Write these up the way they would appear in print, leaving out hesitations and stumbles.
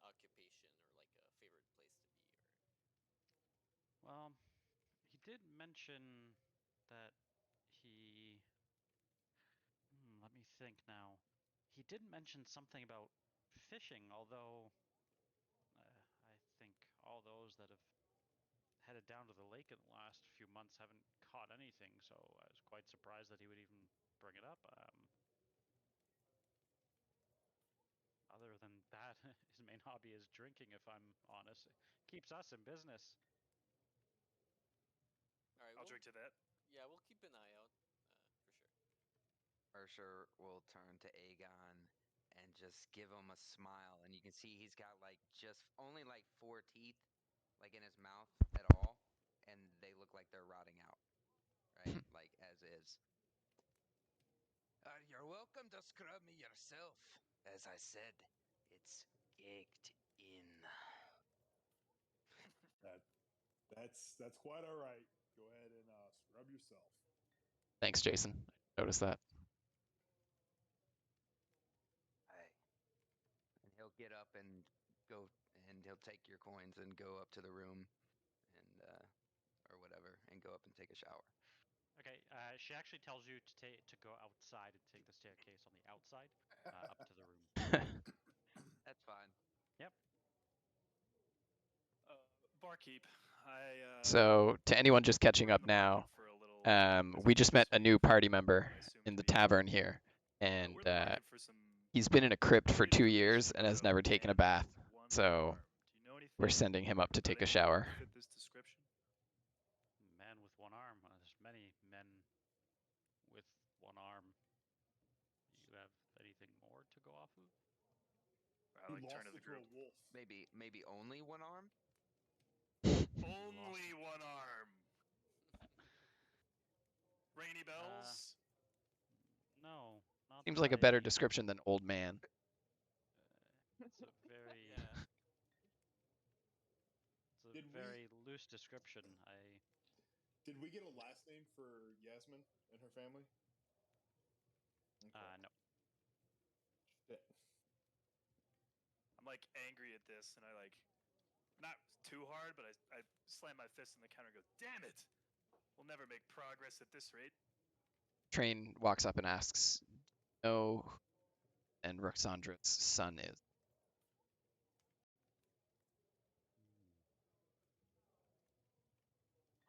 occupation or like a favorite place to be? Or Well, he did mention that he. Let me think now. He did mention something about fishing, although I think all those that have headed down to the lake in the last few months haven't caught anything, so I was quite surprised that he would even bring it up. Other than that, his main hobby is drinking, if I'm honest. It keeps us in business. all right, I'll drink to that. yeah, we'll keep an eye out for sure. Mercer will turn to Aegon and just give him a smile, and you can see he's got like just only like 4 teeth, like in his mouth at all, and they look like they're rotting out, right? Like as is. You're welcome to scrub me yourself. As I said, it's caked in. That's quite all right. Go ahead and scrub yourself. Thanks, Jason. I noticed that. Aye. And he'll get up and go, and he'll take your coins and go up to the room, and or whatever, and go up and take a shower. Okay, she actually tells you to go outside and take the staircase on the outside up to the room. That's fine. Yep. Barkeep, So, to anyone just catching we're in up the market now, for a little we just met a new party member I assume in to the be tavern here, we're and in the market for some he's been in a crypt for good 2 years information and has about never taken a man bath. with one So, arm. Do you know anything we're sending him up to about take a anyone who shower. would fit this description? Man with one arm. There's many men with one arm. Do you have anything more to go off of? I He like lost turn to the it to a group. wolf. Maybe only one arm. Only one arm. Rainy bells. No, not Seems that like a better I. description than old man. It's a very. Yeah. It's a Did very loose description. Did we get a last name for Yasmin and her family? Okay. No. Shit. I'm like angry at this, and I like not too hard, but I slam my fist in the counter and go, "Damn it! We'll never make progress at this rate." Train walks up and asks, "No," and Roxandra's son is.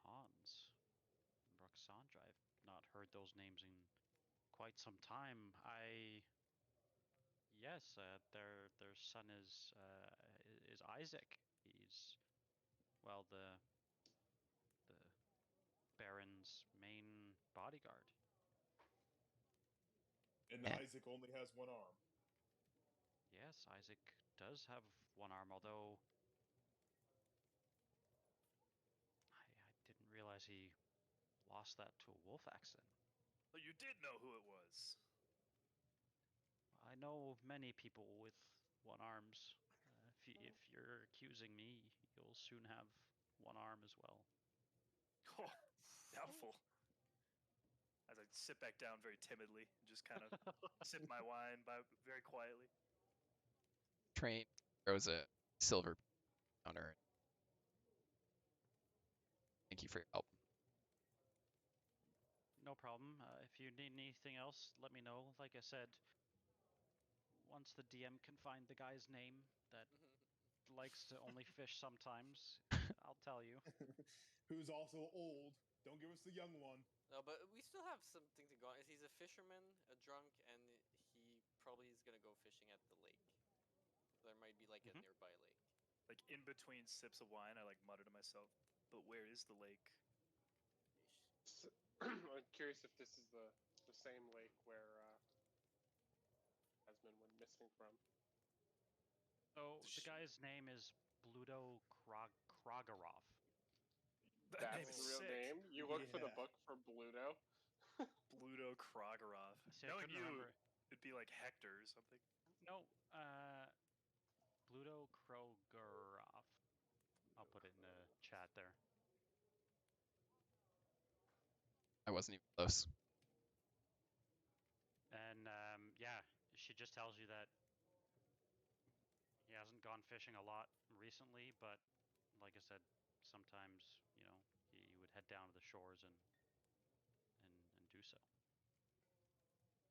Hans, Roxandra. I've not heard those names in quite some time. Yes, their son is Isaac. He's well the Baron's main bodyguard. And Yeah. Isaac only has one arm. Yes, Isaac does have one arm, although I didn't realize he lost that to a wolf accident. Well, you did know who it was. I know many people with one arms. If you're accusing me, you'll soon have one arm as well. Oh, doubtful. As I sit back down very timidly, and just kind of sip my wine very quietly. Train throws a silver on her. Thank you for your help. No problem. If you need anything else, let me know. Like I said, once the DM can find the guy's name that likes to only fish sometimes, I'll tell you. Who's also old. Don't give us the young one. No, but we still have something to go on. He's a fisherman, a drunk, and he probably is gonna go fishing at the lake. There might be like a nearby lake. Like in between sips of wine, I like mutter to myself, "But where is the lake?" So, I'm curious if this is the same lake where Asmund went missing from. Oh, the guy's name is Bluto Krogarov. That name That's is the real sick. name. You look for the Yeah. book for Bluto. Bluto Krogarov. See, I Knowing couldn't you, remember. it'd be like Hector or something. No, Bluto Krogarov. I'll put it in the chat there. I wasn't even close. And yeah, she just tells you that he hasn't haven't gone fishing a lot recently, but like I said, sometimes he would head down to the shores and do so.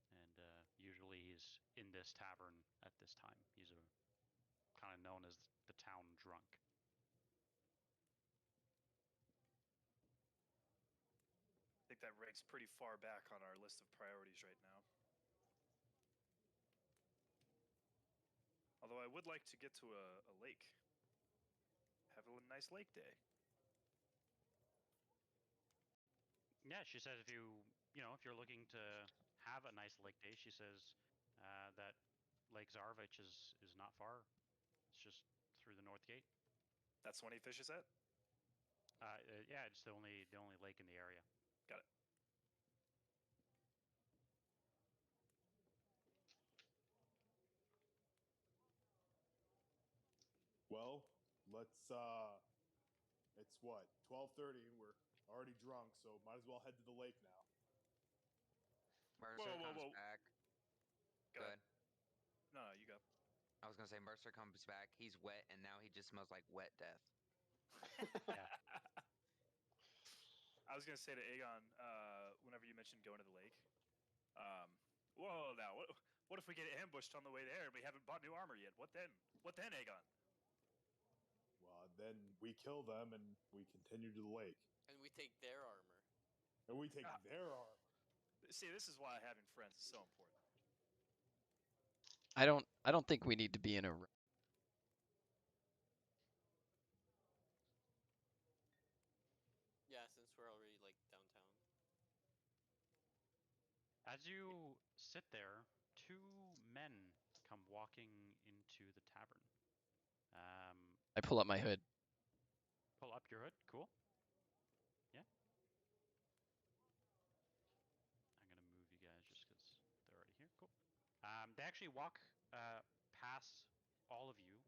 And usually he's in this tavern at this time. He's kind of known as the town drunk. I think that ranks pretty far back on our list of priorities right now. Although I would like to get to a lake. Have a nice lake day. Yeah, she says if you're looking to have a nice lake day, she says that Lake Zarovich is not far. It's just through the north gate. That's the one he fishes at? Yeah, it's the only lake in the area. Got it. Well, let's it's what, 12:30 and we're already drunk, so might as well head to the lake now. Mercer comes back. Go ahead. No, you go. I was gonna say Mercer comes back. He's wet, and now he just smells like wet death. Yeah. I was gonna say to Aegon, whenever you mentioned going to the lake, whoa, now what if we get ambushed on the way there and we haven't bought new armor yet? What then? What then, Aegon? Well, then we kill them and we continue to the lake. And we take their armor. And we take their armor. See, this is why having friends is so important. I don't think we need to be in a. Yeah, since we're already like downtown. As you sit there, two men come walking into the tavern. I pull up my hood. Pull up your hood. Cool. Yeah. I'm gonna move you guys just because they're already here. Cool. They actually walk past all of you.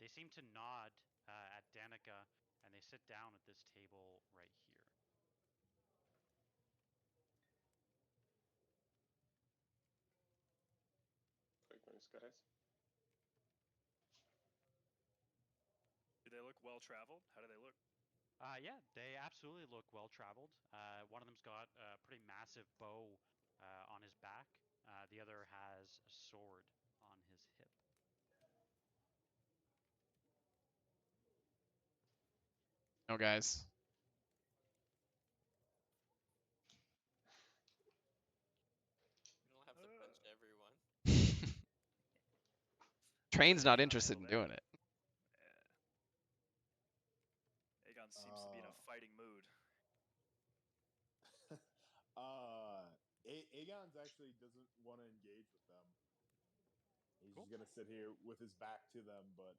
They seem to nod at Danica, and they sit down at this table right here. Nice guys. Do they look well traveled? How do they look? Yeah, they absolutely look well traveled. One of them's got a pretty massive bow on his back. The other has a sword on his hip. No, guys. You don't have to punch everyone. Train's not interested in doing it. Yeah. Aegon seems to be in a fighting mood. Aegon's actually doesn't want to engage with them. He's Cool. just gonna sit here with his back to them, but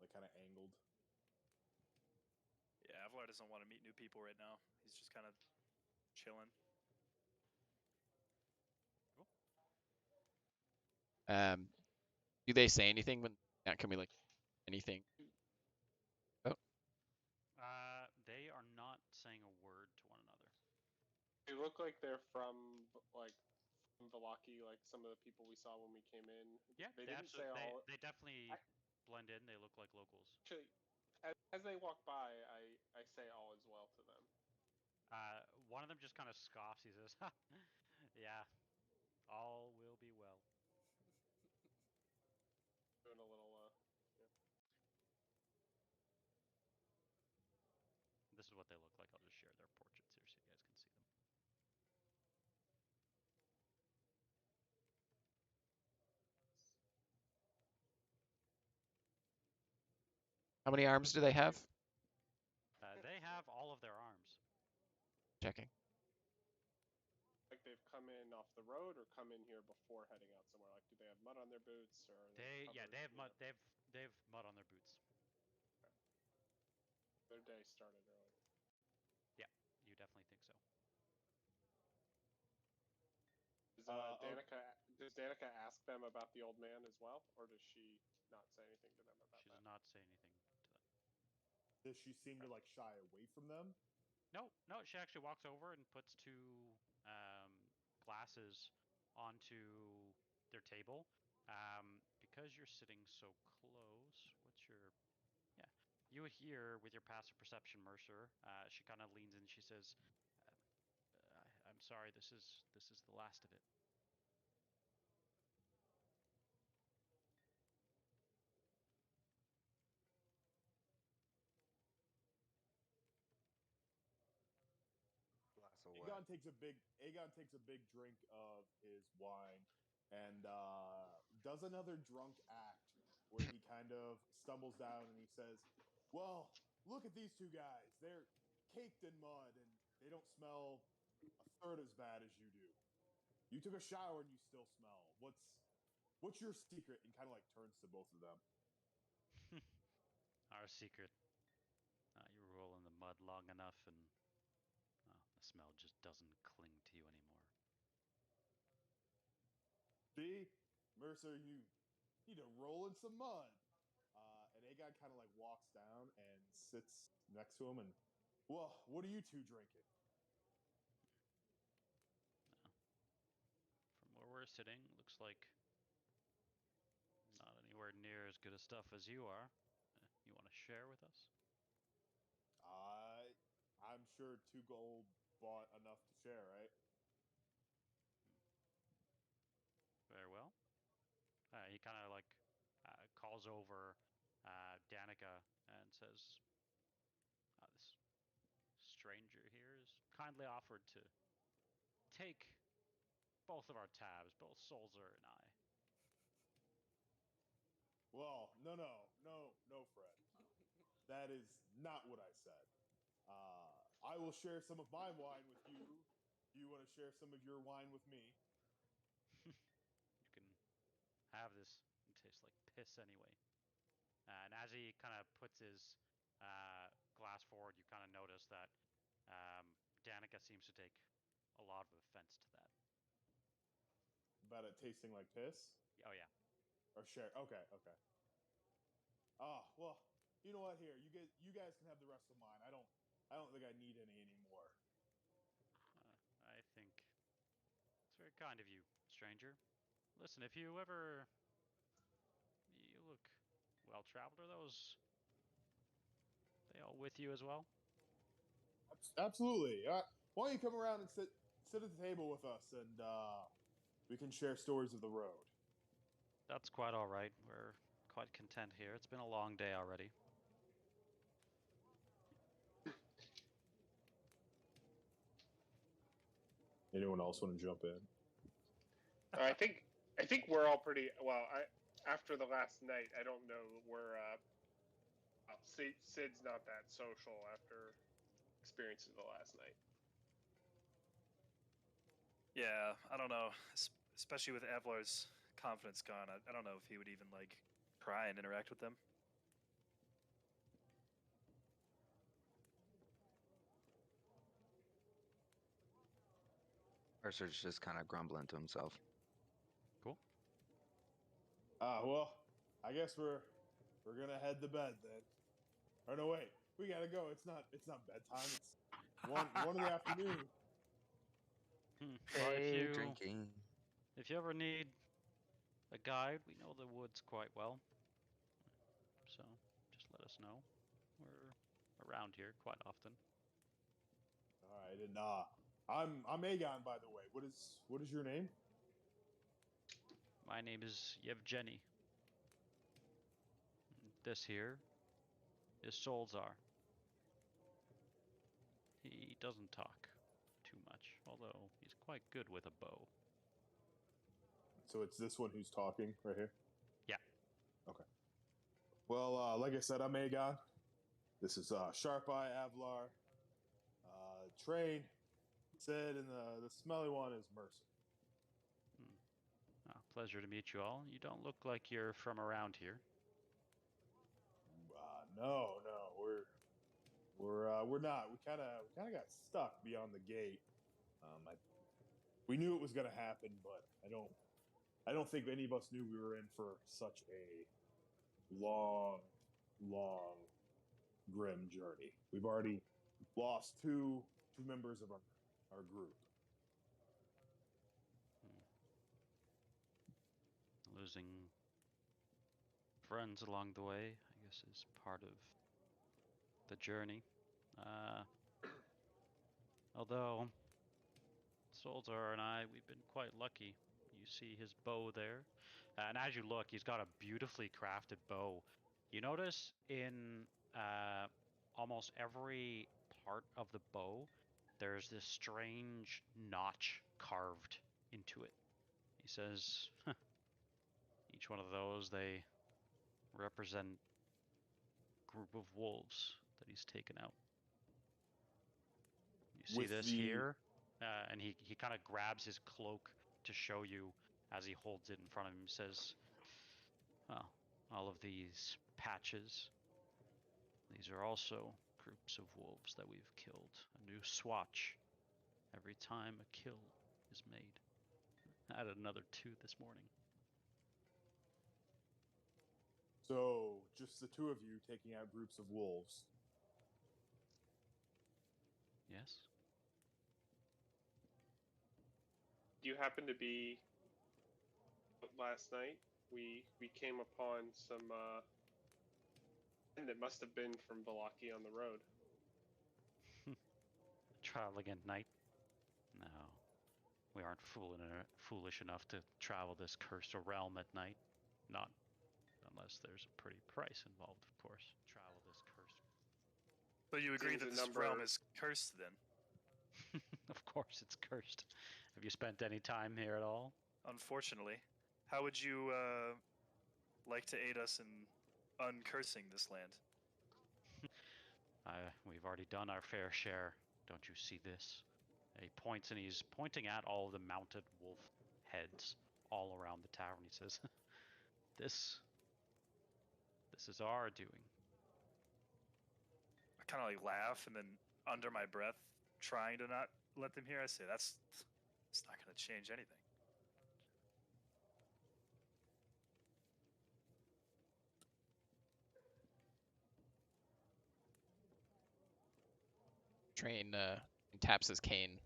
like kind of angled. Yeah, Avalar doesn't want to meet new people right now. He's just kind of chilling. Cool. Do they say anything when? Can we like anything? Oh. They are not saying a word to one another. They look like they're from Vallaki, like some of the people we saw when we came in. Yeah, they didn't say all. They definitely blend in. They look like locals. Actually, as they walk by, I say all is well to them. One of them just kind of scoffs. He says, "Yeah, all will be well." Doing a little. Yeah. This is what they look like. I'll just share their portraits here so you guys can see them. How many arms do they have? They have all of their arms. Checking. Like they've come in off the road or come in here before heading out somewhere. Like, do they have mud on their boots or? They have mud. They've mud on their boots. Okay. Their day started early. Yeah, you definitely think so. Does Danica ask them about the old man as well, or does she not say anything to them about that? She does not say anything to them. Does she seem to like shy away from them? No. She actually walks over and puts two glasses onto their table. because you're sitting so close, what's your... Yeah. You would hear with your passive perception, Mercer, she kind of leans in and she says, I'm sorry, this is the last of it. Glass of what? Aegon takes a big drink of his wine and does another drunk act where he kind of stumbles down and he says, "Well, look at these two guys. They're caked in mud and they don't smell a third as bad as you do. You took a shower and you still smell. What's your secret?" And kind of like turns to both of them. Our secret. You roll in the mud long enough and the smell just doesn't cling to you anymore. See, Mercer, you need to roll in some mud. And Aegon kind of like walks down and sits next to him and, "Well, what are you two drinking?" From where we're sitting, looks like not anywhere near as good a stuff as you are. You want to share with us? I'm sure 2 gold bought enough to share, right? Very well. He kind of like calls over Danica and says, this stranger here is kindly offered to take both of our tabs, both Solzer and I. Well, no, Fred. That is not what I said. I will share some of my wine with you. Do you want to share some of your wine with me? You can have this. It tastes like piss anyway. And as he kind of puts his glass forward, you kind of notice that Danica seems to take a lot of offense to that. About it tasting like piss? Oh yeah. Or share? Okay. Oh well, you know what? Here, you guys can have the rest of mine. I don't think I need any anymore. I think it's very kind of you, stranger. Listen, if you ever... You look well-traveled. Are those... They all with you as well? Absolutely. Why don't you come around and sit at the table with us, and we can share stories of the road. That's quite all right. We're quite content here. It's been a long day already. Anyone else want to jump in? I think we're all pretty well. After the last night, I don't know. Sid's not that social after experiencing the last night. Yeah, I don't know. Especially with Avlar's confidence gone, I don't know if he would even like try and interact with them. Mercer's just kind of grumbling to himself. Cool. Well, I guess we're gonna head to bed then. Or no, wait, we gotta go. It's not bedtime. It's one in the afternoon. Well, Hey, drinking. If you ever need a guide, we know the woods quite well. So just let us know. We're around here quite often. All right, and I'm Aegon, by the way. What is your name? My name is Yevgeny. This here is Solzar. He doesn't talk too much, although he's quite good with a bow. So it's this one who's talking right here? Yeah. Okay. Well, like I said, I'm Aegon. This is Sharp Eye Avlar. Train, Sid, and the smelly one is Mercer. Pleasure to meet you all. You don't look like you're from around here. No, we're not. We kind of got stuck beyond the gate. We knew it was going to happen, but I don't think any of us knew we were in for such a long, grim journey. We've already lost two members of our group. Losing friends along the way, I guess is part of the journey. Although Solzar and I, we've been quite lucky. You see his bow there, and as you look, he's got a beautifully crafted bow. You notice in almost every part of the bow, there's this strange notch carved into it. He says, each one of those, they represent a group of wolves that he's taken out. You see With this the- here, and he kind of grabs his cloak to show you as he holds it in front of him. He says, well, all of these patches, these are also groups of wolves that we've killed. A new swatch every time a kill is made. I added another 2 this morning. So, just the two of you taking out groups of wolves. Yes? Do you happen to be last night? We came upon some that must have been from Vallaki on the road. Traveling at night? No. We aren't foolish enough to travel this cursed realm at night. Not unless there's a pretty price involved, of course. Travel this cursed. So you agree Seems that a this number- realm is cursed then? Of course it's cursed. Have you spent any time here at all? Unfortunately. How would you like to aid us in uncursing this land? We've already done our fair share. Don't you see this? And he points, and he's pointing at all of the mounted wolf heads all around the tavern. He says, this is our doing. I kind of like laugh, and then under my breath, trying to not let them hear, I say, it's not going to change anything. Train taps his cane,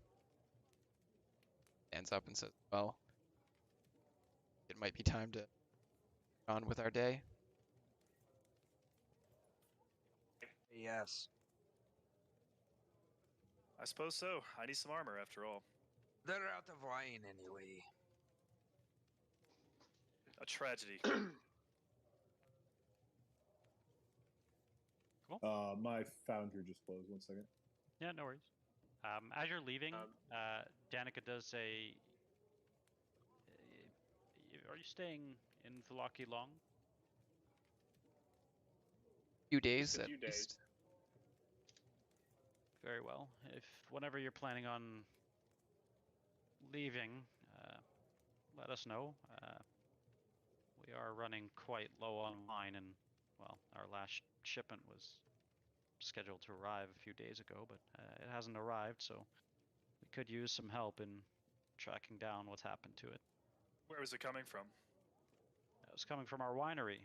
stands up and says, well, it might be time to on with our day. Yes. I suppose so. I need some armor, after all. They're out of wine anyway. A tragedy. My foundry just closed. 1 second. Yeah, no worries. As you're leaving, Danica does say, are you staying in Vallaki long? Few days Just a at few days. least. Very well. Whenever you're planning on leaving, let us know. We are running quite low on wine, and well, our last shipment was scheduled to arrive a few days ago, but it hasn't arrived, so we could use some help in tracking down what's happened to it. Where was it coming from? It was coming from our winery.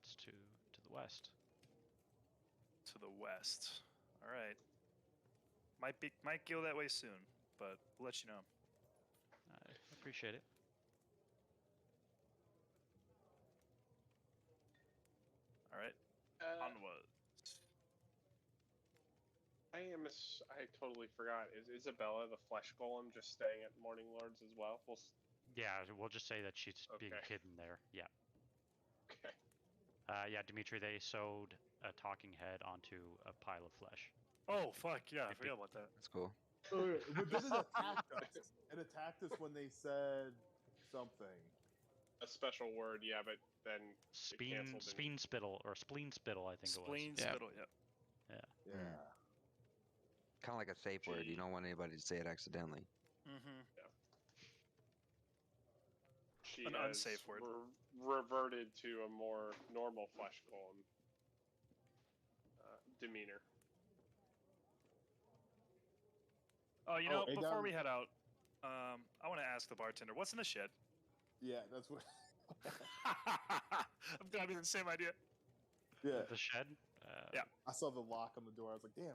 It's to the west. To the west. All right. Might go that way soon, but we'll let you know. I appreciate it. All right. Onward. I totally forgot. Is Isabella the flesh golem just staying at Morning Lords as well? Yeah, we'll just say that she's being Okay. hidden there. Yeah. Okay. Yeah, Dimitri, they sewed a talking head onto a pile of flesh. Oh, fuck, yeah, I forgot about that. That's cool. Okay, but then it attacked us. It attacked us when they said something. A special word, yeah, but then Spleen spittle, or spleen spittle, I think Spleen it was. Yeah. spittle, yep. Yeah. Yeah. Kind of like a safe word. You don't want anybody to say it accidentally. Mm-hmm. she An has unsafe word. reverted to a more normal flesh golem demeanor. Oh, you know, hey, before Dom. we head out, I want to ask the bartender, what's in the shed? Yeah, that's what. I'm glad we had the same idea. Yeah. The shed. Yeah. I saw the lock on the door. I was like, damn.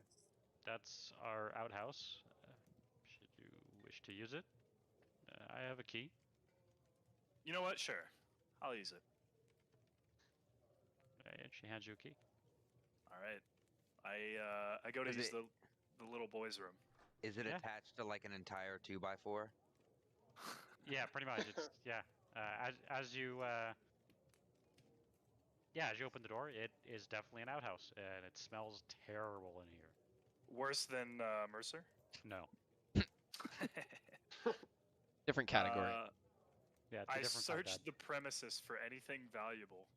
That's our outhouse. Should you wish to use it, I have a key. You know what? Sure. I'll use it. And she hands you a key. All right. I go to Is use it- the little boy's room. Is it Yeah. attached to like an entire 2x4? Yeah, pretty much. It's yeah. As you as you open the door, it is definitely an outhouse, and it smells terrible in here. Worse than Mercer. No. Different category. Yeah, it's a I different kind of searched the premises for anything valuable.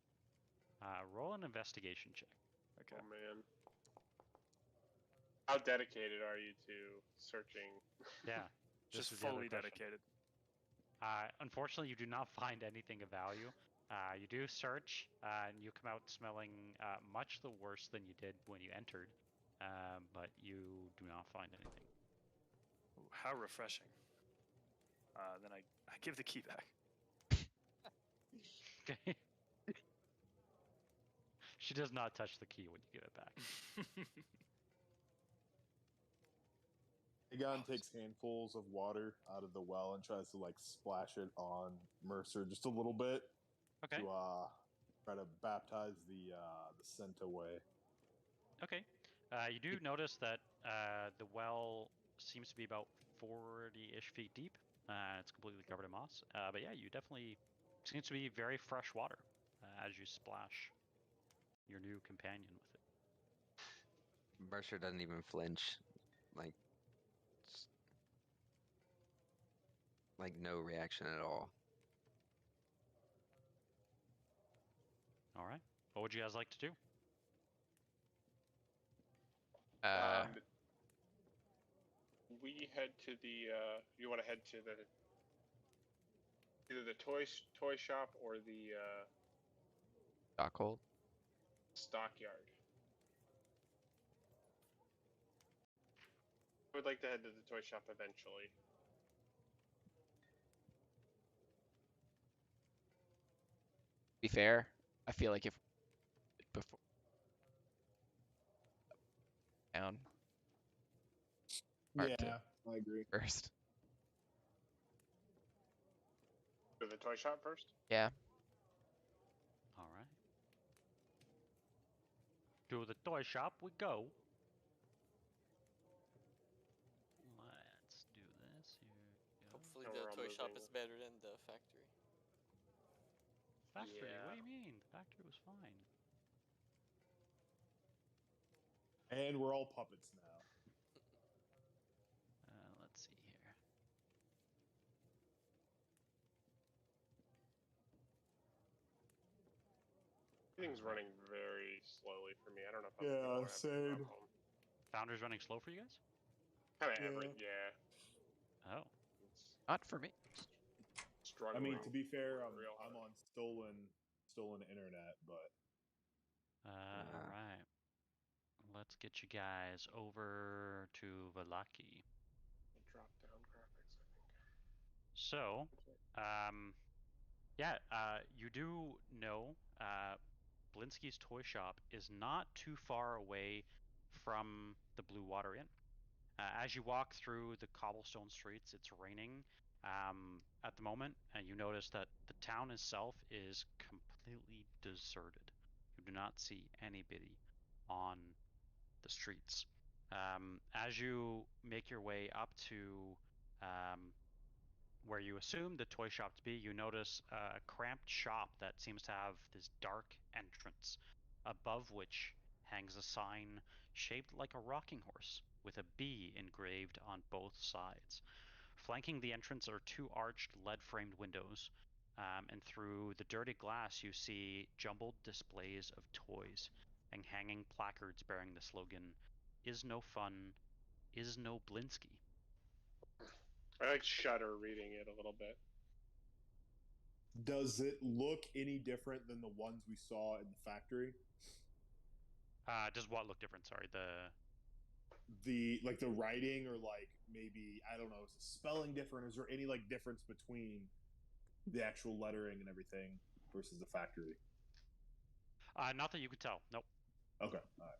bad. Roll an investigation check. Okay. Oh man. How dedicated are you to searching? Yeah. this Just is the other fully question. dedicated. Unfortunately, you do not find anything of value. You do search, and you come out smelling much the worse than you did when you entered, but you do not find anything. Ooh, how refreshing. Then I give the key back. Okay. She does not touch the key when you give it back. Aegon takes handfuls of water out of the well and tries to like splash it on Mercer just a little bit Okay. to try to baptize the scent away. Okay. You do notice that the well seems to be about 40-ish feet deep. It's completely covered in moss. But yeah, you definitely seems to be very fresh water as you splash your new companion with it. Mercer doesn't even flinch. Like no reaction at all. All right. What would you guys like to do? We head to the. You want to head to the either the toy shop or the Stockhold. stockyard. I would like to head to the toy shop eventually. Be fair, I feel like if before down hard to I agree. first. To the toy shop first. Yeah. All right. To the toy shop we go. Let's do this. Here we go. Hopefully And the we're all toy shop moving. is better than the factory. Factory? What Yeah. do you mean? The factory was fine. And we're all puppets now. Let's see here. Everything's running very slowly for me. I don't know if I'm Yeah, gonna have same. a problem. Founder's running slow for you guys? Kind of Yeah. average, yeah. Oh. It's Not for me. I struggling. mean, to be fair, I'm real hard. on stolen internet, but All right. Let's get you guys over to Vallaki. Drop down graphics, I think. So, you do know Blinsky's toy shop is not too far away from the Blue Water Inn. As you walk through the cobblestone streets, it's raining at the moment, and you notice that the town itself is completely deserted. You do not see anybody on the streets. As you make your way up to where you assume the toy shop to be, you notice a cramped shop that seems to have this dark entrance, above which hangs a sign shaped like a rocking horse with a B engraved on both sides. Flanking the entrance are two arched lead-framed windows, and through the dirty glass you see jumbled displays of toys and hanging placards bearing the slogan, "Is no fun, is no Blinsky." I like shudder reading it a little bit. does it look any different than the ones we saw in the factory? Does what look different? Sorry, The writing, or like maybe, I don't know, is the spelling different? Is there any like difference between the actual lettering and everything versus the factory? not that you could tell. Nope. Okay, all right.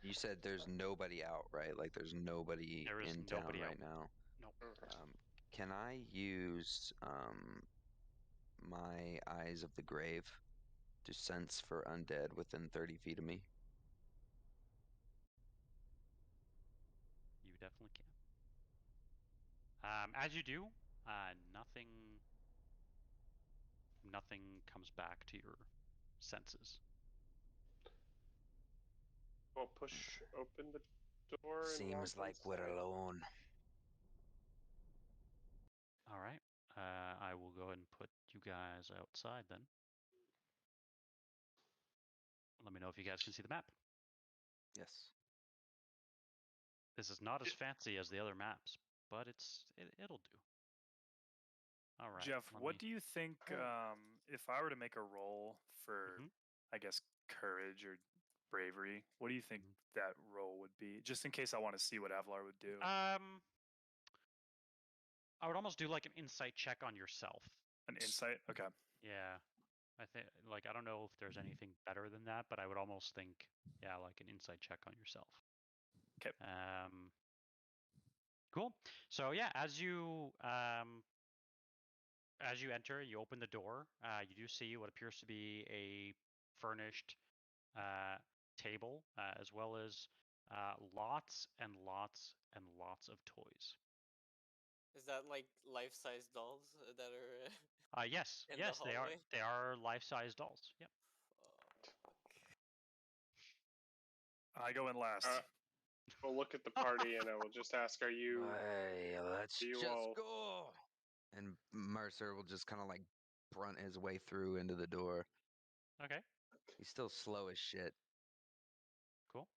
You said there's nobody out, right? Like there's nobody There is in town nobody right out. now. Nope. Can I use my Eyes of the Grave to sense for undead within 30 feet of me? You definitely can. As you do, nothing comes back to your senses. We'll push open the door. Seems and walk like we're inside. alone. All right. I will go ahead and put you guys outside then. Let me know if you guys can see the map. Yes. This is not as fancy as the other maps, but it'll do. All right. Jeff, what do you think if I were to make a roll for, I guess, courage or bravery, what do you think that roll would be? Just in case I want to see what Avalar would do. I would almost do like an insight check on yourself. An insight? Okay. Yeah. I think I don't know if there's anything better than that, but I would almost think, yeah, like an insight check on yourself. Okay. Cool. So yeah, as you enter, you open the door. You do see what appears to be a furnished table, as well as lots and lots and lots of toys. Is that like life-size dolls that are? Yes, in yes, the they are. hallway? They are life-size dolls. Yep. I go in last. We'll look at the party and I will just ask, are you Hey, let's you just all- go. And Mercer will just kind of like brunt his way through into the door. Okay. He's still slow as shit. Cool.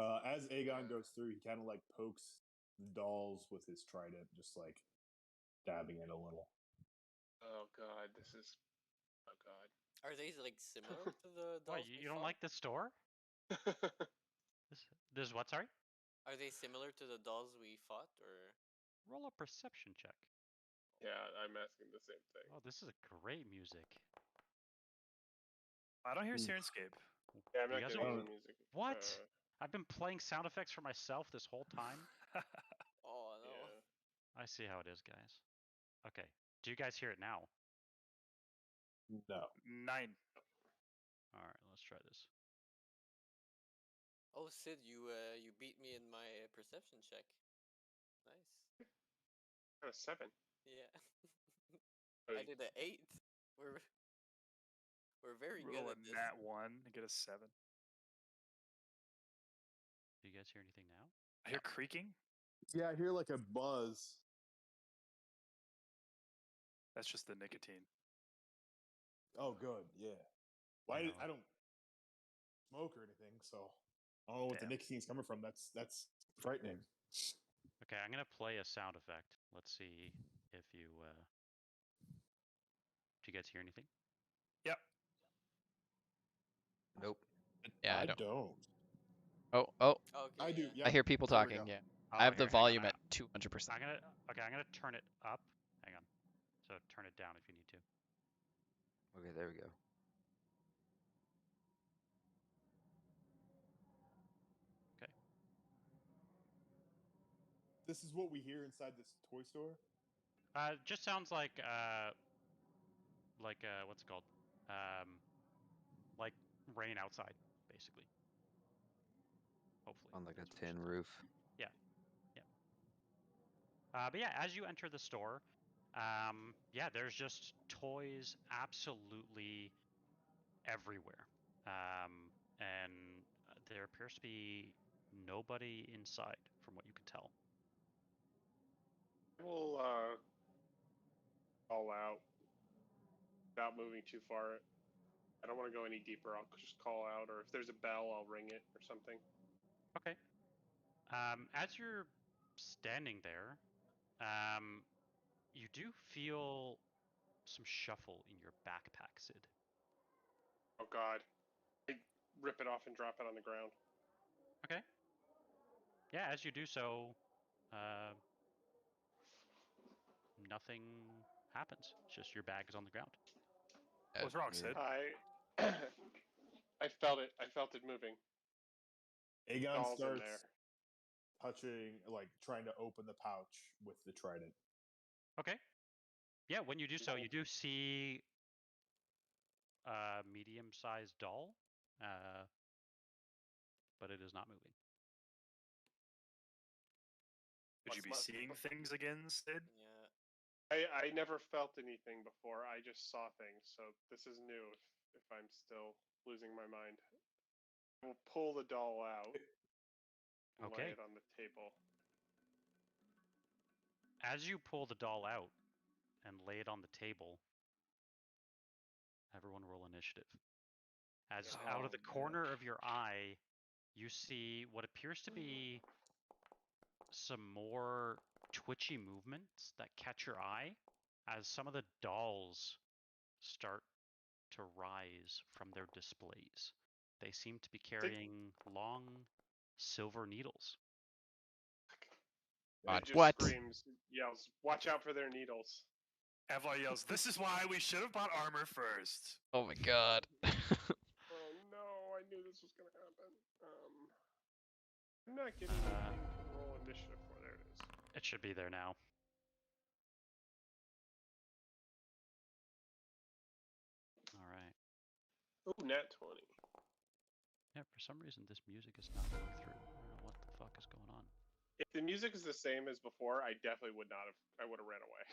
As Aegon goes through, he kind of like pokes dolls with his trident, just like dabbing it a little. Oh god, this is oh god. Are they like similar to the dolls? What, you don't like this store? This is what, sorry? Are they similar to the dolls we fought, or? Roll a perception check. Yeah, I'm asking the same thing. Oh, this is a great music. I don't hear Sirenscape. Yeah, I'm You not guys getting don't- any music. What? I've been playing sound effects for myself this whole time. Oh no. Yeah. I see how it is, guys. Okay. Do you guys hear it now? No. 9. All right, let's try this. Oh, Sid, you beat me in my perception check. Nice. Got a 7. Yeah. Oh, I did an 8. We're very Roll good a at this. nat 1 and get a 7. Do you guys hear anything now? I hear creaking. Yeah, I hear like a buzz. That's just the nicotine. Oh, good. Yeah. Why? know. I don't smoke or anything, so I don't know what the Damn. nicotine's coming from. That's frightening. Okay, I'm gonna play a sound effect. Let's see if you do you guys hear anything? Yep. Nope. Yeah, I I don't. don't. Oh, Okay, I do. yeah. Yeah. I hear people There we talking. go. Yeah, Oh, I have the here, hang on, volume at 200%. I'm gonna turn it up. Hang on. So turn it down if you need to. Okay, there we go. Okay. This is what we hear inside this toy store. Just sounds like what's it called? Like rain outside, basically. Hopefully. On like a that's what it tin should sound. roof. Yeah. Yeah. But yeah, as you enter the store, yeah, there's just toys absolutely everywhere. And there appears to be nobody inside, from what you can tell. We'll call out without moving too far. I don't want to go any deeper. I'll just call out, or if there's a bell, I'll ring it or something. Okay. As you're standing there, you do feel some shuffle in your backpack, Sid. Oh god. I rip it off and drop it on the ground. Okay. Yeah, as you do so, nothing happens. It's just your bag is on the ground. What's wrong, Yeah. Sid? I felt it. I felt it moving. Aegon Dolls in there. starts touching, like trying to open the pouch with the trident. Okay. Yeah, when you do so, you do see medium-sized doll, but it is not moving. Could you be What's seeing things again, Sid? Yeah. I never felt anything before. I just saw things, so this is new. If I'm still losing my mind, I will pull the doll out and lay Okay. it on the table. As you pull the doll out and lay it on the table, everyone roll initiative. As out of the corner of your eye, you see what appears to be some more twitchy movements that catch your eye as some of the dolls start to rise from their displays. They seem to be carrying long silver needles. God, It just what? screams, yells, "Watch out for their needles!" Avalon yells, "This is why we should have bought armor first." Oh my god. Oh no! I knew this was gonna happen. I'm not getting anything to roll initiative for. There it is. It should be there now. All right. Ooh, nat 20. Yeah, for some reason this music is not going through. I don't know what the fuck is going on. If the music is the same as before, I definitely would not have. I would have ran away.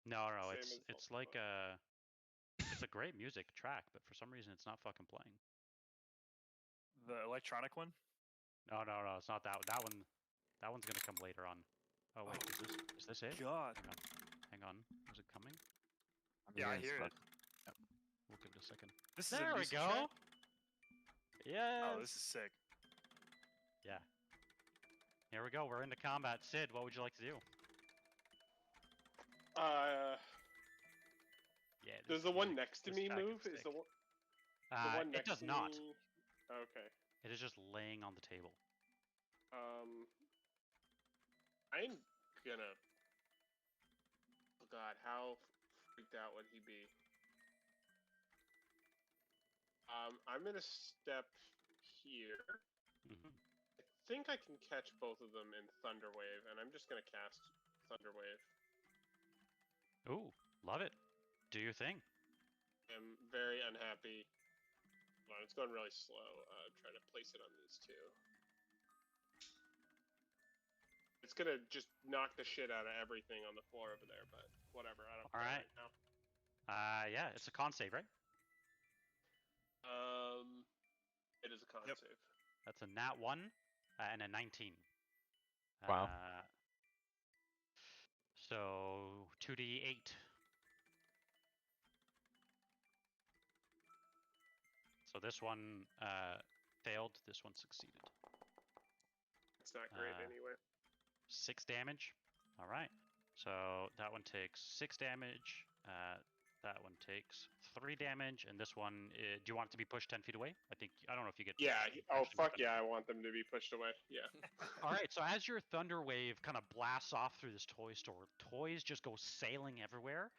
No, Same it's as it's like it's a great music track, but for some reason it's not fucking playing. The electronic one? No, it's not that one. That one's gonna come later on. Oh wait, is this it? God. Hang on. Is it coming? Yeah, I hear it. We'll give it a second. This is There a we music go. track? Yes. Oh, this is sick. Yeah. Here we go. We're into combat. Sid, what would you like to do? Yeah. Does the one next to me move? Is the one next it does to not. me? Okay. It is just laying on the table. I'm gonna. Oh God, how freaked out would he be? I'm gonna step here. Mm-hmm. I think I can catch both of them in Thunderwave, and I'm just gonna cast Thunderwave. Ooh, love it. Do your thing. I'm very unhappy. Hold on, it's going really slow. Try to place it on these two. It's gonna just knock the shit out of everything on the floor over there, but whatever. I don't care right now. Yeah, it's a con save, right? It is a con save. That's a nat 1 and a 19. Wow. So 2d8. So this one failed. This one succeeded. It's not great anyway. 6 damage. All right. So that one takes 6 damage. That one takes 3 damage, and this one, do you want it to be pushed 10 feet away? I don't know if you get. Yeah. Oh fuck yeah! I want them to be pushed away. Yeah. All right. So as your thunder wave kind of blasts off through this toy store, toys just go sailing everywhere,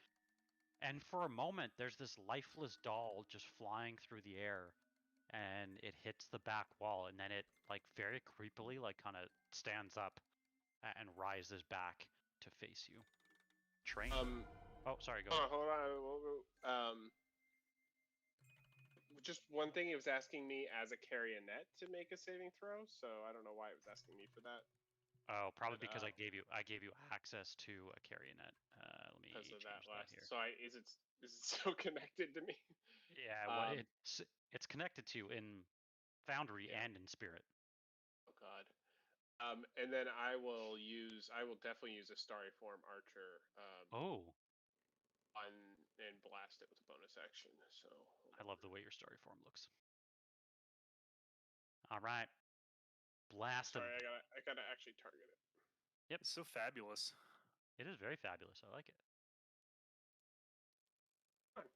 and for a moment, there's this lifeless doll just flying through the air, and it hits the back wall, and then it like very creepily like kind of stands up and rises back to face you. Train. Oh, sorry. Go ahead. Hold on. Just one thing, it was asking me as a carrionet to make a saving throw, so I don't know why it was asking me for that. Oh, probably because I gave you access to a carrionet. Let me change that here. So is it so connected to me? Yeah, well, it's connected to you in Foundry and in Spirit. Oh God. And then I will definitely use a Starry Form Archer. And blast it with a bonus action. So I love the way your Starry Form looks. All right, blast him. Sorry, I gotta actually target it. Yep, it's so fabulous. It is very fabulous. I like it. Fun.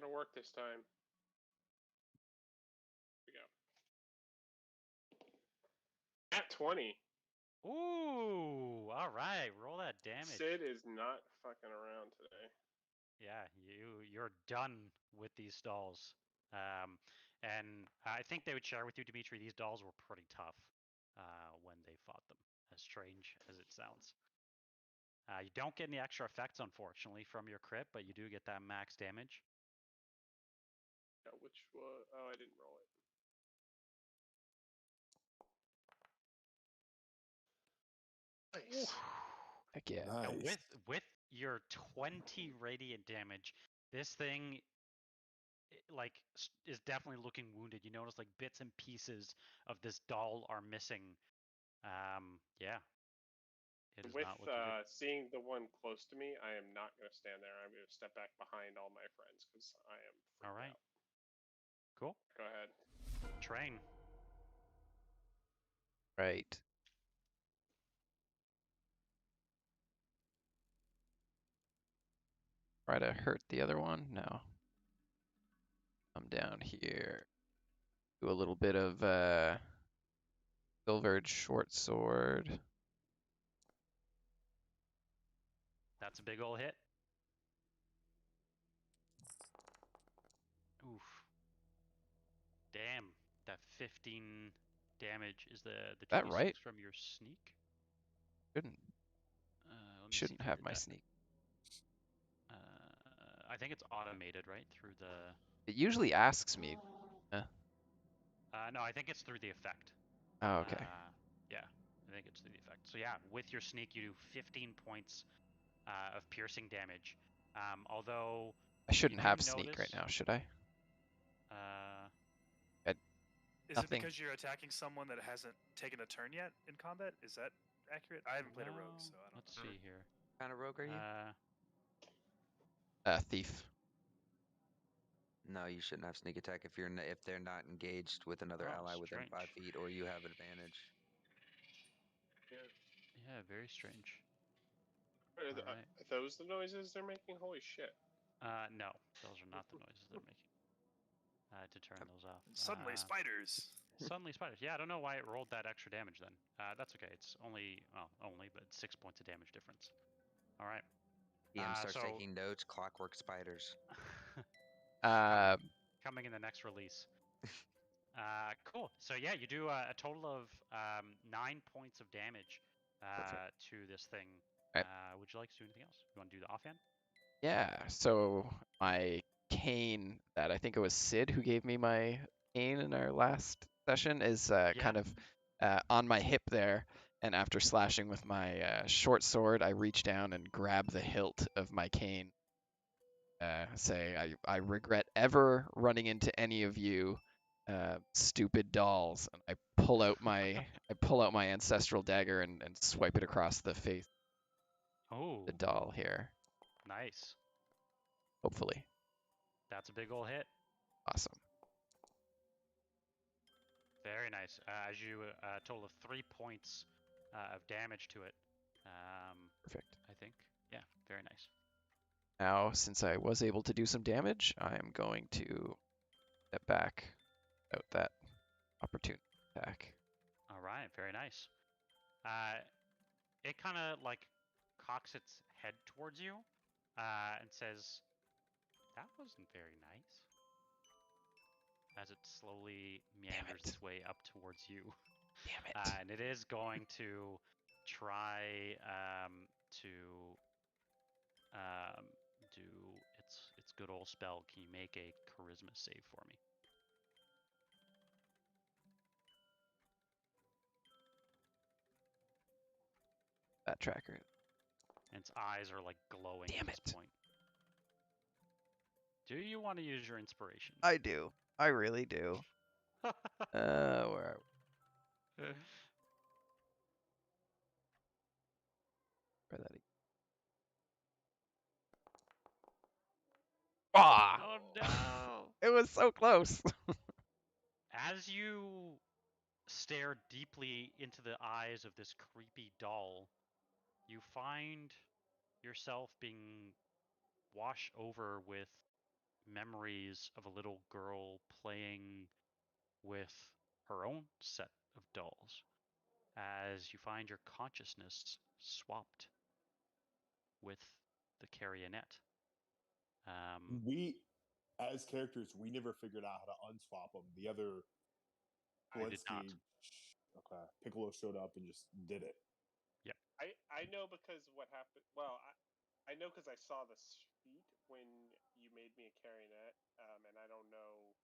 Gonna work this time. Here we go. At 20. Ooh, all right. Roll that damage. Sid is not fucking around today. Yeah, you're done with these dolls. And I think they would share with you, Dimitri, these dolls were pretty tough when they fought them. as strange as it sounds. You don't get any extra effects, unfortunately, from your crit, but you do get that max damage. Yeah, which was... Oh, I didn't roll it. Nice. Heck yeah. Nice. And with your 20 radiant damage, this thing is definitely looking wounded. You notice like bits and pieces of this doll are missing. Yeah. It is With not looking good. seeing the one close to me, I am not going to stand there. I'm going to step back behind all my friends because I am freaked All right. out. Cool. Go ahead. Train. Right. Try to hurt the other one? No. Come down here. Do a little bit of silvered short sword. That's a big ol' hit. Oof. Damn. That 15 damage is the That 26 right? from your sneak. Shouldn't Let me see shouldn't if I have did my that. sneak. I think it's automated, right? Through the... It usually asks me. no, I think it's through the effect. Oh, okay. Yeah, I think it's through the effect. So yeah, with your sneak, you do 15 points of piercing damage. Although I shouldn't you do have sneak right notice, now, should I? Is Nothing. it because you're attacking someone that hasn't taken a turn yet in combat? Is that accurate? I haven't played a rogue, so I don't let's know. see here. What kind of rogue are you? Thief. No, you shouldn't have sneak attack if if they're not engaged with another Oh, ally within strange. 5 feet, or you have advantage. Yeah, very strange. Are Alright. those the noises they're making? Holy shit. No, those are not the noises they're making. I had to turn those off. Suddenly, spiders. Suddenly spiders. Yeah, I don't know why it rolled that extra damage then. That's okay. It's only, but 6 points of damage difference. All right. DM starts so- taking notes. Clockwork spiders. coming in the next release. Cool. So yeah, you do a total of 9 points of damage to this thing. Right. Would you like to do anything else? You want to do the offhand? Yeah, so my cane that I think it was Sid who gave me my cane in our last session is kind of on my hip there. And after slashing with my short sword, I reach down and grab the hilt of my cane. Say, I regret ever running into any of you, stupid dolls. And I pull out my ancestral dagger and swipe it across the face Oh, of the doll here. nice. Hopefully. That's a big ol' hit. Awesome. Very nice. As you a total of 3 points of damage to it. Perfect. I think. Yeah, very nice. Now, since I was able to do some damage, I am going to step back out that opportunity attack. All right, very nice. It kind of like cocks its head towards you and says, "That wasn't very nice." As it slowly meanders its way up towards you. Damn it. And it is going to try to do its good old spell. Can you make a charisma save for me? That tracker. And its eyes are like glowing Damn at this it. point. Do you want to use your inspiration? I do. I really do. Where are we? Try that again. Ah! Oh no! It was so close. As you stare deeply into the eyes of this creepy doll, you find yourself being washed over with memories of a little girl playing with her own set of dolls as you find your consciousness swapped with the carionette. We, as characters, we never figured out how to unswap them. The other I did not. Okay, Piccolo showed up and just did it. Yep. I know because what happened. Well, I know because I saw the feat when you made me a carionet, and I don't know.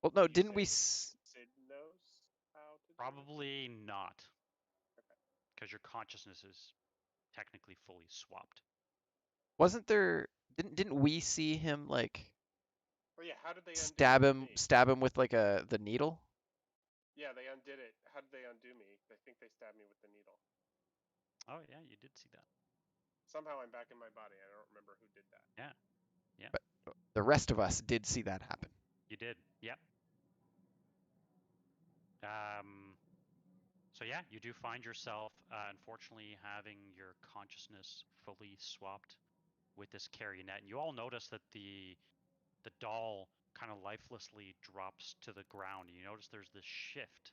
Well, no, You didn't we? said Sid knows how to do it? Probably not. Okay. Because your consciousness is technically fully swapped. Wasn't there? Didn't we see him like Well, yeah. How did they undo stab it with him? me? Stab him with like the needle? Yeah, they undid it. How did they undo me? I think they stabbed me with the needle. Oh yeah, you did see that. Somehow I'm back in my body. I don't remember who did that. Yeah. Yeah. But the rest of us did see that happen. You did. Yep. So yeah, you do find yourself, unfortunately, having your consciousness fully swapped with this carionet, and you all notice that the doll kind of lifelessly drops to the ground. You notice there's this shift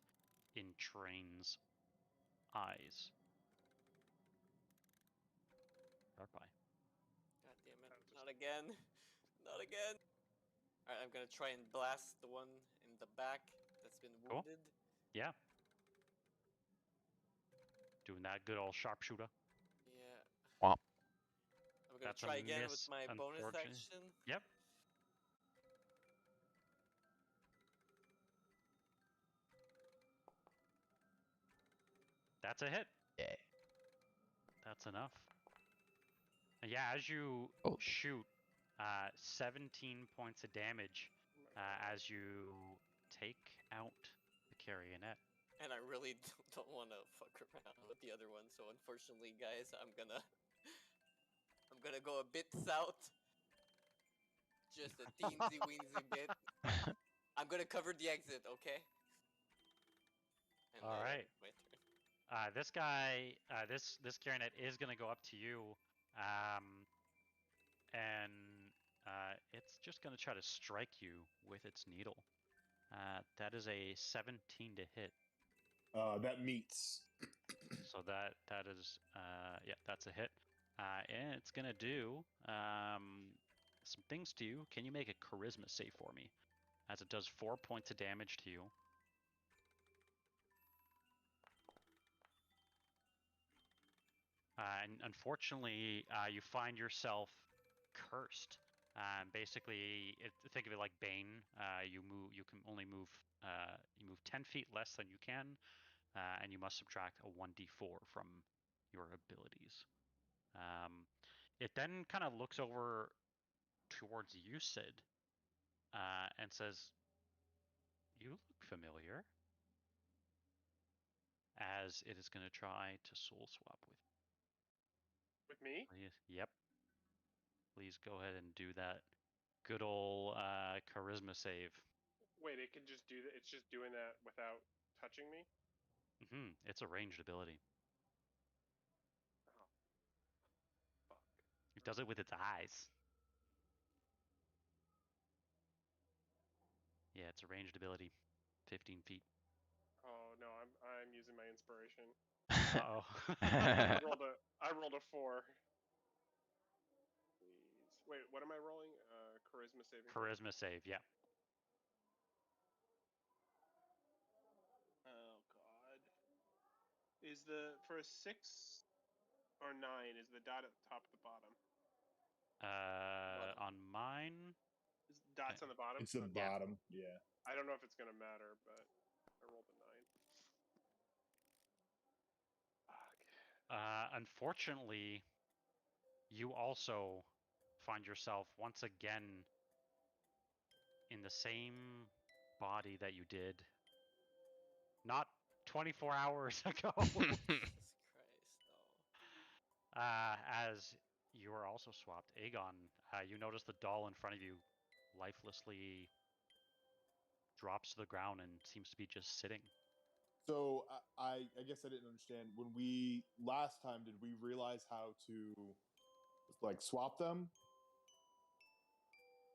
in Train's eyes. Darkeye. God damn it! Not again! Not again! Alright, I'm gonna try and blast the one in the back that's been Cool. wounded. Yeah. Doing that good old sharpshooter. Yeah. Womp. I'm gonna That's a try again with miss, my bonus unfortunately. action. Yep. That's a hit. Yeah. That's enough. And yeah, as you Oh. shoot, 17 points of damage as you take out the carionet. And I really don't want to fuck around with the other one, so unfortunately, guys, I'm gonna go a bit south. Just a teensy weensy bit. I'm gonna cover the exit, okay? And All right. my turn. This guy, this carionet is gonna go up to you, and it's just gonna try to strike you with its needle. That is a 17 to hit. That meets. So that is yeah, that's a hit. And it's gonna do some things to you. Can you make a charisma save for me? As it does 4 points of damage to you. And unfortunately, you find yourself cursed. Basically, think of it like Bane. You can only move. You move 10 feet less than you can, and you must subtract a 1d4 from your abilities. It then kind of looks over towards you, Sid, and says, "You look familiar." As it is going to try to soul swap with you. With me? Yep. Please go ahead and do that good old charisma save. Wait, it can just do that. It's just doing that without touching me? It's a ranged ability. Oh. Fuck. It does it with its eyes. Yeah, it's a ranged ability. 15 feet. Oh no, I'm using my inspiration. Uh-oh. I rolled a 4. Please. Wait, what am I rolling? Charisma saving. Charisma save, yeah. Oh god. Is the for a 6 or 9? Is the dot at the top or the bottom? On mine. Is dots on the bottom? It's the Okay. bottom. Yeah. I don't know if it's gonna matter, but I rolled a 9. Fuck. Unfortunately, you also find yourself once again in the same body that you did not 24 hours ago. Jesus Christ, no. As you are also swapped. Aegon, you notice the doll in front of you lifelessly drops to the ground and seems to be just sitting. So I guess I didn't understand. When we last time, did we realize how to like swap them?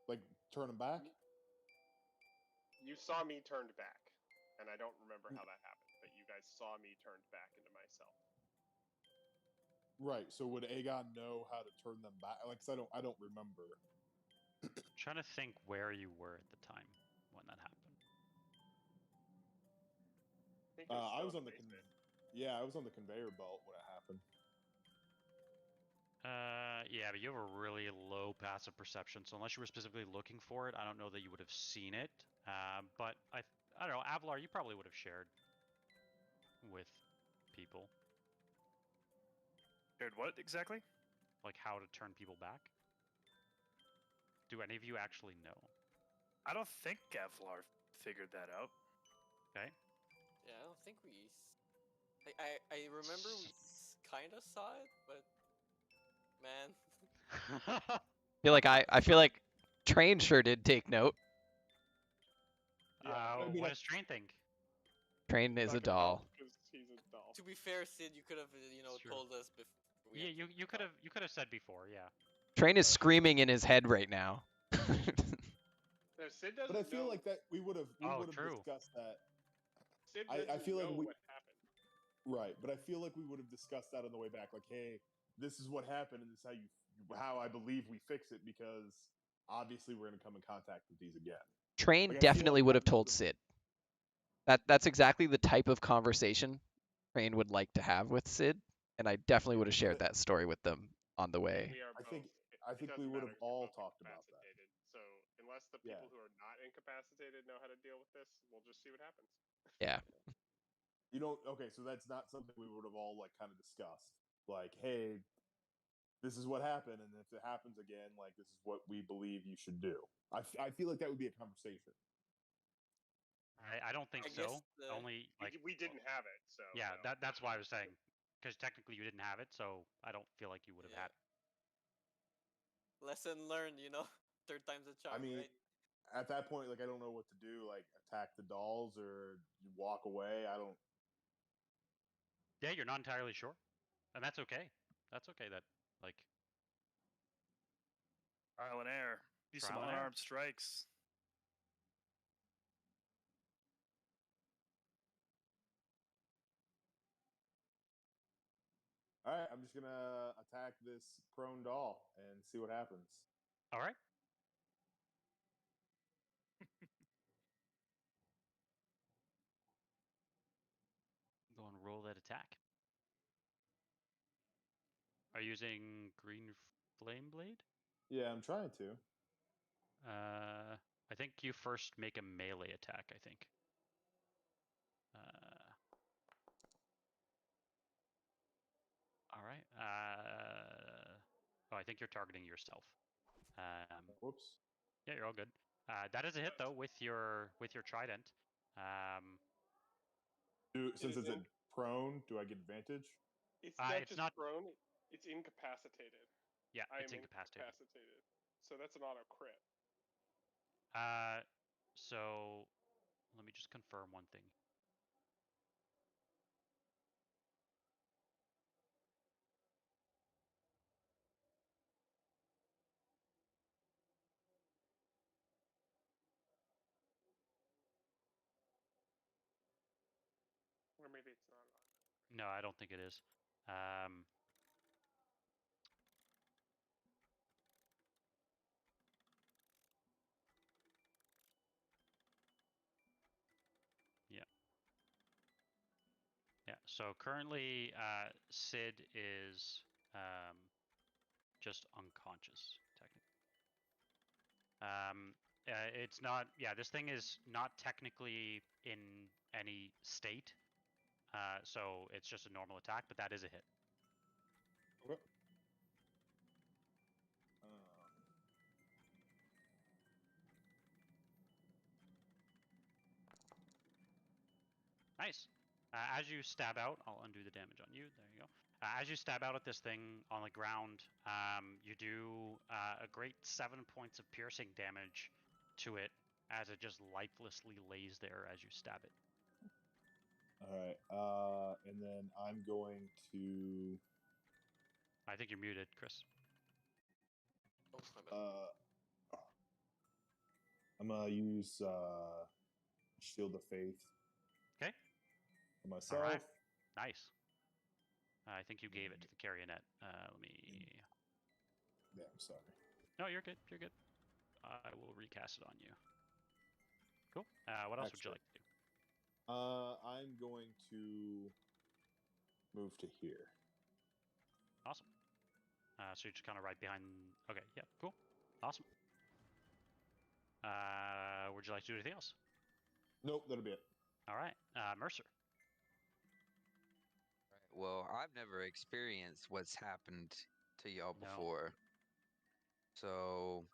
Like turn them back? You saw me turned back, and I don't remember how that happened, but you guys saw me turned back into myself. Right. So would Aegon know how to turn them back? Like, 'cause I don't remember. I'm trying to think where you were at the time when that happened. I I was on the Yeah, I was on the conveyor belt when it happened. Yeah, but you have a really low passive perception, so unless you were specifically looking for it, I don't know that you would have seen it. But I don't know, Avalar, you probably would have shared with people, Shared what exactly? like how to turn people back. Do any of you actually know? I don't think Gavlar figured that out. Okay. Yeah, I don't think we. I remember we kind of saw it, but man, I feel like Train sure did take note. Yeah, I mean, what does Train think? Train it's is not a gonna help doll. 'cause he's a doll. to be fair, Sid, you could have Sure. told us before. Yeah, you could have said before, yeah. Train is screaming in his head right now. No, Sid doesn't But I feel know. like that we would have True. discussed that. Sid I doesn't feel like know we what happened. right, but I feel like we would have discussed that on the way back. Like, hey, this is what happened, and this is how I believe we fix it because obviously we're going to come in contact with these again. Train Like, I feel definitely like would that have told would've- Sid. That's exactly the type of conversation Train would like to have with Sid, and I definitely would have shared that story with them on the way. We are I both. think we doesn't would matter have 'cause we're all both talked about that. incapacitated. So unless the Yeah. people who are not incapacitated know how to deal with this, we'll just see what happens. Yeah. Okay, so that's not something we would have all like kind of discussed. Like, hey, this is what happened, and if it happens again, like this is what we believe you should do. I feel like that would be a conversation. I don't think I so. guess the- Only like We didn't have it, so yeah, no. that's why I was saying, because technically you didn't have it, so I don't feel like you would have Yeah. had it. lesson learned. Third time's a charm, I mean, right? at that point, like I don't know what to do. Like attack the dolls or walk away. I don't. Yeah, you're not entirely sure, and that's okay. That's okay. That like Trial and error. Use some Trial and error. unarmed strikes. All right, I'm just gonna attack this prone doll and see what happens. all right. Go and roll that attack. Are you using green flame blade? Yeah, I'm trying to. I think you first make a melee attack. I think. All right. I think you're targeting yourself. Whoops. Yeah, you're all good. That is a hit though with your trident. Since it's a prone, do I get advantage? It's not It's just not- prone; it's incapacitated. Yeah, I it's am incapacitated. So that's an auto crit. So let me just confirm one thing. Or maybe it's not. No, I don't think it is. Yeah. Yeah. So currently, Sid is just unconscious, technically. It's not. Yeah, this thing is not technically in any state. So it's just a normal attack, but that is a hit. Okay. Nice. As you stab out, I'll undo the damage on you. There you go. As you stab out at this thing on the ground, you do a great 7 points of piercing damage to it as it just lifelessly lays there as you stab it. All right. And then I'm going to. I think you're muted, Chris. Oh, my bad. I'm gonna use Shield of Faith. Okay. For myself. All right. Nice. I think you gave it to the carionet. Let me. Yeah, I'm sorry. No, you're good. You're good. I will recast it on you. Cool. What else would you like to do? I'm going to move to here. Awesome. So you're just kind of right behind. Okay, yeah, cool. Awesome. Would you like to do anything else? Nope, that'll be it. All right, Mercer. Well, I've never experienced what's happened to y'all No. before. So,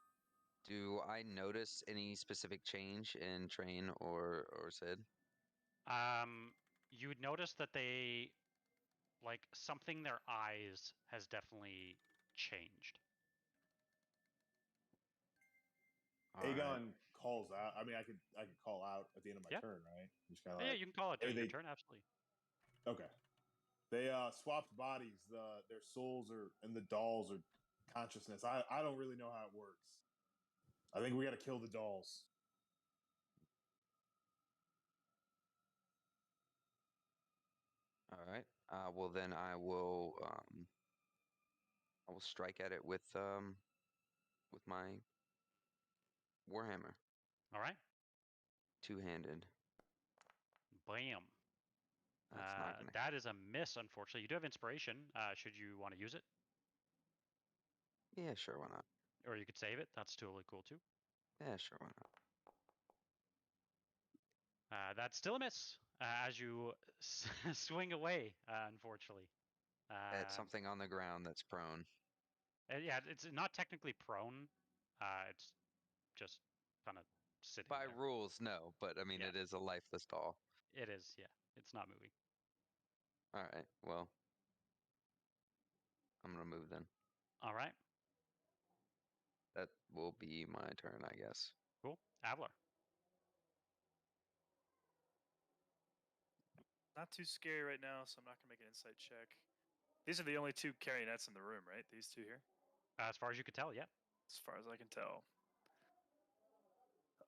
do I notice any specific change in Train or Sid? You would notice that they, like, something in their eyes has definitely changed. Aegon calls out. I mean, I could call out at the end of my turn, right? Just kind of Yeah, like, you can call it during your turn, absolutely. Okay. They swapped bodies. Their souls are and the dolls are consciousness. I don't really know how it works. I think we got to kill the dolls. All right. Well, then I will strike at it with my warhammer. All right. Two-handed. Bam. That's not gonna. That is a miss, unfortunately. You do have inspiration. Should you want to use it? Yeah, sure, why not? Or you could save it. That's totally cool too. Yeah, sure, why not? That's still a miss as you swing away, unfortunately. At something on the ground that's prone. Yeah, it's not technically prone. It's just kind of sitting By there. rules, no, but I mean, Yeah. it is a lifeless doll. It is, yeah. It's not moving. All right, well, I'm going to move then. All right. That will be my turn, I guess. Cool. Avlar. Not too scary right now, so I'm not going to make an insight check. These are the only two carionets in the room, right? These two here? As far as you can tell, yeah. As far as I can tell.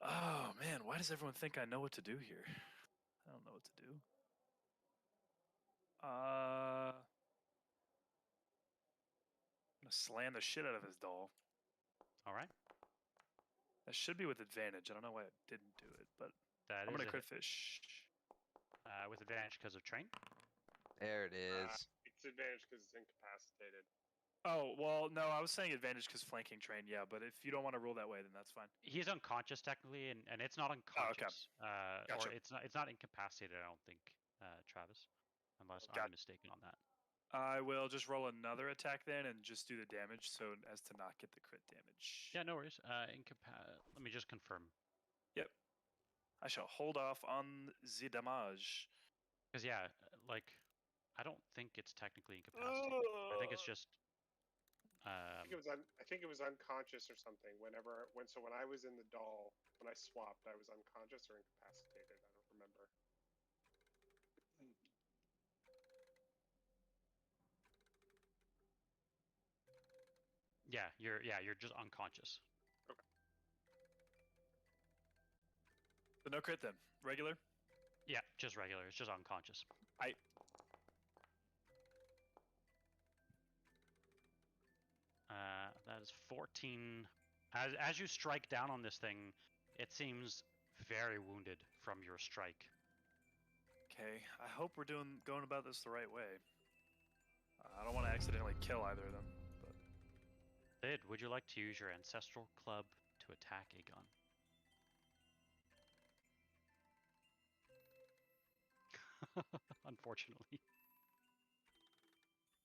Oh, man, why does everyone think I know what to do here? I don't know what to do. I'm going to slam the shit out of his doll. All right. That should be with advantage. I don't know why it didn't do it, but I'm going to crit fish. With advantage because of train? There it is. It's advantage because it's incapacitated. Oh, well, no, I was saying advantage because flanking train, yeah, but if you don't want to rule that way, then that's fine. He's unconscious technically, and it's not unconscious. Oh, okay. Gotcha. Or it's not incapacitated, I don't think, Travis. Unless I'm mistaken on that. I will just roll another attack then and just do the damage so as to not get the crit damage. Yeah, no worries. Let me just confirm. Yep. I shall hold off on the damage. Because, yeah, like, I don't think it's technically incapacitated. I think it's just... I think it was unconscious or something. When I was in the doll, when I swapped, I was unconscious or incapacitated. I don't remember. Yeah, you're just unconscious. Okay. So no crit then. Regular? Yeah, just regular. It's just unconscious. That is 14. As you strike down on this thing, it seems very wounded from your strike. Okay, I hope we're going about this the right way. I don't want to accidentally kill either of them. But Sid, would you like to use your ancestral club to attack Aegon? Unfortunately.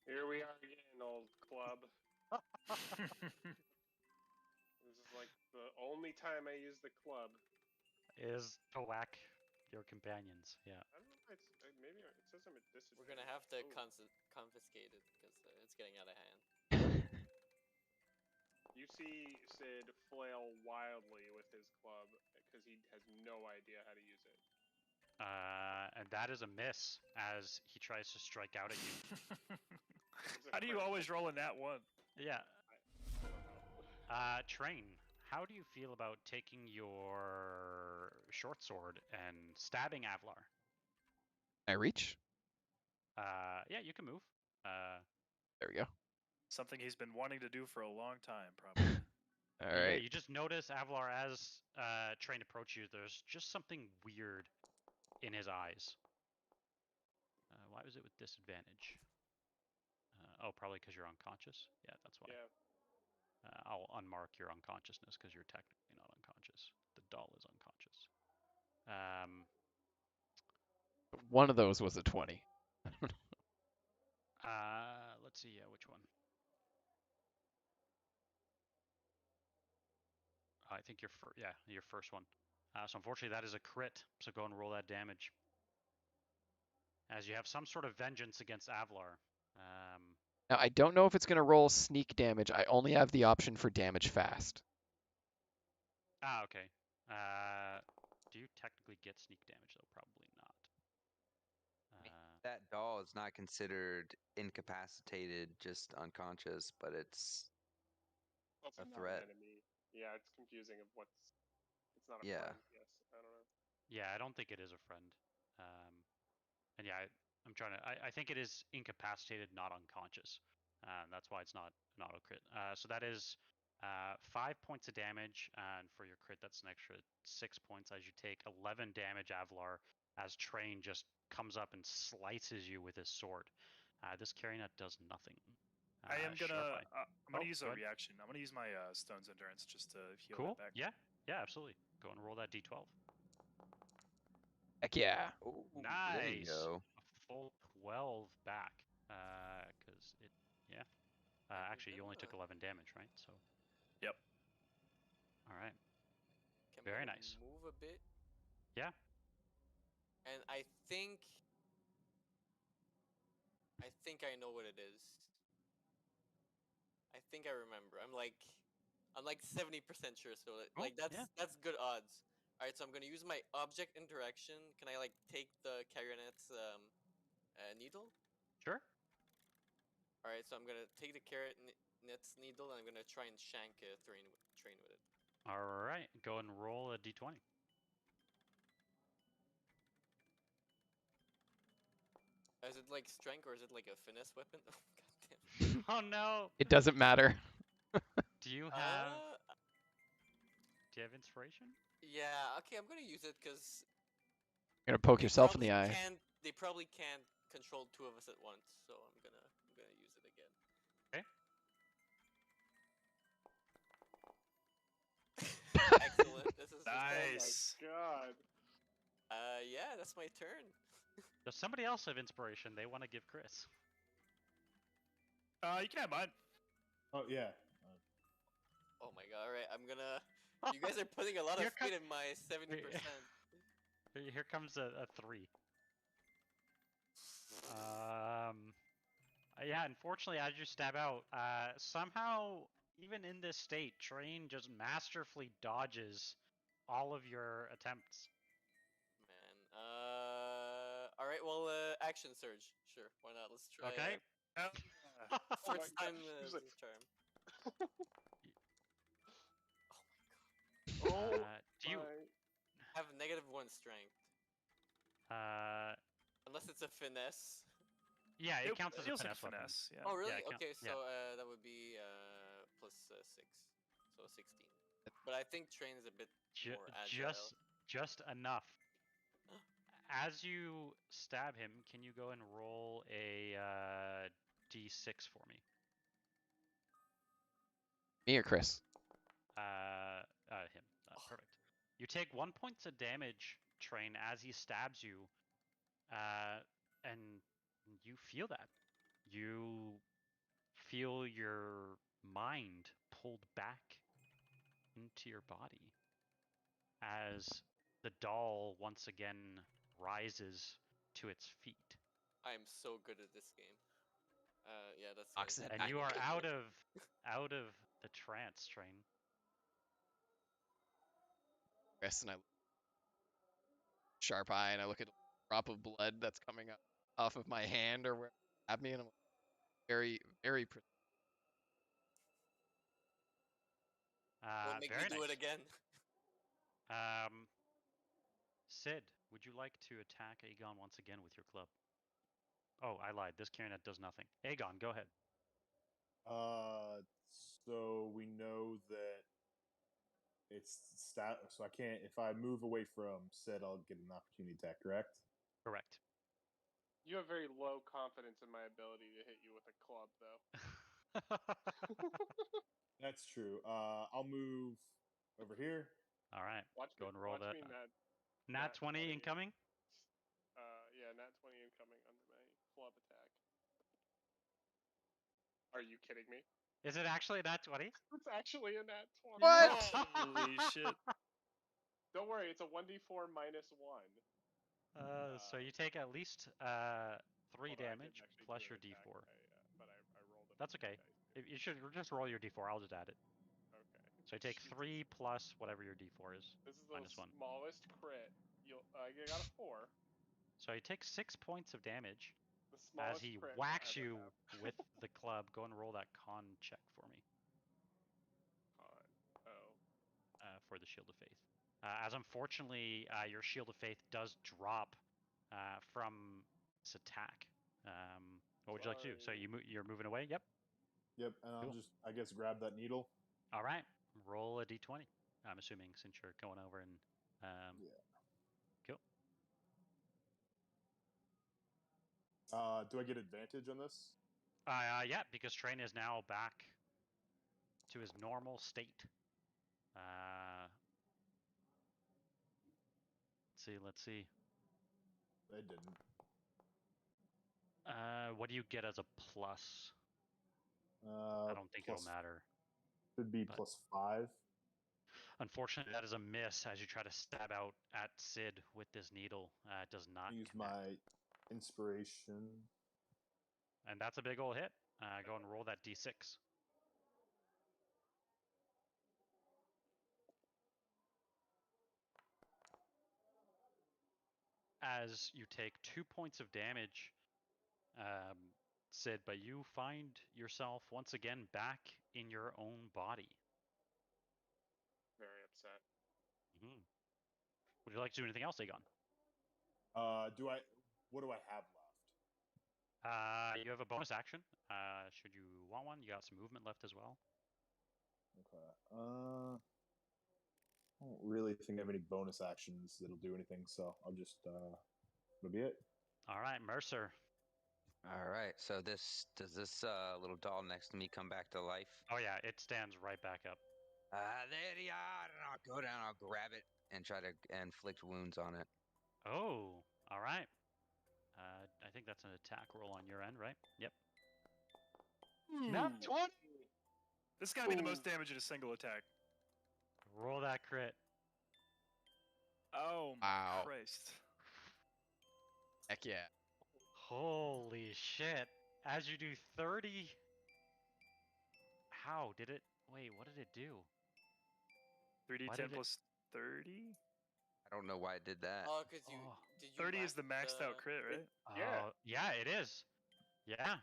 Here we are again, old club. This is like the only time I use the club. Is to whack your companions, yeah. I don't know if maybe it says I'm at disadvantage. We're gonna have to confiscate it because it's getting out of hand. You see Sid flail wildly with his club because he has no idea how to use it. And that is a miss as he tries to strike out at you. How do you always roll in that one? Yeah. Train, how do you feel about taking your short sword and stabbing Avlar? I reach? Yeah, you can move. There we go. Something he's been wanting to do for a long time, probably. All right. Yeah, you just notice Avlar as Train approaches you. There's just something weird in his eyes. Why was it with disadvantage? Oh, probably because you're unconscious. Yeah, that's why. Yeah. I'll unmark your unconsciousness because you're technically not unconscious. The doll is unconscious. One of those was a 20. Let's see. Yeah, which one? I think your first one. So unfortunately, that is a crit. So go and roll that damage. As you have some sort of vengeance against Avlar. Now, I don't know if it's going to roll sneak damage. I only have the option for damage fast. Okay. Do you technically get sneak damage, though? Probably not. That doll is not considered incapacitated, just unconscious, but it's Well, it's a not threat. an enemy. Yeah, it's confusing of what's. It's not a Yeah. friend. Yes, I don't know. Yeah, I don't think it is a friend. And yeah, I'm trying to. I think it is incapacitated, not unconscious. That's why it's not an auto crit. So that is 5 points of damage, and for your crit, that's an extra 6 points as you take 11 damage, Avlar, as Train just comes up and slices you with his sword. This carrynet does nothing. I am gonna. Sharp Eye. I'm gonna Oh, use go a ahead. reaction. I'm gonna use my Stone's Endurance just to heal Cool. that back. Yeah, absolutely. Go and roll that d12. Heck yeah. Oh, Nice. there you go. A full 12 back. Because it, yeah. Actually, you only took 11 damage, right? So. Yep. All right. Can Very I nice. move a bit? Yeah. And I think I know what it is. I think I remember. I'm like 70% sure. So like yeah. that's good odds. All right, so I'm gonna use my object interaction. Can I like take the carronet's needle? Sure. All right, so I'm gonna take the carronet's needle and I'm gonna try and shank a train with it. All right. Go and roll a d20. Is it like strength or is it like a finesse weapon? Oh god damn. Oh no. It doesn't matter. Do you have Uh, inspiration? yeah. Okay, I'm gonna use it because You're going to poke yourself in the eye. They probably can't control two of us at once, so I'm gonna use it again. Okay. Excellent. This is Nice. Oh my god. yeah, that's my turn. Does somebody else have inspiration they want to give Chris? You can have mine. Oh yeah. Oh my god! All right, I'm gonna. You guys are putting a lot of faith in my 70%. Here comes a 3. Yeah, unfortunately, as you stab out, somehow, even in this state, Train just masterfully dodges all of your attempts. Man. All right. Well, action surge. Sure. Why not? Let's try. Okay. First my time God. the charm. Oh Do you? I have -1 strength. Unless it's a finesse. Yeah, it counts as a feels like finesse weapon. finesse. Yeah. Oh really? Yeah, Okay, so that would be plus 6, so 16. But I think Train is a bit more agile. Just enough. As you stab him, can you go and roll a d6 for me? Me or Chris? Him. Perfect. You take 1 point of damage, Train, as he stabs you, and you feel that. You feel your mind pulled back into your body as the doll once again rises to its feet. I am so good at this game. Yeah, that's. And you are out of the trance, Train. Chris, and I sharp eye, and I look at a drop of blood that's coming up off of my hand or where at me, and I'm very, very. What make me Very do nice. it again? Sid, would you like to attack Aegon once again with your club? Oh, I lied. This carronette does nothing. Aegon, go ahead. So we know that it's stat. So I can't. If I move away from Sid, I'll get an opportunity attack. Correct. Correct. You have very low confidence in my ability to hit you with a club, though. That's true. I'll move over here. All right. Watch Go me, and roll watch that. me nat Nat 20 incoming? Yeah, nat 20 incoming under my club attack. Are you kidding me? Is it actually a nat 20? It's actually a nat 20. What? Holy shit. Don't worry, it's a 1d4 minus 1. So you take at least 3 Hold on, I didn't damage actually plus do your an attack. d4. But I rolled a That's few okay. dice. You should just roll your d4. I'll just add it. Okay. So you take Jesus. 3 plus whatever your d4 is. This is the minus 1. smallest crit. I got a 4. So you take 6 points of damage The smallest as he crit whacks we'll you ever have. with the club. Go and roll that con check for me for the Shield of Faith. As unfortunately, your Shield of Faith does drop from this attack. What would you like to do? So you're moving away? Yep. Yep, and I'll Cool. just, I guess, grab that needle. All right. Roll a d20. I'm assuming since you're going over and Yeah. Cool. Do I get advantage on this? Yeah, because Train is now back to his normal state. Let's see. I didn't. What do you get as a plus? I don't think it'll matter. Should be +5. Unfortunately, that is a miss as you try to stab out at Sid with this needle. It does not Use connect. my inspiration. And that's a big old hit. Go and roll that d6. As you take 2 points of damage, Sid, but you find yourself once again back in your own body. Very upset. Mm-hmm. Would you like to do anything else, Aegon? What do I have left? You have a bonus action. Should you want one, you got some movement left as well. Okay. I don't really think I have any bonus actions that'll do anything, so I'll just that'll be it. All right, Mercer. All right. So does this little doll next to me come back to life? Oh yeah, it stands right back up. There you are. And I'll go down. I'll grab it and try to inflict wounds on it. Oh, all right. I think that's an attack roll on your end, right? Yep. Nat 20! This is gotta be the most damage in a single attack. Roll that crit. Oh my Wow. Christ. Heck yeah. Holy shit. As you do 30... How did it... Wait, what did it do? 3d10 plus 30? I don't know why it did that. Oh, because you... Oh. Did you 30 is the whack maxed out crit, right? Yeah. Yeah, it is. Yeah.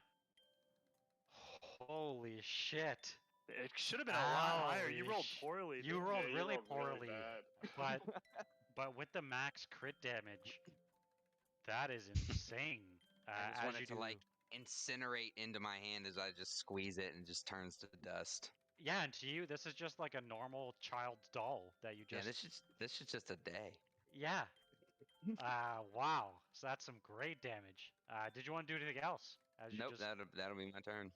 Holy shit. It should have been a lot higher. You Holy rolled poorly. You didn't rolled Yeah, you really rolled poorly. bad. But with the max crit damage, that is insane. I just as wanted you to do... like incinerate into my hand as I just squeeze it and just turns to dust. Yeah, and to you, this is just like a normal child's doll that you just... Yeah, this is just a day. Yeah. Wow. So that's some great damage. Did you want to do anything else? Nope, that'll be my turn.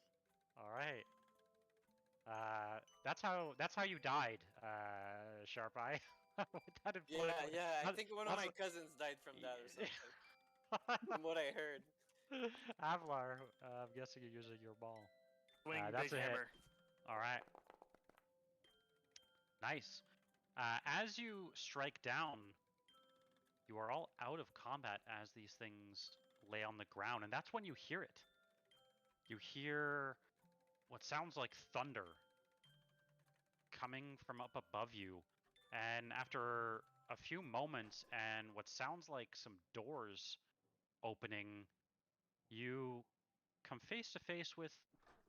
All right. That's how you died, Sharp Eye. With that Yeah, yeah. I That- think one of that's- my cousins died from that or something. From what I heard. Avlar, I'm guessing you're using your ball. Swing That's big a hit. hammer. All right. Nice. As you strike down, you are all out of combat as these things lay on the ground, and that's when you hear it. You hear what sounds like thunder coming from up above you, and after a few moments and what sounds like some doors opening, you come face to face with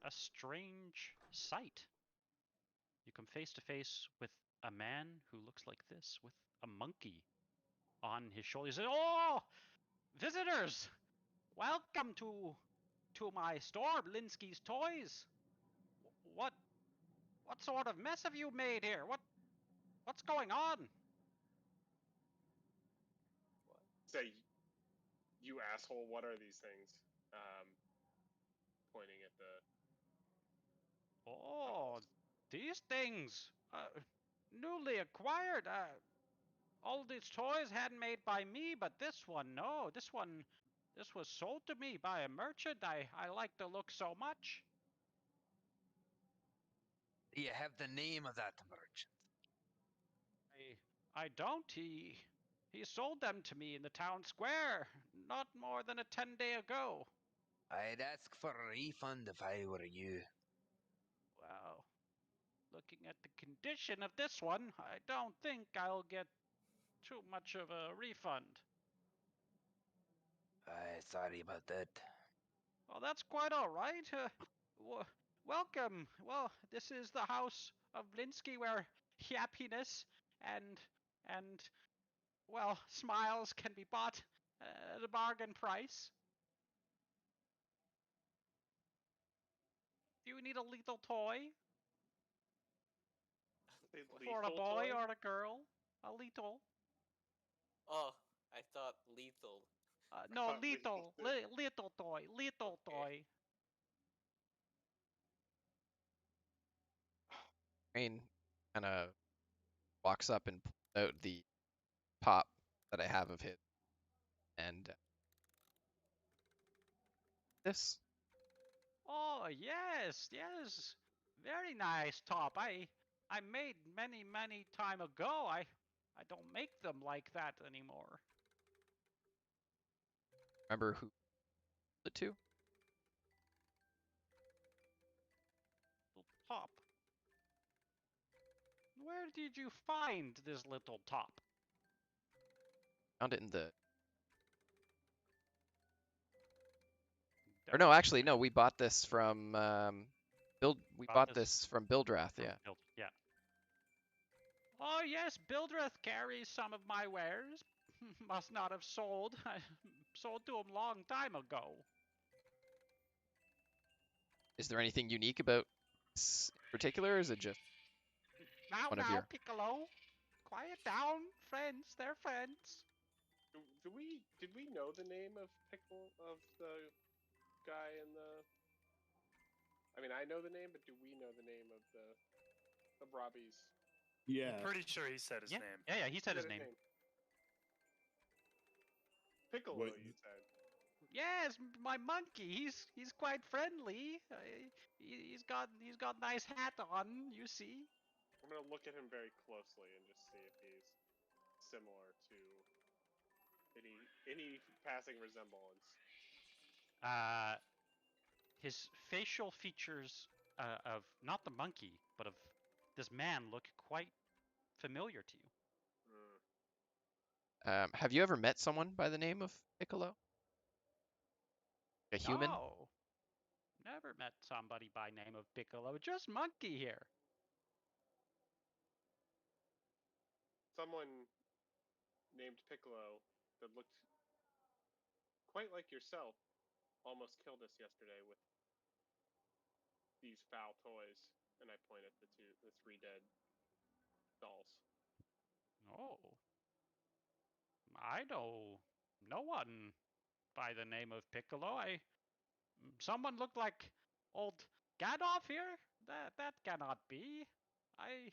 a strange sight. You come face to face with a man who looks like this, with a monkey on his shoulder. He says, "Oh, visitors! Welcome to my store, Blinsky's Toys. What sort of mess have you made here? What's going on?" Say, You asshole, what are these things? Pointing at the. Oh, these things, newly acquired. All these toys handmade by me, but this one, no. This was sold to me by a merchant. I like the look so much. Do you have the name of that merchant? I don't. He sold them to me in the town square not more than a 10-day ago. I'd ask for a refund if I were you. Well, looking at the condition of this one, I don't think I'll get too much of a refund. Sorry about that. Oh, that's quite all right. Welcome. Well, this is the house of Blinsky, where happiness and well, smiles can be bought at a bargain price. Do you need a lethal toy for a boy or a girl? A lethal? Oh, I thought lethal. No, thought lethal. Little toy. Little Okay. toy. Crane kind of walks up and pulls out the pop that I have of his, and this. Oh, yes, yes. Very nice top. I made many time ago. I don't make them like that anymore. Remember who the two? Little top. Where did you find this little top? Found it in the. Or no, actually, no. We bought this from Build. We bought this from Bildrath. Yeah. Yeah. Oh yes, Bildreth carries some of my wares. Must not have sold. I sold to him long time ago. Is there anything unique about this in particular, or is it just one of Now, your? Piccolo. Quiet down, friends. They're friends. Did we know the name of the guy in the? I mean, I know the name, but do we know the name of the Robbie's? Yeah. I'm pretty sure he said his name. Yeah, he said his name. Piccolo, What- you said. Yes, my monkey. He's quite friendly. He's got nice hat on. You see. I'm gonna look at him very closely and just see if he's similar to any passing resemblance. His facial features of not the monkey, but of this man look quite familiar to you. Have you ever met someone by the name of Piccolo? A human? No, never met somebody by name of Piccolo. Just monkey here. Someone named Piccolo that looked quite like yourself almost killed us yesterday with these foul toys, and I point at the three dead dolls. Oh, I know no one by the name of Piccolo. Someone looked like old Gadolf here. That cannot be. I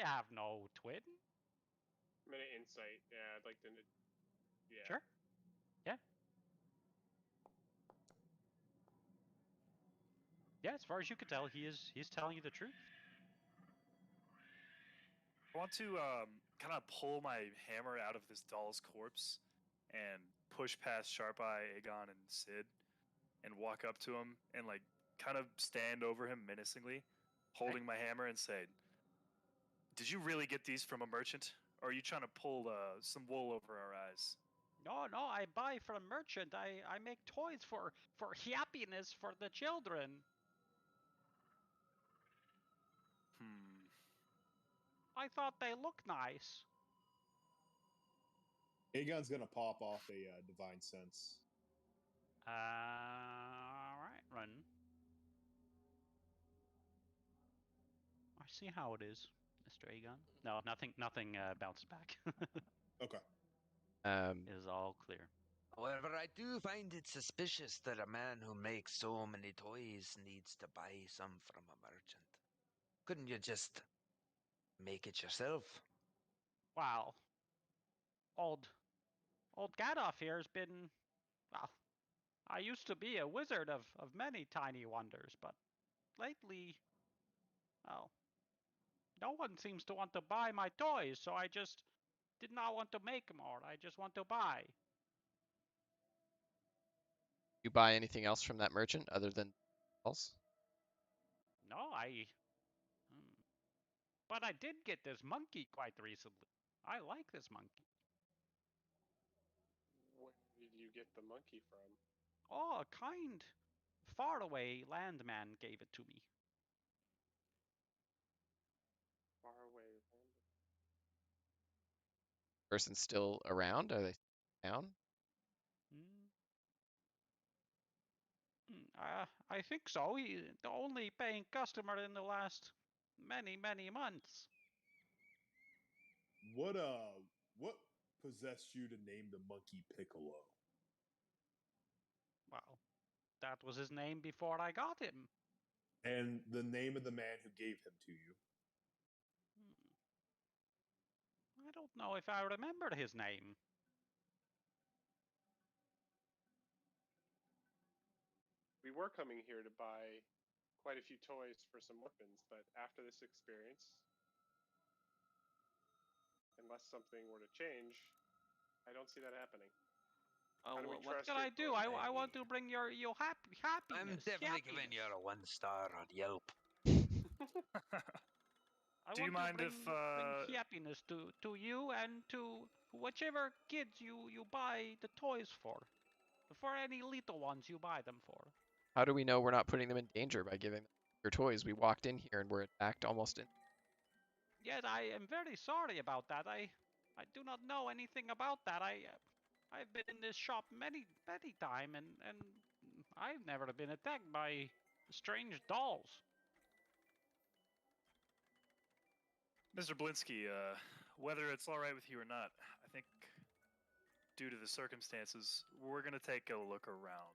have no twin. I'm gonna insight. Yeah, I'd like to. Yeah. Sure. Yeah. Yeah, as far as you can tell, he's telling you the truth. I want to kind of pull my hammer out of this doll's corpse and push past Sharp Eye, Aegon, and Sid, and walk up to him and like kind of stand over him menacingly, holding my hammer, and say, "Did you really get these from a merchant, or are you trying to pull some wool over our eyes?" No, I buy from merchant. I make toys for happiness for the children. I thought they look nice. Aegon's gonna pop off a divine sense. All right, run. I see how it is, Mr. Aegon. No, nothing bounces back. Okay. It is all clear. However, I do find it suspicious that a man who makes so many toys needs to buy some from a merchant. Couldn't you just make it yourself? Wow. Old Gadolf here has been, well, I used to be a wizard of many tiny wonders, but lately, well, no one seems to want to buy my toys, so I just did not want to make more. I just want to buy. You buy anything else from that merchant other than dolls? No, but I did get this monkey quite recently. I like this monkey. Where did you get the monkey from? Oh, a kind, faraway landman gave it to me. Far away. Person still around? Are they down? Hmm. I think so. He's the only paying customer in the last many months. What possessed you to name the monkey Piccolo? Well, that was his name before I got him. And the name of the man who gave him to you? I don't know if I remember his name. We were coming here to buy quite a few toys for some orphans, but after this experience, unless something were to change, I don't see that happening. How do we What trust can your I do? toys? I want to bring your happiness. I'm definitely giving you a 1-star on Yelp. I Do you want mind to if bring happiness to you and to whichever kids you buy the toys for. For any little ones you buy them for. How do we know we're not putting them in danger by giving them your toys? We walked in here and were attacked almost in. Yes, I am very sorry about that. I do not know anything about that. I've been in this shop many times and I've never been attacked by strange dolls. Mr. Blinsky, whether it's all right with you or not, I think due to the circumstances, we're gonna take a look around.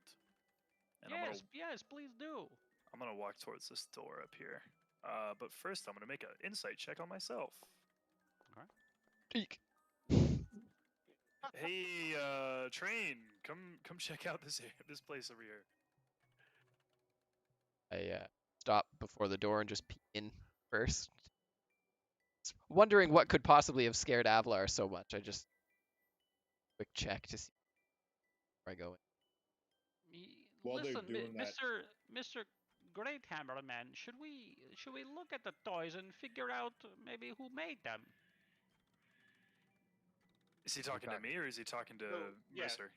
And Yes, please do. I'm gonna walk towards this door up here. But first, I'm gonna make an insight check on myself. Eek. Hey, Train, come check out this place over here. I stop before the door and just peek in first. Wondering what could possibly have scared Avlar so much. I just quick check to see where I go. While they're Listen, doing that, Mr. Great Hammerman, should we look at the toys and figure out maybe who made them? Is he talking to me or is he talking to So, yeah. Mercer?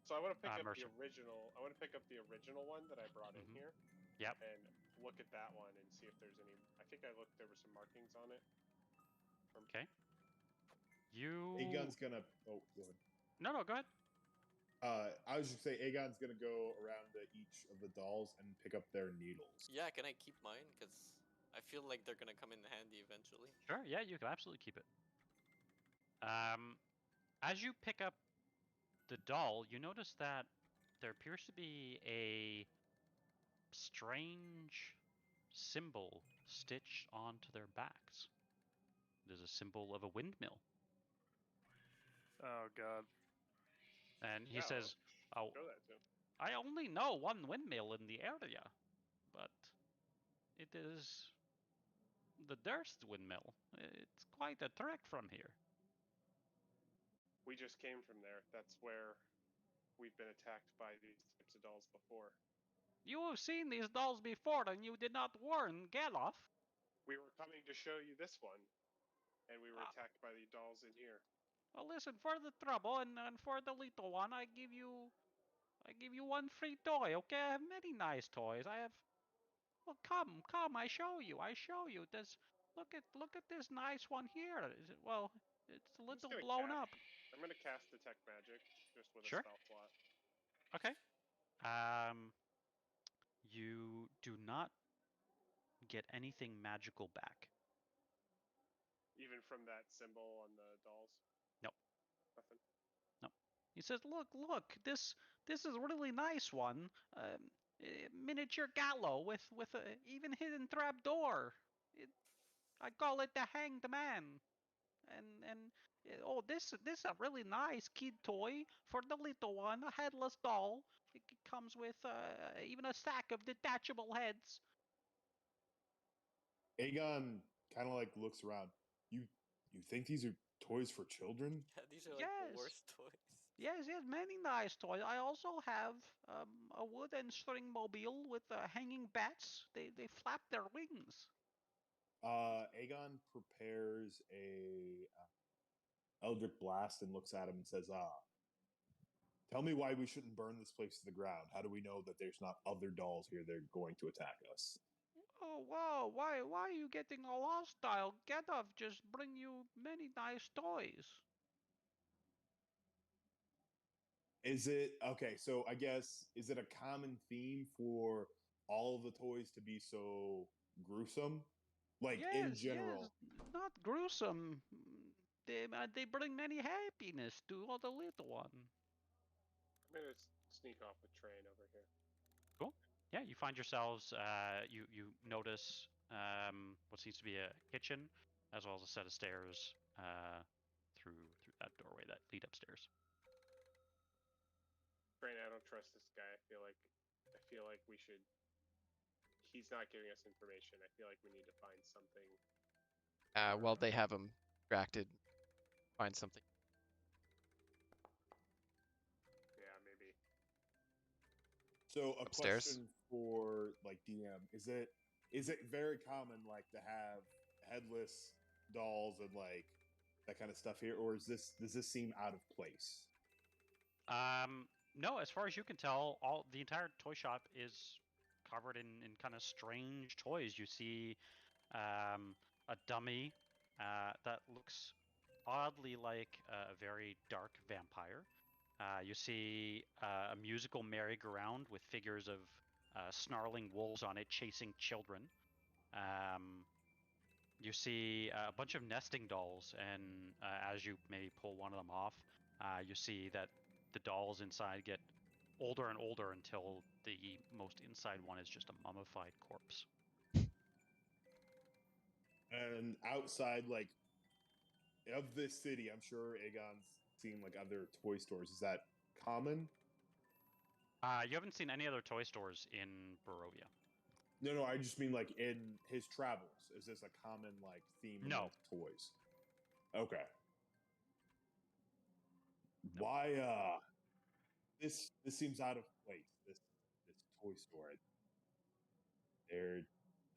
So I want to pick up Mercer. the original. I want to pick up the original one that I brought in here. Yep. And look at that one and see if there's any. I think I looked. There were some markings on it. Okay. You. Aegon's gonna. Oh, go ahead. No, go ahead. I was just say Aegon's gonna go around to each of the dolls and pick up their needles. Yeah, can I keep mine? Because I feel like they're gonna come in handy eventually. Sure. Yeah, you can absolutely keep it. As you pick up the doll, you notice that there appears to be a strange symbol stitched onto their backs. There's a symbol of a windmill. Oh God. And he Yeah, says, "Oh, Show that to him. I only know one windmill in the area, but it is the Durst windmill. It's quite a trek from here." We just came from there. That's where we've been attacked by these types of dolls before. You have seen these dolls before, and you did not warn Galoff. We were coming to show you this one, and we were attacked by the dolls in here. Well, listen, for the trouble and for the little one, I give you one free toy. Okay, I have many nice toys. I have. Well, come, I show you. There's look at this nice one here. Well, it's a little blown up. I'm gonna cast detect magic just with Sure. a spell slot. Okay. You do not get anything magical back. Even from that symbol on the dolls. Nope. Nothing. Nope. He says, "Look, this is a really nice one. Miniature gallow with a even hidden trap door. I call it the Hanged Man. And oh, this is a really nice kid toy for the little one, a headless doll. It comes with even a stack of detachable heads." Aegon kind of like looks around. You think these are toys for children? Yeah, these are like the Yes. worst toys. Yes, many nice toys. I also have a wooden string mobile with hanging bats. They flap their wings. Aegon prepares a Eldritch Blast and looks at him and says, tell me why we shouldn't burn this place to the ground. How do we know that there's not other dolls here that are going to attack us?" Oh wow! Why are you getting all hostile? Gandalf just bring you many nice toys. Is it okay? So I guess is it a common theme for all of the toys to be so gruesome, like in Yes, general? not gruesome. They bring many happiness to all the little one. I'm gonna sneak off with Train over here. Cool. Yeah, you find yourselves. You notice what seems to be a kitchen, as well as a set of stairs through that doorway that lead upstairs. Train, I don't trust this guy. I feel like we should. He's not giving us information. I feel like we need to find something. Well, they have him distracted. Find something. Yeah, maybe. So a Upstairs? question for like DM: is it very common like to have headless dolls and like that kind of stuff here, or does this seem out of place? No, as far as you can tell, the entire toy shop is covered in kind of strange toys. You see a dummy that looks oddly like a very dark vampire. You see a musical merry-go-round with figures of snarling wolves on it chasing children. You see a bunch of nesting dolls, and as you maybe pull one of them off, you see that the dolls inside get older and older until the most inside one is just a mummified corpse. And outside, like of this city, I'm sure Aegon's seen like other toy stores. Is that common? You haven't seen any other toy stores in Barovia. No, I just mean like in his travels. Is this a common like theme No. amongst toys? Okay. No. Why this seems out of place, this toy store. There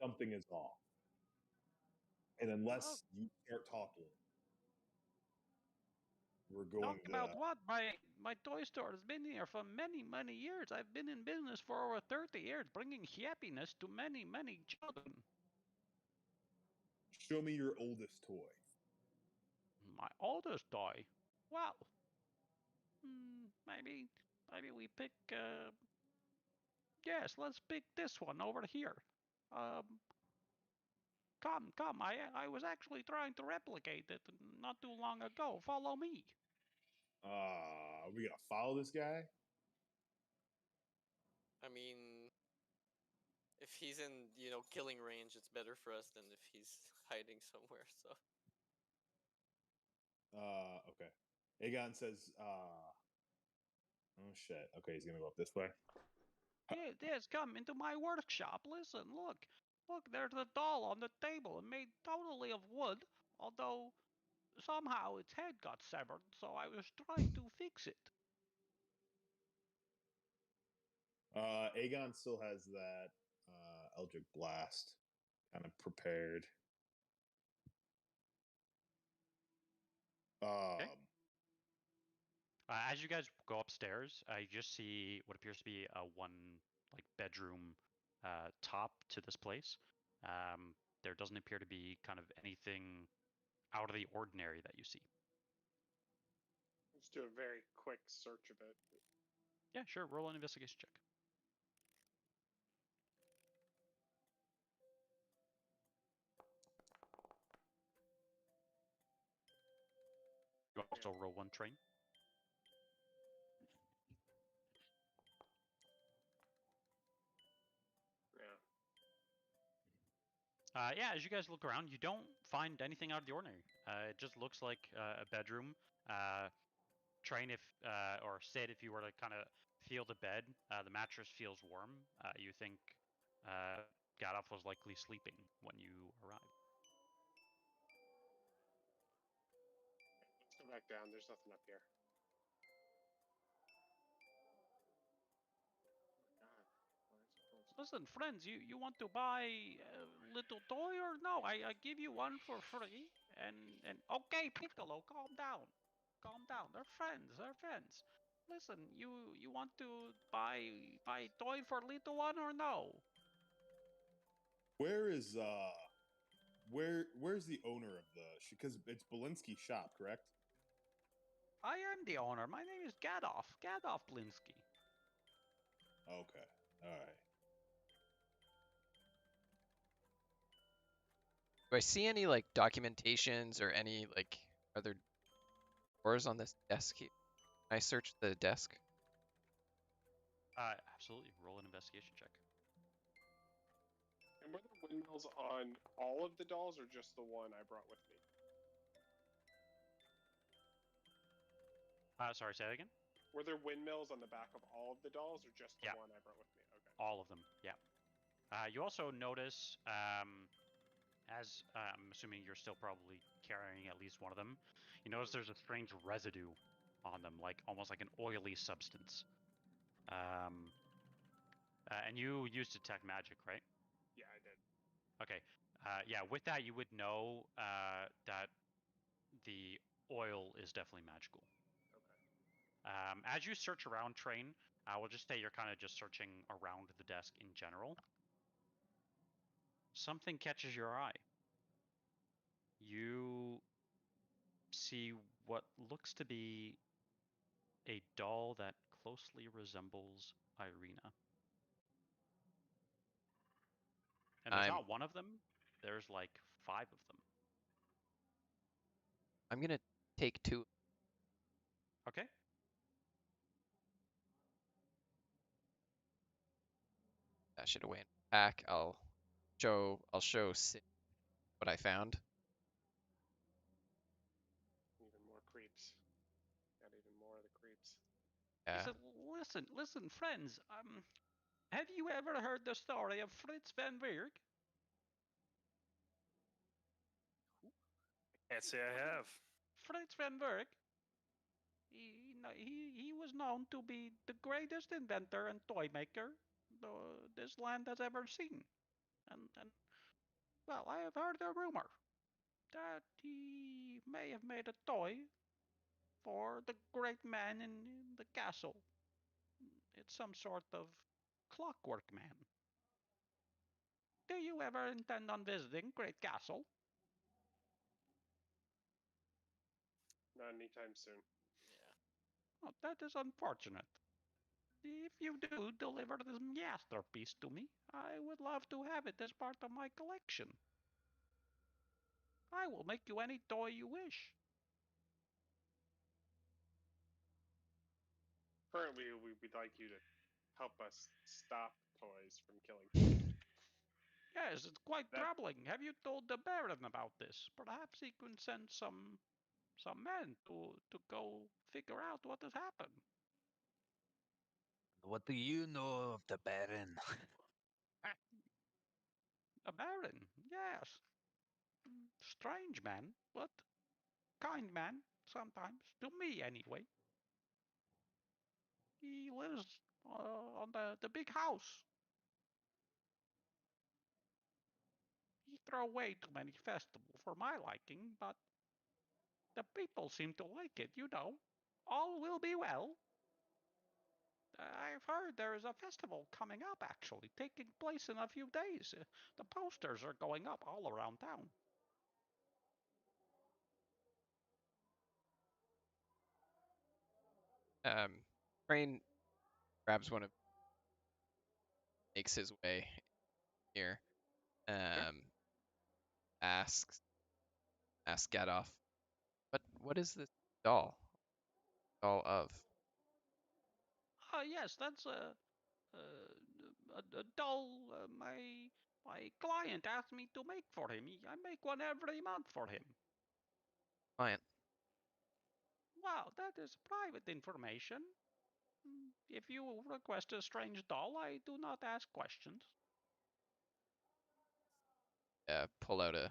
something is off. And unless you start talking, we're going Talk about what? My toy store has been here for many years. I've been in business for over 30 years, bringing happiness to many children. show me your oldest toy. My oldest toy? Well, maybe we pick. Yes, let's pick this one over here. Um, come. I was actually trying to replicate it not too long ago. Follow me. Are we gonna follow this guy? I mean, if he's in, killing range, it's better for us than if he's hiding somewhere. So Okay. Aegon says, oh shit. Okay, he's gonna go up this way. Yes, come into my workshop. Listen, look, there's a doll on the table, made totally of wood, although somehow its head got severed, so I was trying to fix it. Aegon still has that Eldritch Blast kind of prepared. Okay. As you guys go upstairs, you just see what appears to be a one like bedroom top to this place. There doesn't appear to be kind of anything out of the ordinary that you see. Let's do a very quick search of it. Yeah, sure. Roll an investigation check. You also roll one train. Yeah, as you guys look around, you don't find anything out of the ordinary. It just looks like a bedroom. Train, if or Sid, if you were to kind of feel the bed, the mattress feels warm. You think Gadolf was likely sleeping when you arrived. Let's go back down. There's nothing up here. Oh my god. Why is it closed? Listen, friends, you want to buy a little toy or no? I give you one for free. And okay, Piccolo, calm down. Calm down. They're friends. They're friends. Listen, you want to buy toy for little one or no? Where's the owner of the? Because it's Belinsky's shop, correct? I am the owner. My name is Gadolf Blinsky. Okay, all right. Do I see any like documentations or any like are there drawers on this desk here? Can I search the desk? Absolutely. Roll an investigation check. And were there windmills on all of the dolls, or just the one I brought with me? Sorry, say that again. Were there windmills on the back of all of the dolls, or just the Yeah. one I brought with me? Okay. All of them. Yeah. You also notice, as I'm assuming you're still probably carrying at least one of them, you notice there's a strange residue on them, like almost like an oily substance. And you used detect magic, right? Yeah, I did. Okay. Yeah, with that, you would know that the oil is definitely magical. Okay. As you search around, Train, I will just say you're kind of just searching around the desk in general. Something catches your eye. You see what looks to be a doll that closely resembles Irina. And there's I'm not one of them, there's like 5 of them. I'm gonna take 2. Okay. Dash it away and pack. I'll show Sid what I found. Even more creeps. Got even more of the creeps. Yeah. Listen, friends. Have you ever heard the story of Fritz van Weerk? Can't say I have. Fritz van Weerk. He was known to be the greatest inventor and toy maker this land has ever seen. And well, I have heard a rumor that he may have made a toy for the great man in the castle. It's some sort of clockwork man. Do you ever intend on visiting Great Castle? Not anytime soon. Yeah. Oh, that is unfortunate. If you do deliver this masterpiece to me, I would love to have it as part of my collection. I will make you any toy you wish. Currently, we'd like you to help us stop toys from killing people. Yes, it's quite That- troubling. Have you told the Baron about this? Perhaps he can send some men to go figure out what has happened. What do you know of the Baron? A Baron, yes. Strange man, but kind man sometimes. To me, anyway. He lives on the big house. He throw way too many festivals for my liking, but the people seem to like it, you know. All will be well. I've heard there is a festival coming up, actually, taking place in a few days. The posters are going up all around town. Crane grabs one of, makes his way here. Asks Gadolf, what is this doll? Doll of? Yes, that's a doll My client asked me to make for him. I make one every month for him. Client. Well, that is private information. If you request a strange doll, I do not ask questions. Pull out a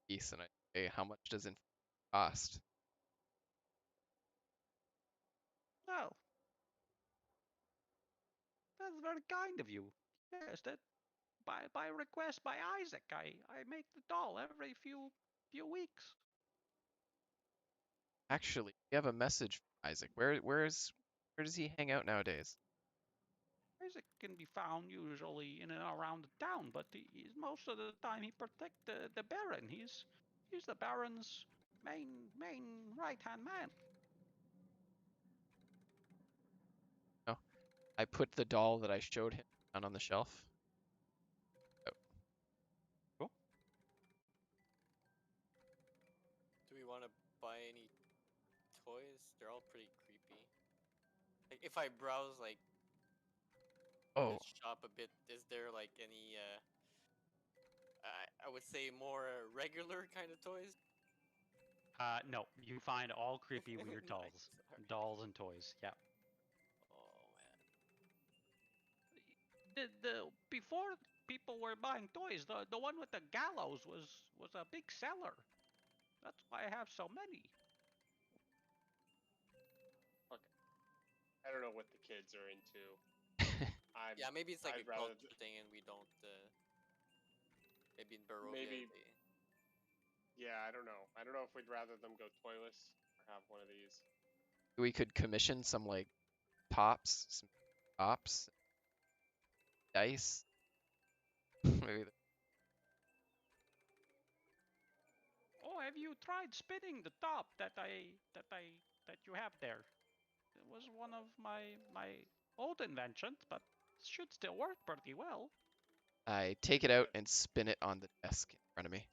piece and I say, how much does it cost? Well, that's very kind of you. Yes, that by request by Isaac, I make the doll every few weeks. Actually, we have a message from Isaac. Where does he hang out nowadays? Isaac can be found usually in and around the town, but most of the time he protect the Baron. He's the Baron's main right hand man. Oh, I put the doll that I showed him down on the shelf. Oh, Cool. Do we want to buy any toys? They're all pretty creepy. Like if I browse like oh, this shop a bit, is there like any I would say more regular kind of toys? No, you find all creepy weird dolls, Nice. Alright. dolls and toys. Yeah. Oh man. The before people were buying toys, the one with the gallows was a big seller. That's why I have so many. I don't know what the kids are into. Yeah, maybe it's like I'd a rather culture thing, and we don't. Maybe in Barovia, maybe. they... Yeah, I don't know. I don't know if we'd rather them go toyless or have one of these. we could commission some like some tops, dice. Maybe. Oh, have you tried spinning the top that you have there? It was one of my old inventions, but should still work pretty well. I take it out and spin it on the desk in front of me.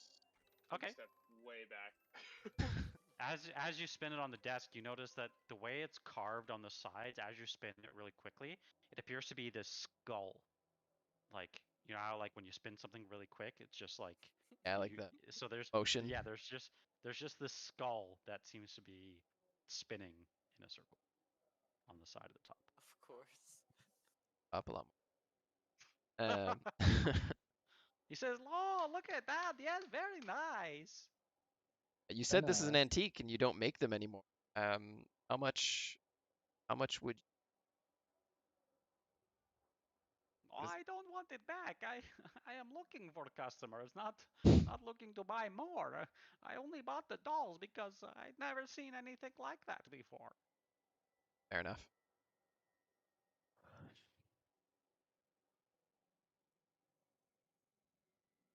Okay. Step way back. As you spin it on the desk, you notice that the way it's carved on the sides, as you spin it really quickly, it appears to be this skull. Like, you know how like when you spin something really quick, it's just like Yeah, like the so there's motion. yeah, there's just this skull that seems to be spinning in a circle on the side of the top. Of course. Up a lot more. He says, "Oh, look at that! Yes, very nice." You said this is an Nice. antique and you don't make them anymore. How much would Oh, I don't want it back. I am looking for customers, not looking to buy more. I only bought the dolls because I'd never seen anything like that before. fair enough.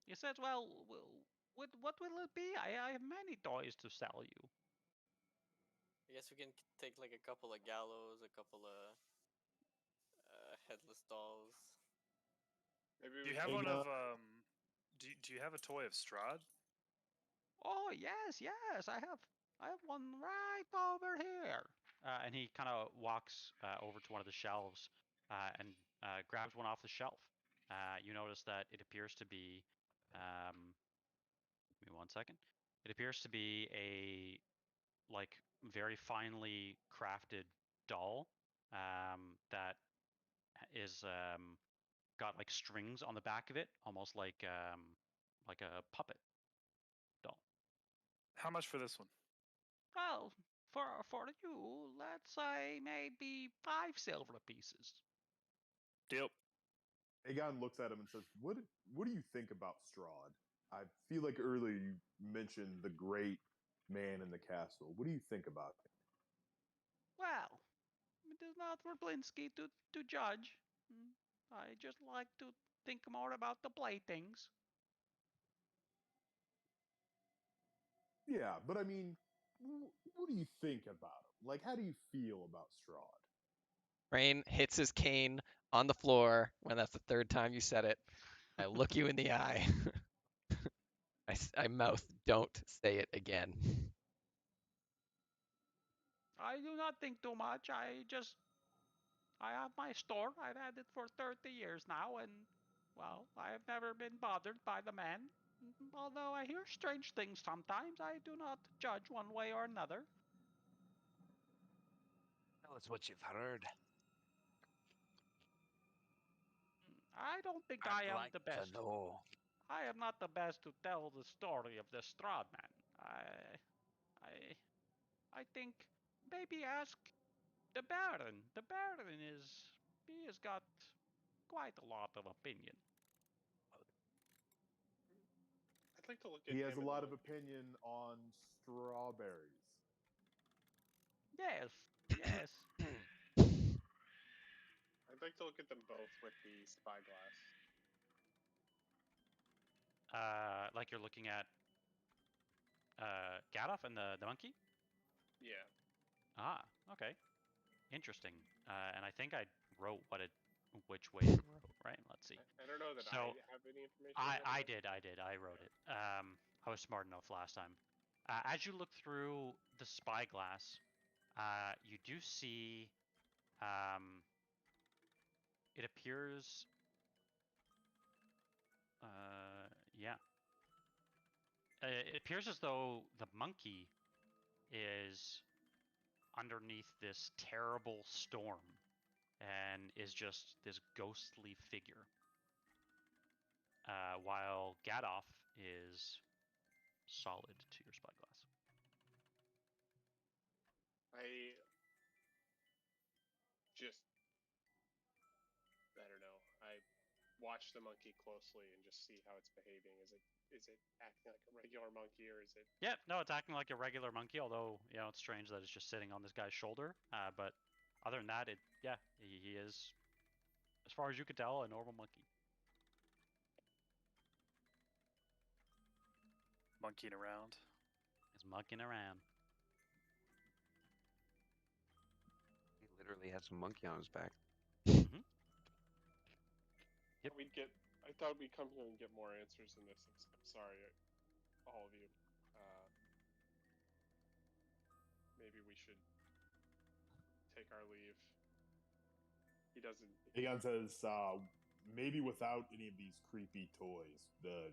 He says, "Well, what will it be? I have many toys to sell you." I guess we can take like a couple of gallows, a couple of headless dolls. Maybe Do we you have can. one Hey, of do you have a toy of Strahd? Oh yes, yes, I have one right over here. And he kind of walks over to one of the shelves and grabs one off the shelf. You notice that it appears to be, give me 1 second. It appears to be a like very finely crafted doll that is got like strings on the back of it, almost like a puppet doll. How much for this one? Well, for you, let's say maybe 5 silver pieces. Deal. Aegon looks at him and says, What do you think about Strahd? I feel like earlier you mentioned the great man in the castle. What do you think about him?" Well, it is not for Blinsky to judge. I just like to think more about the playthings. Yeah, but I mean, what do you think about him? Like, how do you feel about Strahd? Rain hits his cane on the floor when that's the third time you said it. I look you in the eye. I mouth, don't say it again. I do not think too much. I have my store. I've had it for 30 years now, and Well, I have never been bothered by the man. Although I hear strange things sometimes, I do not judge one way or another. Tell us what you've heard. I don't think I'd I am like the to best. know. I am not the best to tell the story of the Strahd man. I think maybe ask the Baron. The Baron he has got quite a lot of opinion. I'd like to look at He him has a and lot the of opinion on strawberries. Yes, yes. I'd like to look at them both with the spyglass. Like you're looking at Gaddoff and the monkey? Yeah. Ah, okay. Interesting. And I think I wrote which way it wrote, right? Let's see. I don't know that So, I have any information. on that, I but- did. I wrote it. I was smart enough last time. As you look through the spyglass, you do see, it appears, yeah. It appears as though the monkey is underneath this terrible storm and is just this ghostly figure. While Gaddoff is solid to your spyglass. I don't know. I watch the monkey closely and just see how it's behaving. Is it acting like a regular monkey, or is it? Yeah, no, it's acting like a regular monkey. Although it's strange that it's just sitting on this guy's shoulder. But other than that, he is, as far as you could tell, a normal monkey. Monkeying around. He's monkeying around. He literally has a monkey on his back. Mm-hmm. Yep. I thought we'd come here and get more answers than this. I'm sorry, all of you. Maybe we should take our leave. He doesn't. Aegon says, maybe without any of these creepy toys. The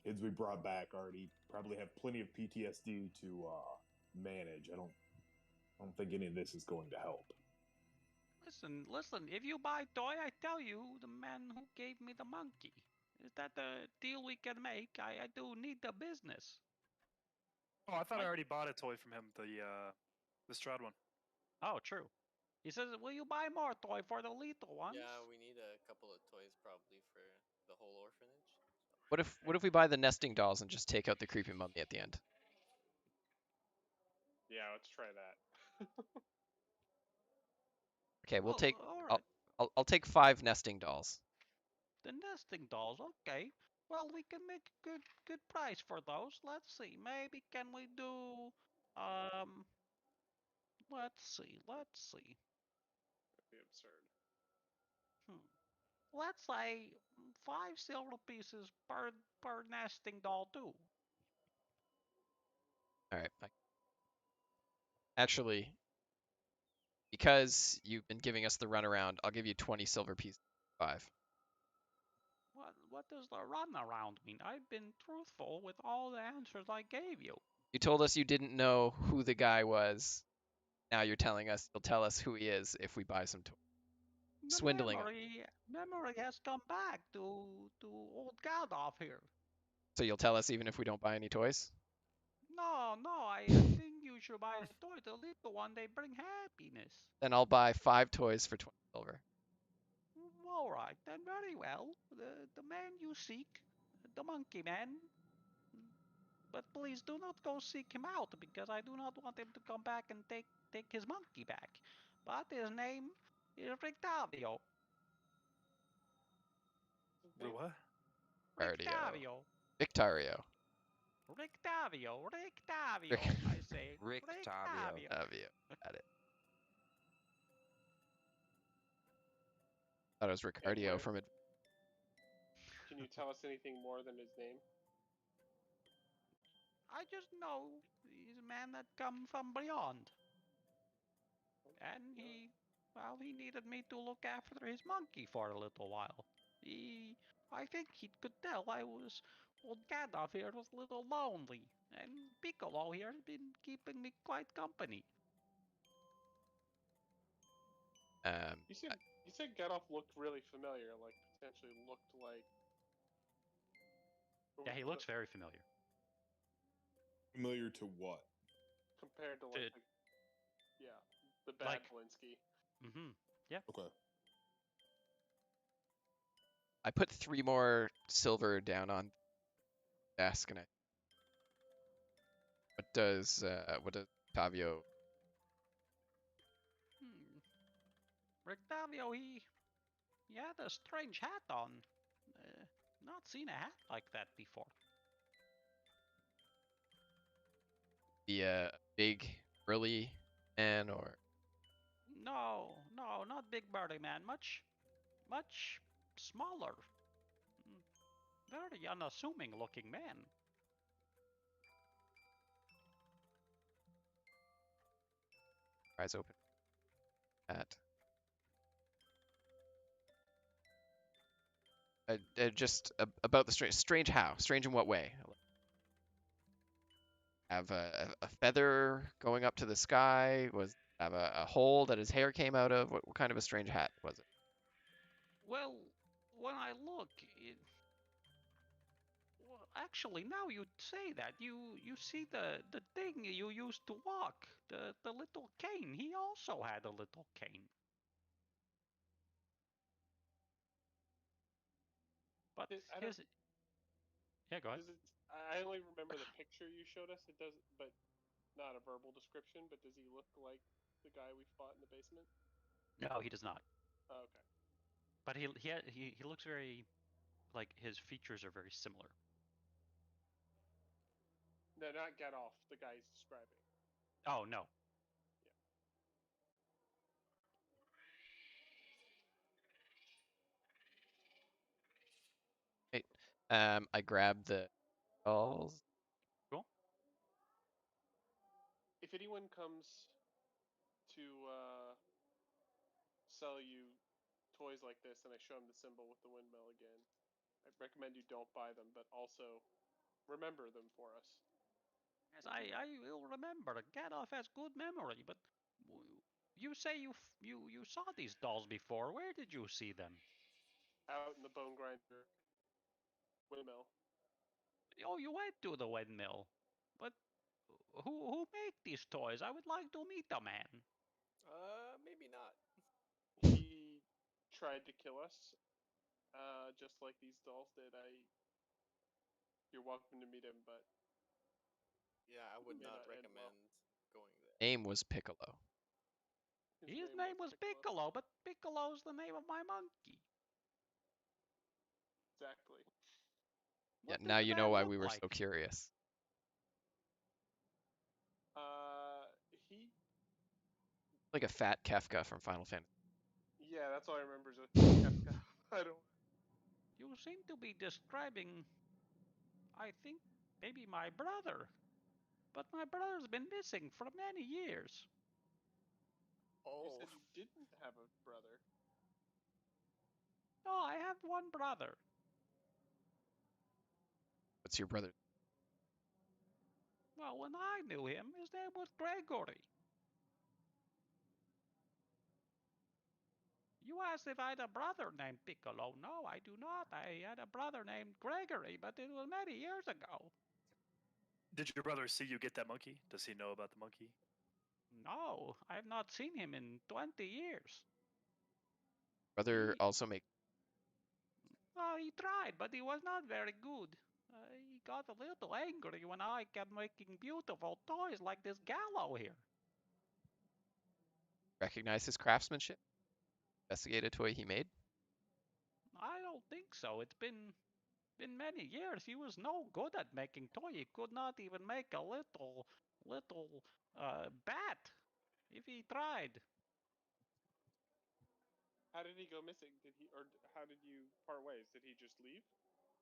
kids we brought back already probably have plenty of PTSD to manage. I don't think any of this is going to help. Listen, if you buy toy, I tell you, the man who gave me the monkey. Is that the deal we can make? I do need the business. Oh, I thought I already bought a toy from him, the Strahd one. Oh, true. He says, will you buy more toy for the little ones? Yeah, we need a couple of toys probably for the whole orphanage. What if we buy the nesting dolls and just take out the creepy mummy at the end? Yeah, let's try that. Okay, we'll Oh, take. all right. I'll take 5 nesting dolls. The nesting dolls, okay. Well, we can make a good price for those. Let's see. Maybe can we do let's see. That'd be absurd. Let's say 5 silver pieces per nesting doll too. All right. Actually, because you've been giving us the runaround, I'll give you 20 silver pieces. 5. What does the runaround mean? I've been truthful with all the answers I gave you. You told us you didn't know who the guy was. Now you're telling us you'll tell us who he is if we buy some toys. The Swindling him. memory has come back to old Gaddoff here. So you'll tell us even if we don't buy any toys? No, I think you should buy a toy. The little one, they bring happiness. Then I'll buy 5 toys for 20 silver. All right, then very well. The man you seek, the monkey man. But please do not go seek him out, because I do not want him to come back and take his monkey back. But his name is Rictavio. What? Rictavio. Victario. Rictavio. I say. Rictavio. Victavio. Got it. Thought it was Ricardio from it. Can you tell us anything more than his name? I just know he's a man that come from beyond. And he needed me to look after his monkey for a little while. He I think he could tell old Gandalf here was a little lonely, and Piccolo here has been keeping me quite company. You said Gandalf looked really familiar, like potentially looked like. Yeah, he looks very familiar. Familiar to what? Compared to like the bad like- Blinsky. Mm-hmm. Yeah. Okay. I put 3 more silver down on the desk, and what does Octavio? Octavio, he had a strange hat on. Not seen a hat like that before. Be a big burly man, or No, not big burly man. Much smaller. Very unassuming looking man. eyes open? Hat. Just about the strange how? Strange in what way? Have a feather going up to the sky? Have a hole that his hair came out of? What kind of a strange hat was it? Well, when I look, actually, now you say that, you see the thing you used to walk, the little cane. He also had a little cane. But his... Yeah, go ahead. I only remember the picture you showed us. It does, but not a verbal description. But does he look like the guy we fought in the basement? No, he does not. Oh, okay. But he looks very, like, his features are very similar. No, not get off. The guy he's describing. Oh no. I grabbed the dolls. Cool. If anyone comes to sell you toys like this, and I show them the symbol with the windmill again, I recommend you don't buy them, but also remember them for us. Yes, I will remember. Gandalf has good memory, but you say you saw these dolls before. Where did you see them? Out in the bone grinder windmill. Oh, you went to the windmill. But who make these toys? I would like to meet the man. Maybe not. He tried to kill us, just like these dolls did. You're welcome to meet him, but yeah, I would not recommend going there. Name was Piccolo. His name was Piccolo, but Piccolo's the name of my monkey. Exactly. Yeah, now you know why we were so curious. He. Like a fat Kefka from Final Fantasy. Yeah, that's all I remember is a Kefka. I don't. You seem to be describing, I think, maybe my brother. But my brother's been missing for many years. You Oh, said you didn't have a brother. No, I have one brother. What's your brother? Well, when I knew him, his name was Gregory. You asked if I had a brother named Piccolo. No, I do not. I had a brother named Gregory, but it was many years ago. Did your brother see you get that monkey? Does he know about the monkey? No, I have not seen him in 20 years. Brother also make. Oh, he tried, but he was not very good. He got a little angry when I kept making beautiful toys like this gallow here. Recognize his craftsmanship? Investigate a toy he made? I don't think so. It's been many years. He was no good at making toy. He could not even make a little bat if he tried. How did he go missing? How did you part ways? Did he just leave?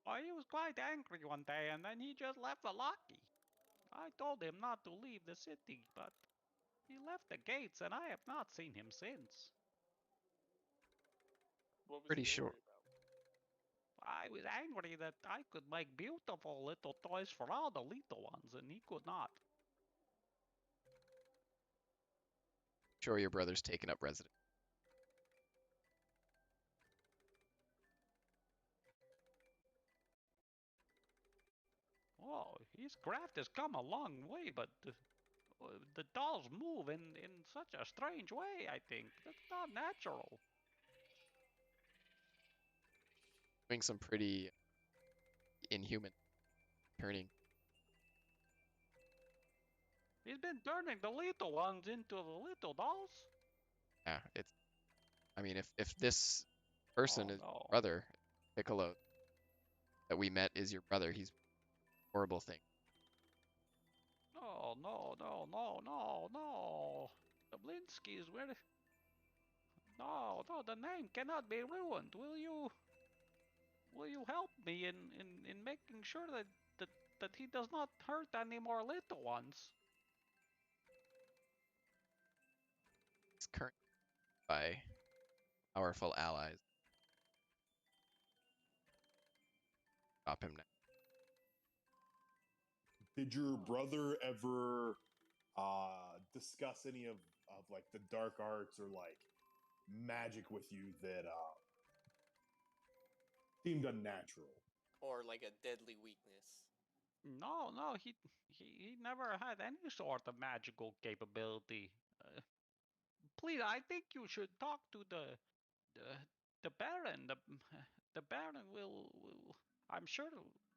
Oh, he was quite angry one day, and then he just left Vallaki. I told him not to leave the city, but he left the gates, and I have not seen him since. What was Pretty he sure. angry about? I was angry that I could make beautiful little toys for all the little ones, and he could not. Sure, your brother's taken up residence. Oh, his craft has come a long way, but the dolls move in such a strange way, I think. That's not natural. Doing some pretty inhuman turning. He's been turning the little ones into the little dolls? Yeah, it's. I mean, if this person Oh is no. brother, Piccolo, that we met is your brother, he's horrible thing. No, no, no, no, no, no. The Blinskys, where? No, no, the name cannot be ruined. Will you help me in making sure that he does not hurt any more little ones? He's current by powerful allies. Stop him now. Did your brother ever discuss any of like the dark arts or like magic with you that seemed unnatural? Or like a deadly weakness. No, no, he never had any sort of magical capability. Please, I think you should talk to the, the Baron. The Baron will I'm sure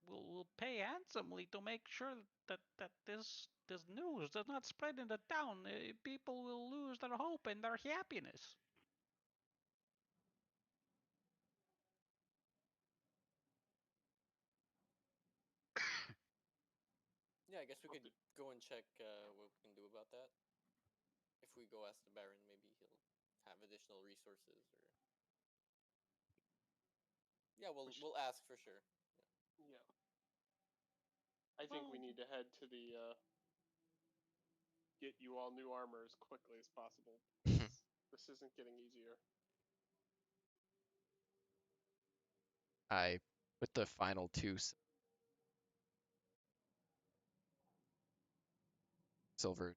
will pay handsomely to make sure that this news does not spread in the town. People will lose their hope and their happiness. Yeah, I guess we could go and check what we can do about that. If we go ask the Baron, maybe he'll have additional resources or. Yeah, we'll ask for sure. Yeah. I think we need to head to the get you all new armor as quickly as possible. This isn't getting easier. I put the final two silver,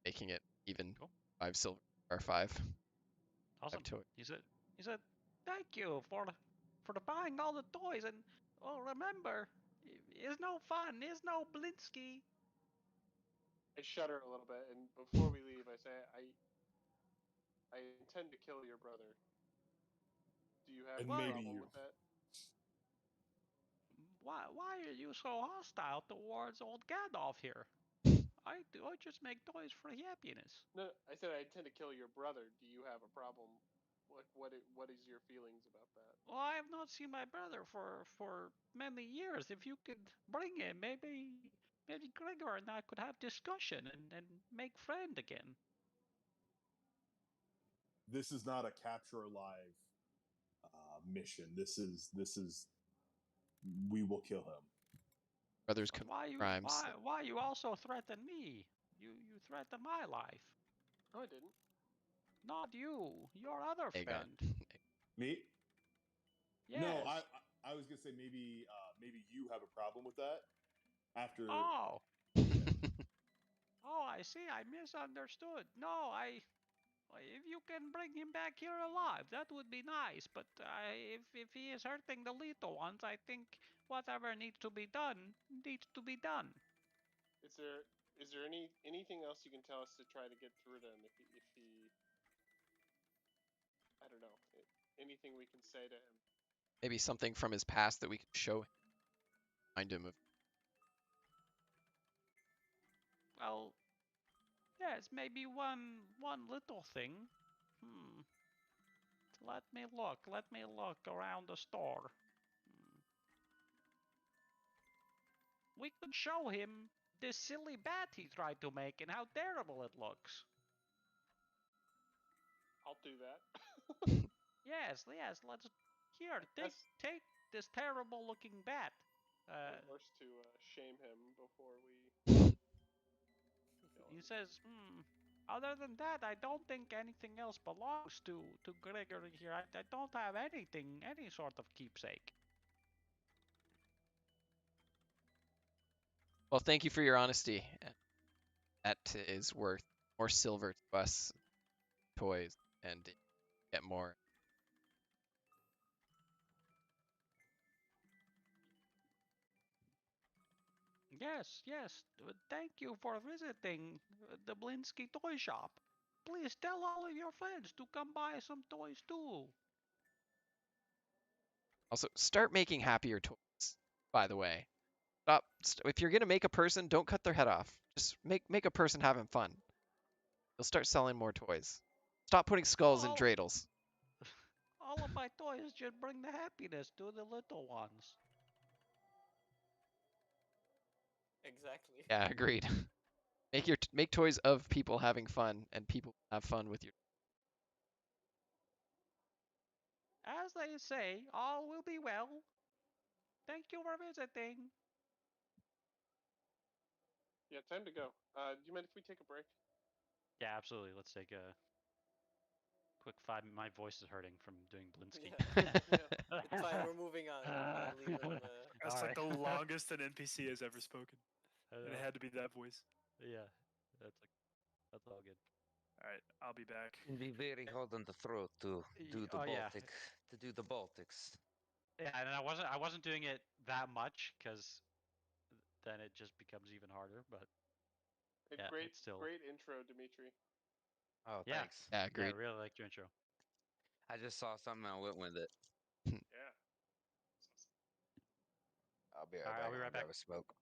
making it even. Cool. 5 silver or 5. Awesome. To it. He said, thank you for the buying all the toys, and remember, it's no fun, it's no Blinsky. I shudder a little bit, and before we leave, I say, I intend to kill your brother. Do you have And a maybe problem you. with that? Why are you so hostile towards old Gandalf here? I just make toys for happiness. No, I said I intend to kill your brother. Do you have a problem? What is your feelings about that? Well, I have not seen my brother for many years. If you could bring him, maybe Gregor and I could have discussion and make friend again. This is not a capture alive mission. This is we will kill him. Brothers But commit crimes. why you also threaten me? You threaten my life. No, I didn't. Not you, your other Aegon. friend. Me? Yes. No, I was gonna say maybe maybe you have a problem with that after. Oh. Oh, I see. I misunderstood. No, if you can bring him back here alive, that would be nice. But if he is hurting the little ones, I think whatever needs to be done needs to be done. Is there anything else you can tell us to try to get through to him if he I don't know, anything we can say to him? Maybe something from his past that we can show him. Remind him of. Well, yes, maybe one little thing. Let me look around the store. We could show him this silly bat he tried to make and how terrible it looks. I'll do that. Yes, let's take this terrible looking bat. I'm forced to shame him before we. He says, other than that, I don't think anything else belongs to Gregory here. I don't have any sort of keepsake. Well, thank you for your honesty. That is worth more silver to us toys and get more. Yes, yes. Thank you for visiting the Blinsky Toy Shop. Please tell all of your friends to come buy some toys too. Also, start making happier toys, by the way. Stop. If you're gonna make a person, don't cut their head off. Just make a person having fun. You'll start selling more toys. Stop putting skulls in All, dreidels. all of my toys just bring the happiness to the little ones. Exactly. Yeah, agreed. Make toys of people having fun, and people have fun with your. As they say, all will be well. Thank you for visiting. Yeah, time to go. Do you mind if we take a break? Yeah, absolutely. Let's take a quick 5 minute. My voice is hurting from doing Blinsky. Yeah. It's fine. We're moving on. Leave him. That's All like the right. longest an NPC has ever spoken, and it had to be that voice. Yeah, that's all good. All right, I'll be back. It'd be very hard on the throat to do the Oh yeah, To do the Baltics. yeah. And I wasn't doing it that much because then it just becomes even harder. But yeah, Great, it's still. great intro, Dimitri. Oh, Yeah, thanks. Yeah, yeah. I agreed. really liked your intro. I just saw something and I went with it. Yeah. I'll be right All right, back. I'll be I'm right gonna back. grab a smoke.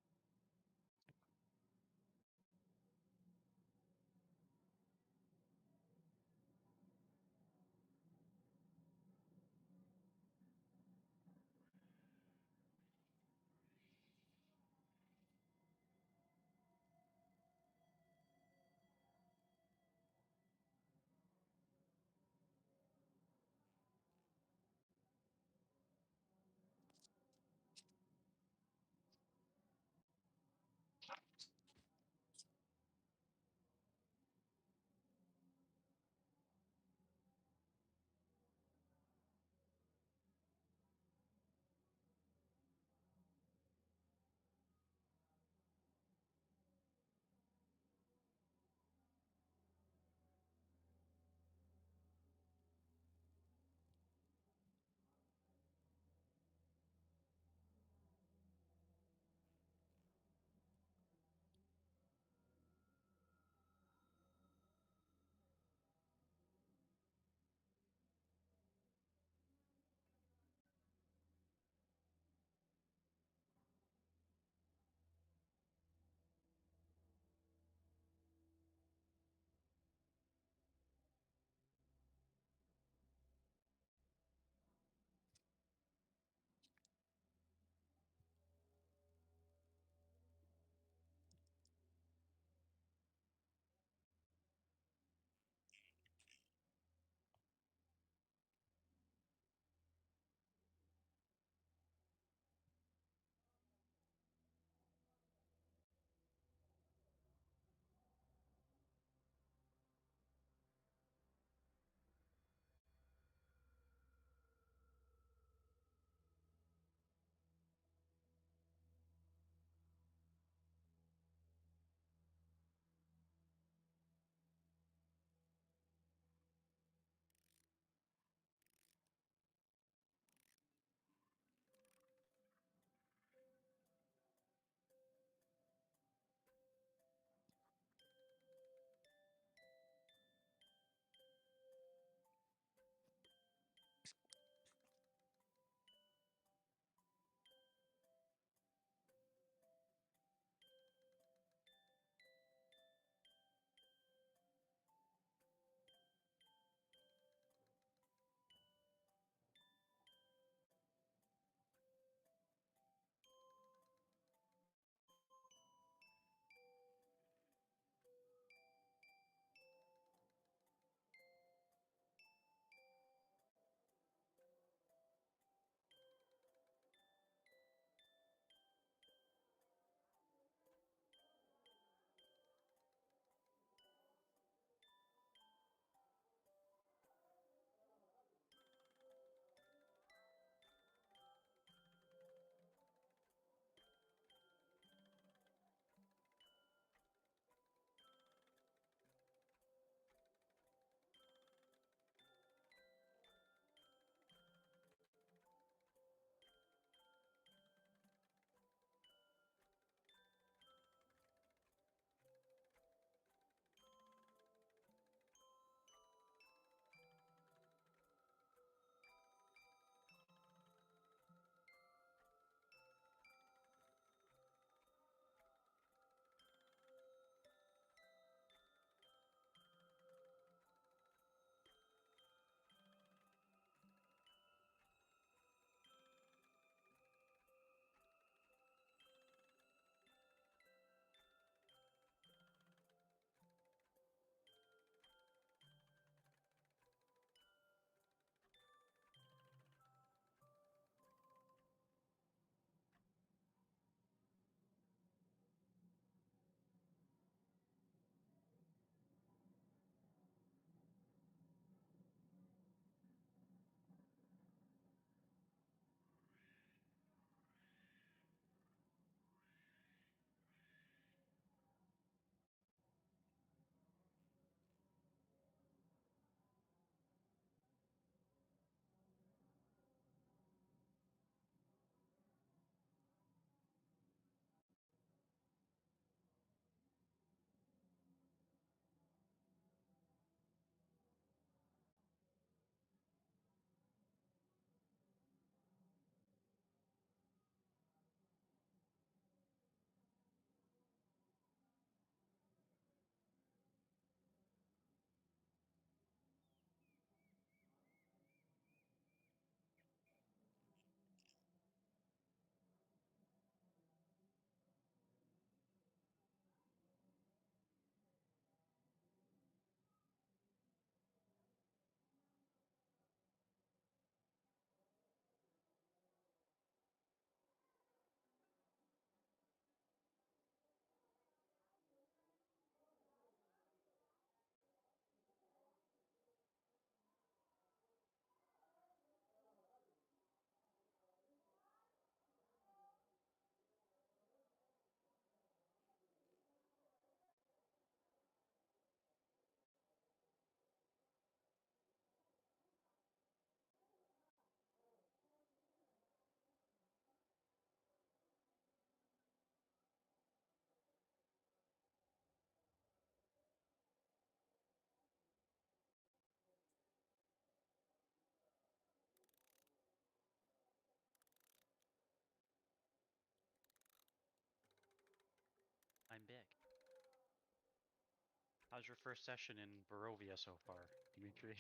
How's your first session in Barovia so far, Dimitri?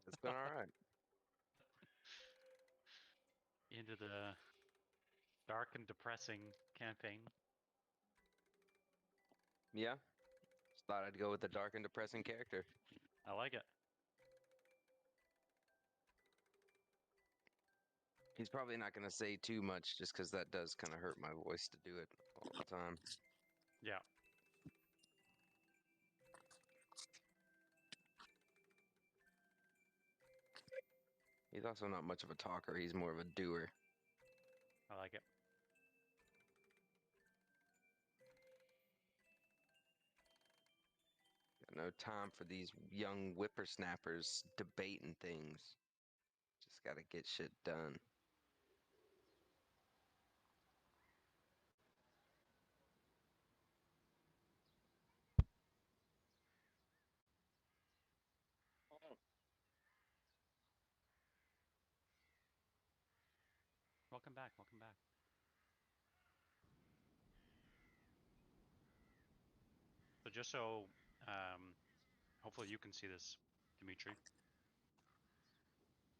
It's been all right. Into the dark and depressing campaign. Yeah. Just thought I'd go with the dark and depressing character. I like it. He's probably not going to say too much just because that does kind of hurt my voice to do it all the time. Yeah. He's also not much of a talker. He's more of a doer. I like it. Got no time for these young whippersnappers debating things. Just got to get shit done. Oh, Welcome back. Welcome back. So just so, hopefully you can see this, Dimitri.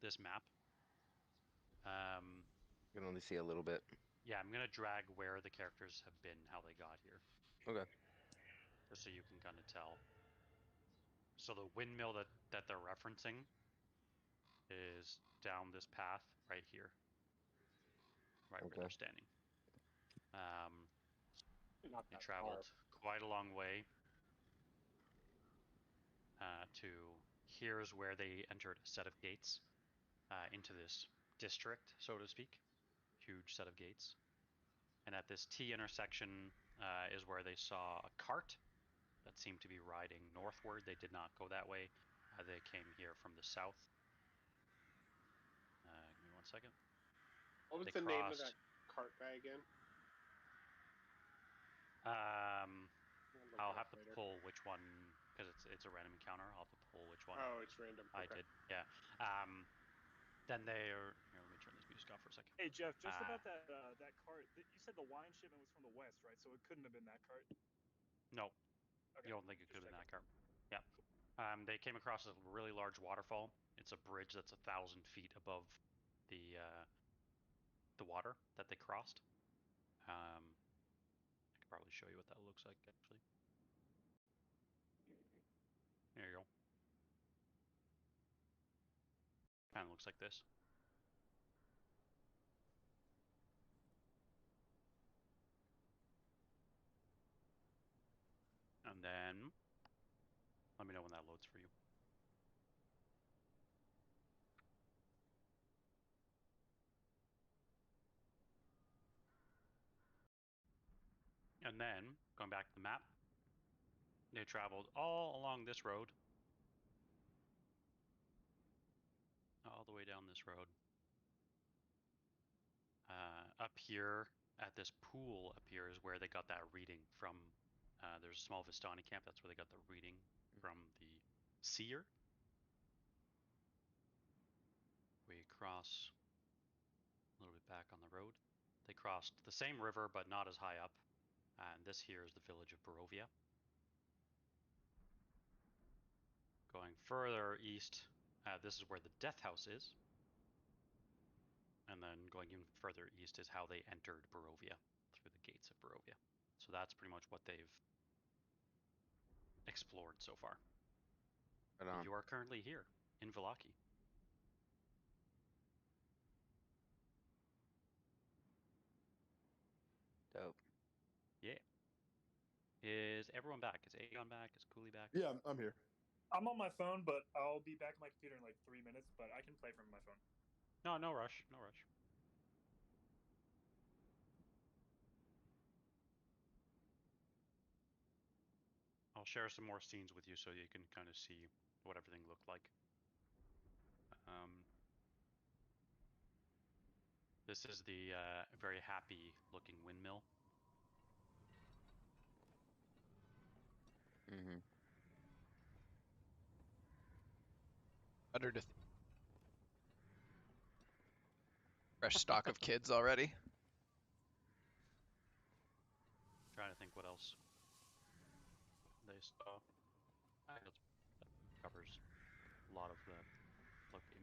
This map. You can only see a little bit. Yeah, I'm gonna drag where the characters have been, how they got here, Okay. just so you can kind of tell. So the windmill that they're referencing is down this path right here, right where Okay. they're standing. not They that traveled far. quite a long way to here's where they entered a set of gates into this district, so to speak. Huge set of gates. And at this T intersection is where they saw a cart that seemed to be riding northward. They did not go that way. They came here from the south. Give me 1 second. What was They the name of crossed. that cart guy again? I'll have to pull which one, because it's a random encounter. I'll have to pull which one Oh, it's random. I Okay. did. Yeah. Then they are. Here, let me turn this music off for a second. Hey Jeff, just about that that cart. You said the wine shipment was from the west, right? So it couldn't have been that cart. No, Okay. you don't think it could have been that checking. cart. Yeah. They came across a really large waterfall. It's a bridge that's 1,000 feet above the water that they crossed. I could probably show you what that looks like actually. There you go. Kind of looks like this. And then let me know when that loads for you. And then going back to the map, they traveled all along this road, all the way down this road. Up here at this pool up here is where they got that reading from. There's a small Vistani camp. That's where they got the reading from the seer. We cross a little bit back on the road. They crossed the same river, but not as high up. And this here is the village of Barovia. Going further east, this is where the death house is. And then going even further east is how they entered Barovia, through the gates of Barovia. So that's pretty much what they've explored so far. Right on. You are currently here in Vallaki. Dope. Yeah. Is everyone back? Is Aegon back? Is Cooley back? Yeah, I'm here. I'm on my phone, but I'll be back on my computer in like 3 minutes. But I can play from my phone. No rush. No rush. I'll share some more scenes with you so you can kind of see what everything looked like. This is the very happy looking windmill. Mm-hmm. Better to fresh stock of kids already. Trying to think what else they saw. lot of the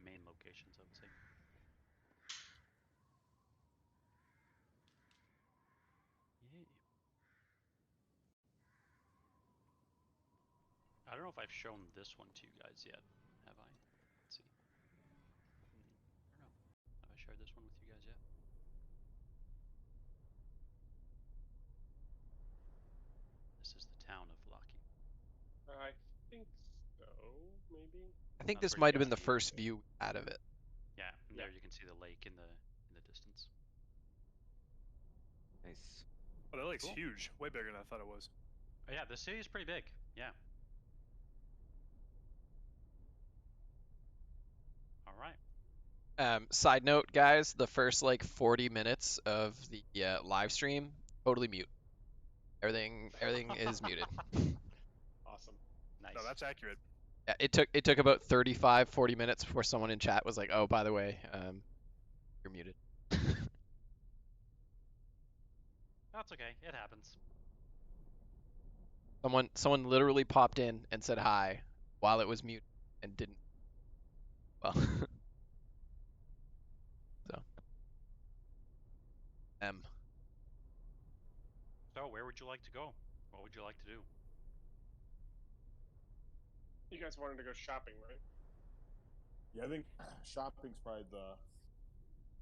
main locations, I would say. Yay. I don't know if I've shown this one to you guys yet. Have I? Let's see. I don't know. Have I shared this one with you guys yet? This is the town of Vallaki. I think so, maybe. I think I'm this pretty might have been sure. the first view out of it. Yeah, and Yeah. there you can see the lake in the distance. Nice. Oh, that lake's Cool. huge. Way bigger than I thought it was. Oh, yeah, the city is pretty big. Yeah. All right. Side note, guys, the first like 40 minutes of the live stream, totally mute. Everything is muted. Awesome. Nice. No, that's accurate. Yeah, it took about 35, 40 minutes before someone in chat was like, "Oh, by the way, you're muted." That's okay. It happens. Someone literally popped in and said hi while it was mute and didn't. Well, so So, where would you like to go? What would you like to do? You guys wanted to go shopping, right? Yeah, I think shopping's probably the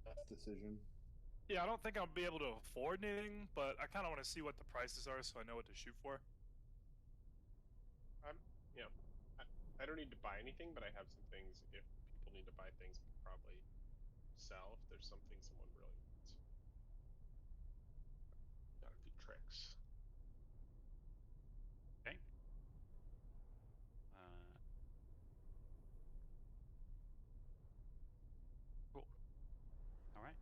best decision. Yeah, I don't think I'll be able to afford anything, but I kind of want to see what the prices are so I know what to shoot for. You know, I don't need to buy anything, but I have some things. If people need to buy things, I could probably sell if there's something someone really wants. Got a few tricks. Okay. Cool. All right.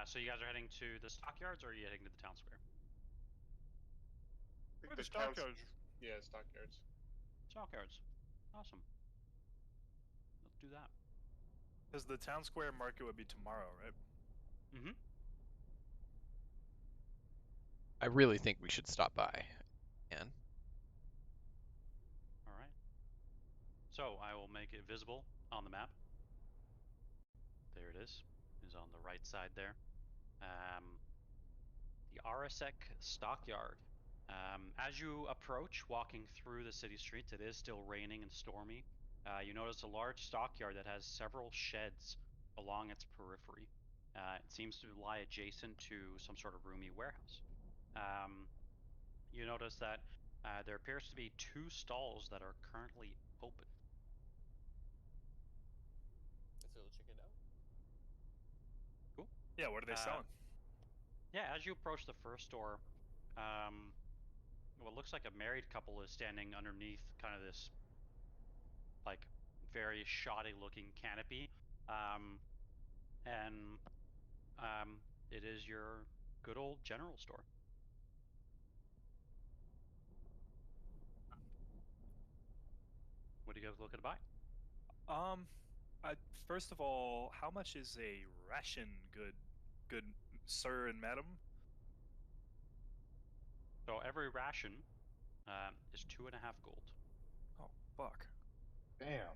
So you guys are heading to the stockyards, or are you heading to the town square? I think Where the town's- stockyards? Yeah, stockyards. Stockyards. Awesome. Let's do that. Because the town square market would be tomorrow, right? Mm-hmm. I really think we should stop by. And All right. So I will make it visible on the map. There it is. Is on the right side there. The Arasek Stockyard. As you approach, walking through the city streets, it is still raining and stormy. You notice a large stockyard that has several sheds along its periphery. It seems to lie adjacent to some sort of roomy warehouse. You notice that there appears to be 2 stalls that are currently open. Let's go check it out. Cool. Yeah, what are they selling? Yeah, as you approach the first store, what looks like a married couple is standing underneath kind of this like very shoddy looking canopy. And it is your good old general store. What are you guys looking to buy? First of all, how much is a ration, good sir and madam? So every ration is 2.5 gold. Oh, fuck. Damn.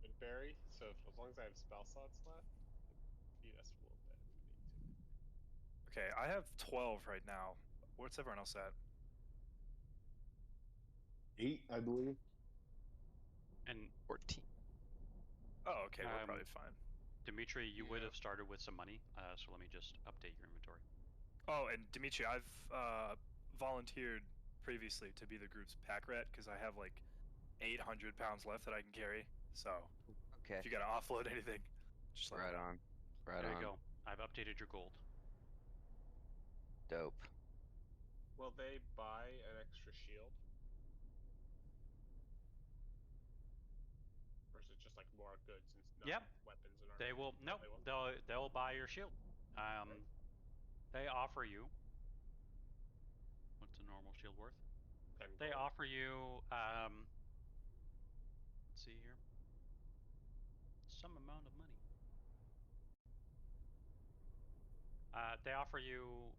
And berry. So as long as I have spell slots left, I can feed us a little bit if we need to. Okay, I have 12 right now. What's everyone else at? 8, I believe. And 14. Oh, okay, we're probably fine. Dimitri, you would Yeah. have started with some money, so let me just update your inventory. Oh, and Dimitri, I've volunteered previously to be the group's pack rat because I have like 800 pounds left that I can carry. So Okay. if you got to offload anything, just let me Right know. on. Right There on. you go. I've updated your gold. Dope. Will they buy an extra shield? Or is it just like more goods and not Yep. weapons and They armor? will. Nope. They'll buy your shield. They offer you. What's a normal shield worth? 10 They gold. offer you. Let's see here. Some amount of money. They offer you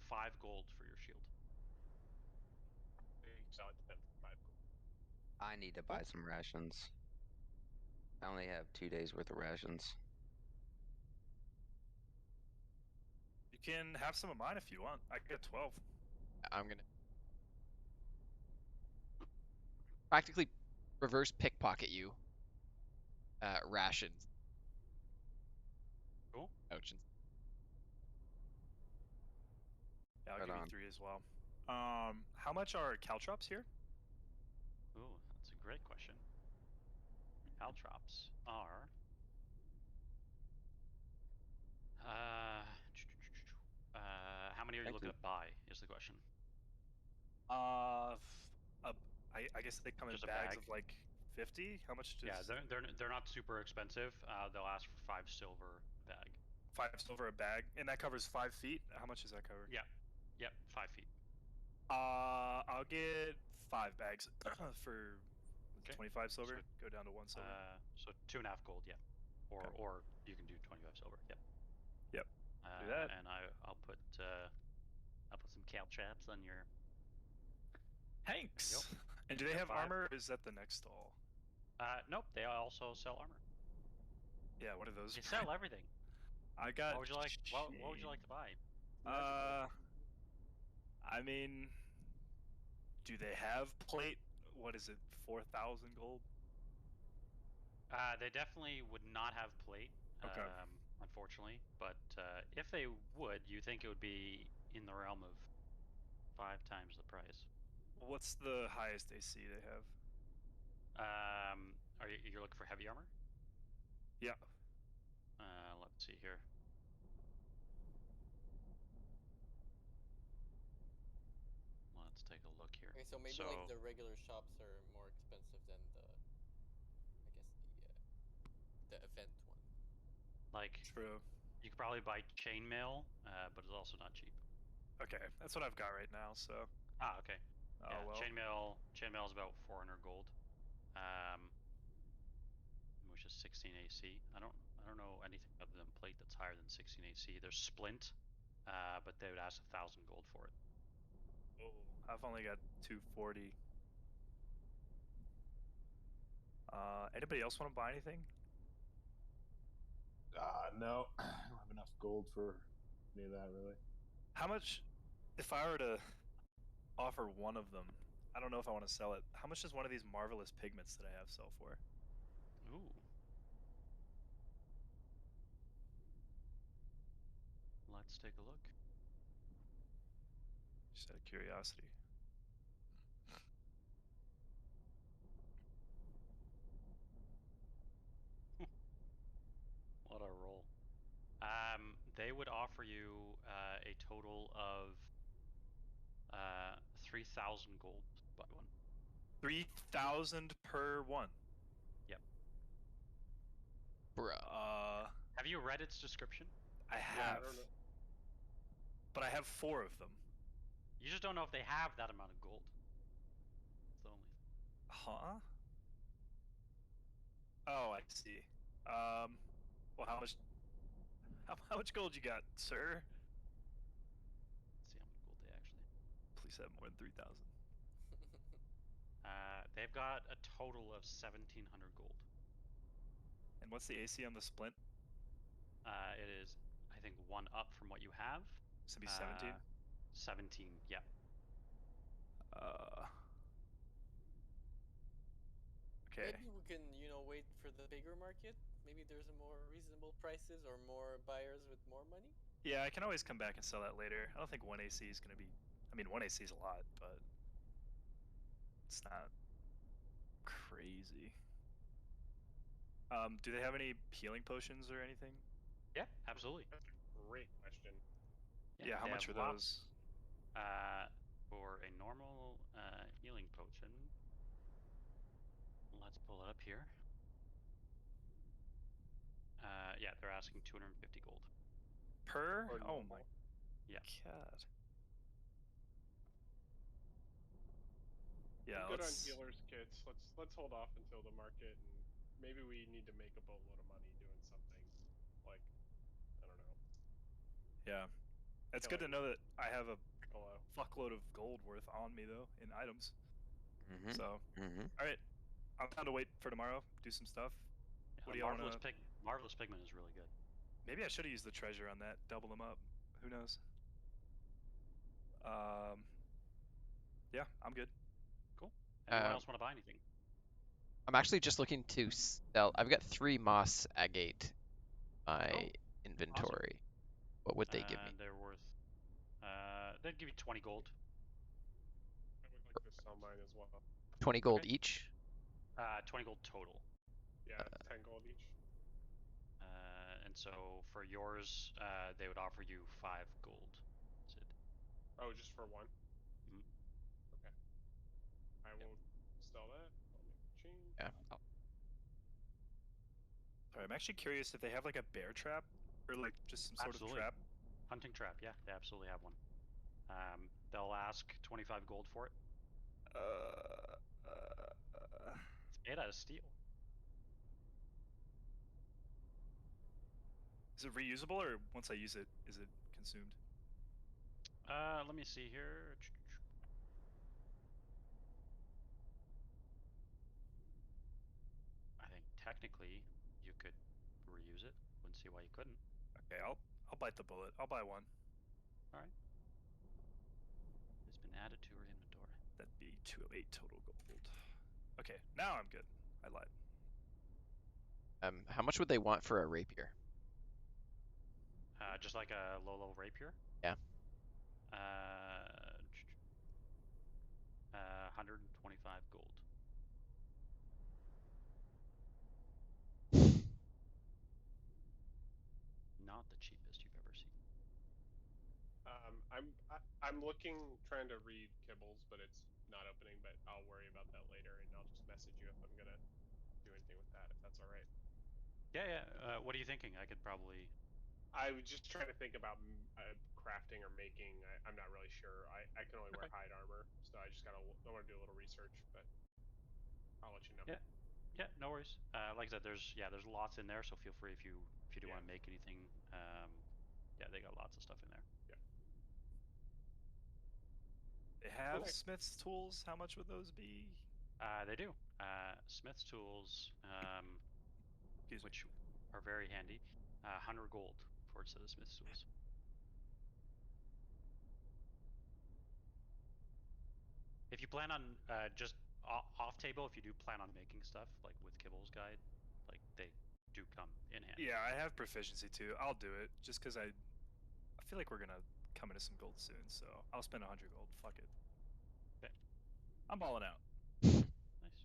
5 gold for your shield. They sell it to them for 5 gold. I need to buy some rations. I only have 2 days worth of rations. You can have some of mine if you want. I get 12. I'm gonna practically reverse pickpocket you. Rations. Cool. Ouch. Yeah, I'll Right give you on. 3 as well. How much are caltrops here? Ooh, that's a great question. Caltrops are. How many are you Thank looking you. to buy? Is the question. I guess they come in Just a bags bag? of like 50. How much Yeah, does they're not super expensive. They'll ask for 5 silver a bag. 5 silver a bag? And that covers 5 feet? How much does that cover? Yeah. Yep, 5 feet. I'll get 5 bags for Okay. 25 silver. So, Go down to 1 silver. So 2.5 gold, yeah. Okay. Or you can do 25 silver, yep. Yep. Do that. And I'll put some caltrops on your. Thanks. And do they Yeah, have 5. armor? Or is that the next stall? Nope, they also sell armor. Yeah, what are those? They sell everything. I got. What would you like? What would you like to buy? I mean, do they have plate? What is it? 4,000 gold. They definitely would not have plate. Okay. Unfortunately, but if they would, you think it would be in the realm of 5 times the price. What's the highest AC they have? Are you're looking for heavy armor? Yeah. Let's see here. Let's take a look here. Okay, so maybe like the regular shops are more expensive than I guess the event one. Like, True. you could probably buy chainmail, but it's also not cheap. Okay, that's what I've got right now. So. Okay. Oh Yeah, well. chainmail is about 400 gold, which is 16 AC. I don't know anything other than plate that's higher than 16 AC. There's splint, but they would ask 1,000 gold for it. Oh, I've only got 240. Anybody else want to buy anything? No, I don't have enough gold for any of that, really. How much, if I were to offer one of them, I don't know if I want to sell it. How much does one of these marvelous pigments that I have sell for? Ooh. Let's take a look. Just out of curiosity. What a roll. They would offer you a total of 3,000 gold to buy one. 3,000 per one. Yep. Bruh. Have you read its description? I Yeah, have. I don't know. But I have 4 of them. You just don't know if they have that amount of gold. That's the only. Huh? Oh, I see. Well, how much gold you got, sir? Let's see how much gold they actually. Please have more than 3,000. They've got a total of 1,700 gold. And what's the AC on the splint? It is, I think, 1 up from what you have. This would be 17. 17, yeah. Okay. Maybe we can, wait for the bigger market. Maybe there's a more reasonable prices or more buyers with more money. Yeah, I can always come back and sell that later. I don't think 1 AC is going to be. I mean, 1 AC is a lot, but it's not crazy. Do they have any healing potions or anything? Yeah, absolutely. That's a great question. Yeah, how they much have are those? For a normal healing potion, let's pull it up here. Yeah, they're asking 250 gold. Per? Or Oh my normal. Yeah. god. I'm Yeah, good on let's. healers kits. Let's hold off until the market, and maybe we need to make a boatload of money doing something like, I don't know. Yeah, it's good to know that I have a fuckload of gold worth on me though in items. Mm-hmm. So, Mm-hmm. all right, I'm down to wait for tomorrow. Do some stuff. What do you want to? Marvelous Pigment is really good. Maybe I should have used the treasure on that. Double them up. Who knows? Yeah, I'm good. Cool. Anyone else want to buy anything? I'm actually just looking to sell. I've got 3 moss agate in my inventory. What would they give me? They're worth. They'd give you 20 gold. I would like to sell mine as well. 20 gold each? 20 gold total. Yeah, 10 gold each. And so for yours, they would offer you 5 gold. Sid. Oh, just for one? Mhm. Okay. I will sell that. I'll make a change. Yeah. Sorry, I'm actually curious if they have like a bear trap or like just some sort Absolutely. of trap. Hunting trap, yeah, they absolutely have one. They'll ask 25 gold for it. It's made out of steel. Is it reusable, or once I use it, is it consumed? Let me see here. I think technically you could reuse it. Wouldn't see why you couldn't. Okay, I'll bite the bullet. I'll buy one. All right. It's been added to her inventory. That'd be 208 total gold. Okay, now I'm good. I lied. How much would they want for a rapier? Just like a low rapier. Yeah. 125 gold. Not the cheapest you've ever seen. I'm looking, trying to read Kibbles, but it's not opening. But I'll worry about that later, and I'll just message you if I'm gonna do anything with that, if that's all right. Yeah. What are you thinking? I could probably. I was just trying to think about crafting or making. I'm not really sure. I can only wear hide armor, so I just I want to do a little research, but I'll let you know. Yeah, no worries. Like I said, there's lots in there, so feel free if you do want to make anything. Yeah, they got lots of stuff in there. Yeah. They have Smith's tools. How much would those be? They do. Smith's tools, which are very handy. 100 gold for a set of Smith's tools. If you plan on just off table, if you do plan on making stuff like with Kibble's guide, like they do come in handy. Yeah, I have proficiency too. I'll do it just because I feel like we're gonna come into some gold soon, so I'll spend 100 gold. Fuck it. Okay. I'm balling out. Nice.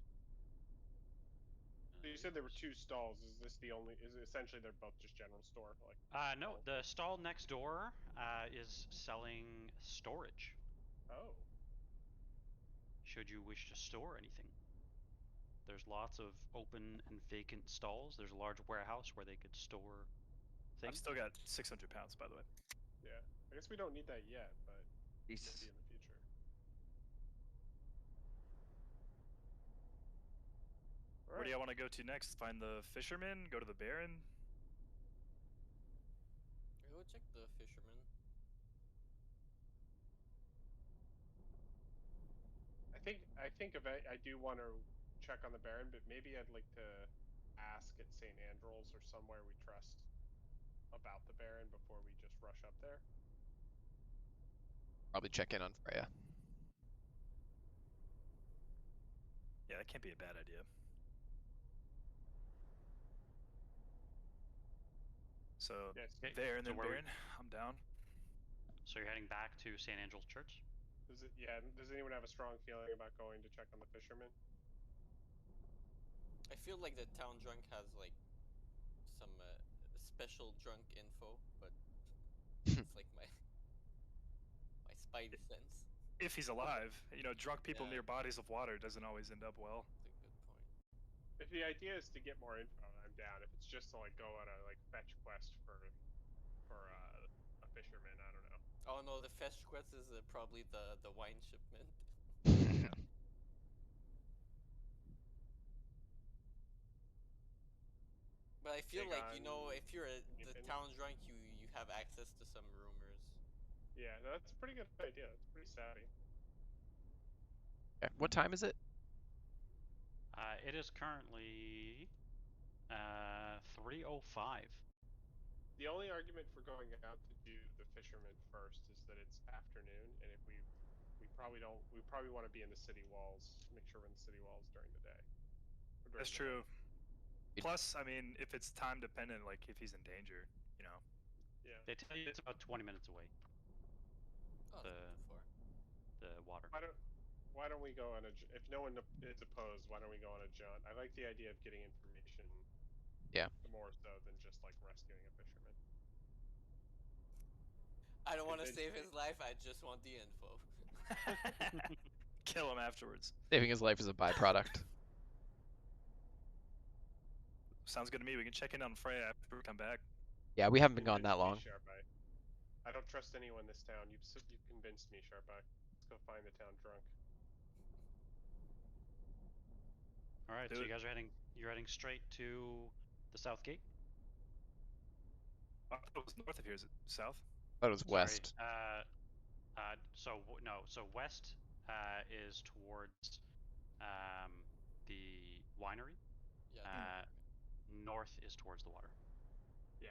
So you said there were 2 stalls. Is this the only? Is it essentially they're both just general store? Like. No, the stall next door is selling storage. Oh. Should you wish to store anything. There's lots of open and vacant stalls. There's a large warehouse where they could store things. I've still got 600 pounds, by the way. Yeah, I guess we don't need that yet, but maybe in the future. Right. Where do you want to go to next? Find the fisherman? Go to the Baron? Go check the fisherman. I think I do want to check on the Baron, but maybe I'd like to ask at St. Andrew's or somewhere we trust about the Baron before we just rush up there. Probably check in on Freya. Yeah, that can't be a bad idea. So there and then Baron, I'm down. So you're heading back to St. Angel's Church? Does anyone have a strong feeling about going to check on the fisherman? I feel like the town drunk has like some special drunk info, but it's like my spidey sense. If he's alive, you know, drunk people near bodies of water doesn't always end up well. That's a good point. If the idea is to get more info, I'm down. If it's just to like go on a fetch quest for a fisherman, I don't know. Oh no, the fetch quest is probably the wine shipment. Yeah. But I feel like, you know, if you're the town drunk, you have access to some rumors. Yeah, that's a pretty good idea. It's pretty savvy. Okay. What time is it? It is currently 3:05. The only argument for going out to do the fisherman first is that it's afternoon, and if we probably don't, we probably want to be in the city walls, make sure we're in the city walls during the day. That's true. Plus, I mean, if it's time dependent, like if he's in danger, you know. Yeah. They tell you it's about 20 minutes away. Oh, The far. the water. Why don't we go on a? If no one is opposed, why don't we go on a jaunt? I like the idea of getting information. Yeah. More so than just like rescuing a fisherman. I don't want to save his life. I just want the info. Kill him afterwards. Saving his life is a byproduct. Sounds good to me. We can check in on Freya after we come back. Yeah, we haven't been gone that long. I don't trust anyone in this town. You've convinced me, Sharpeye. Let's go find the town drunk. All right, so you guys are heading straight to the south gate? I thought it was north of here. Is it south? I thought it was west. So west is towards the winery. Yeah. North is towards the water. Yeah.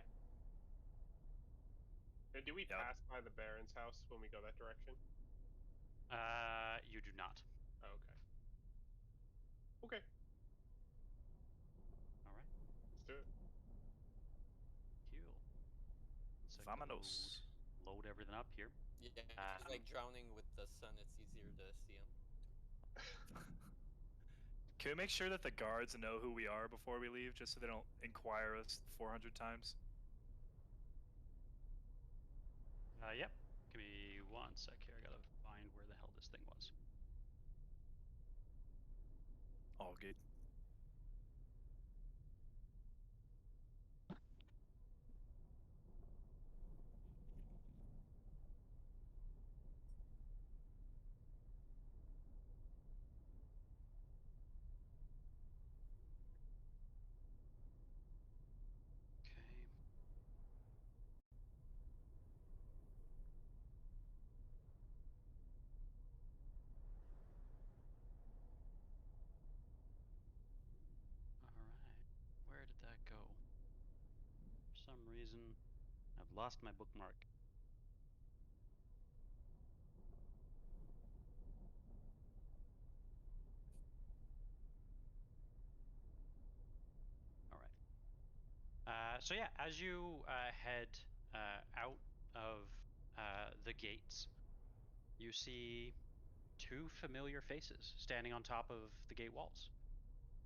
And do we pass by the Baron's house when we go that direction? You do not. Oh, okay. Okay. All right. Let's do it. Cool. Vamonos. Load everything up here. Yeah, if he's like drowning with the sun, it's easier to see him. Can we make sure that the guards know who we are before we leave, just so they don't inquire us 400 times? Yep. Give me 1 sec here. I gotta find where the hell this thing was. All good. Okay. Alright. Where did that go? For some reason, I've lost my bookmark. Alright. So yeah, as you head out of the gates, you see two familiar faces standing on top of the gate walls.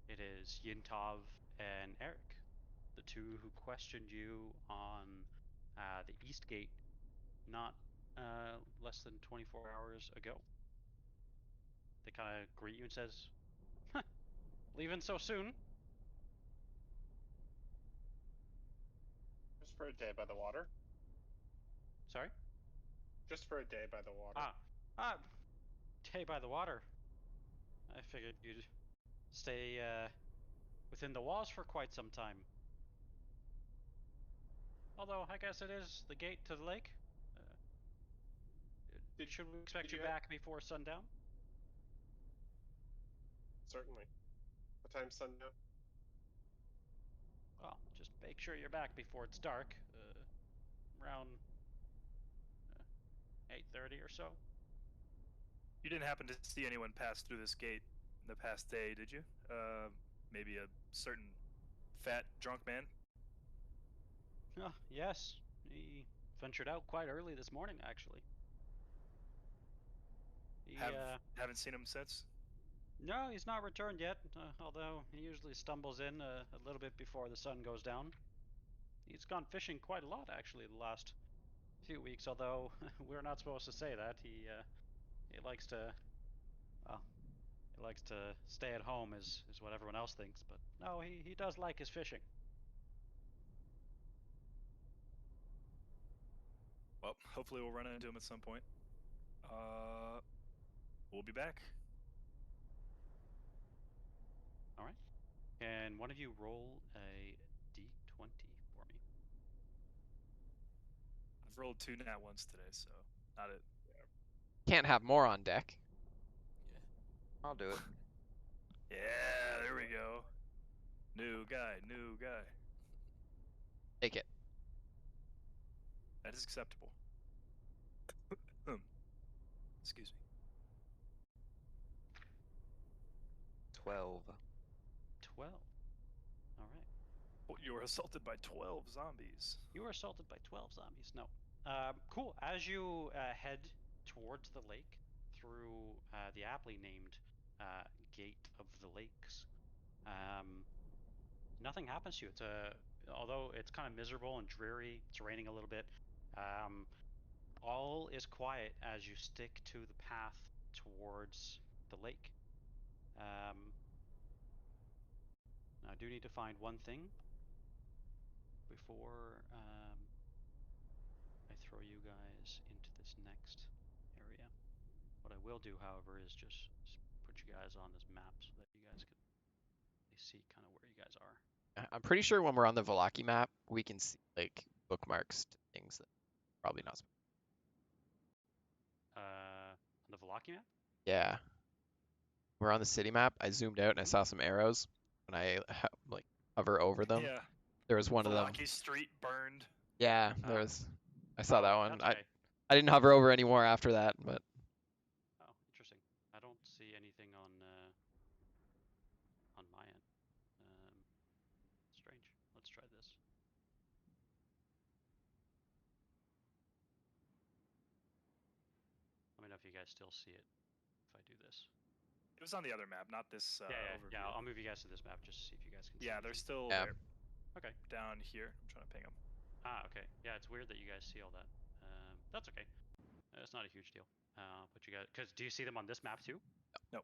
It is Yintov and Eric, the two who questioned you on the east gate not less than 24 hours ago. They kind of greet you and says, huh, leaving so soon? Just for a day by the water. Sorry? Just for a day by the water. Day by the water. I figured you'd stay within the walls for quite some time. Although, I guess it is the gate to the lake. Should we expect you back before sundown? Certainly. What time's sundown? Well, just make sure you're back before it's dark. Around 8:30 or so. You didn't happen to see anyone pass through this gate in the past day, did you? Maybe a certain fat, drunk man? Yes. He ventured out quite early this morning, actually. Haven't seen him since? No, he's not returned yet, although he usually stumbles in a little bit before the sun goes down. He's gone fishing quite a lot, actually, the last few weeks, although we're not supposed to say that. He likes to, well, he likes to stay at home is what everyone else thinks, but no, he does like his fishing. Well, hopefully we'll run into him at some point. We'll be back. All right. Can one of you roll a d20 for me? I've rolled 2 nat ones today, so not it. Can't have more on deck. Yeah. I'll do it. Yeah, there we go. New guy, new guy. Take it. That is acceptable. Excuse me. 12. 12. All right. Well, you were assaulted by 12 zombies. You were assaulted by 12 zombies. No. Cool. As you head towards the lake through the aptly named Gate of the Lakes, nothing happens to you. Although it's kind of miserable and dreary, it's raining a little bit. All is quiet as you stick to the path towards the lake. I do need to find one thing before I throw you guys into this next area. What I will do, however, is just put you guys on this map so that you guys can see kind of where you guys are. I'm pretty sure when we're on the Vallaki map, we can see like bookmarks to things that probably not. On the Vallaki map? Yeah. We're on the city map. I zoomed out and I saw some arrows. When I like hover over them, Yeah. there was one of them. Vallaki Street burned. Yeah, there was. I saw that one. That's okay. I didn't hover over anymore after that, but. Oh, interesting. I don't see anything on my end. Strange. Let's try this. Let me know if you guys still see it if I do this. It was on the other map, not this overview. Yeah. I'll move you guys to this map just to see if you guys can see. Yeah, they're anything. still Yeah. there. Okay. Down here. I'm trying to ping them. Okay. Yeah, it's weird that you guys see all that. That's okay. It's not a huge deal. But you guys, because do you see them on this map too? No.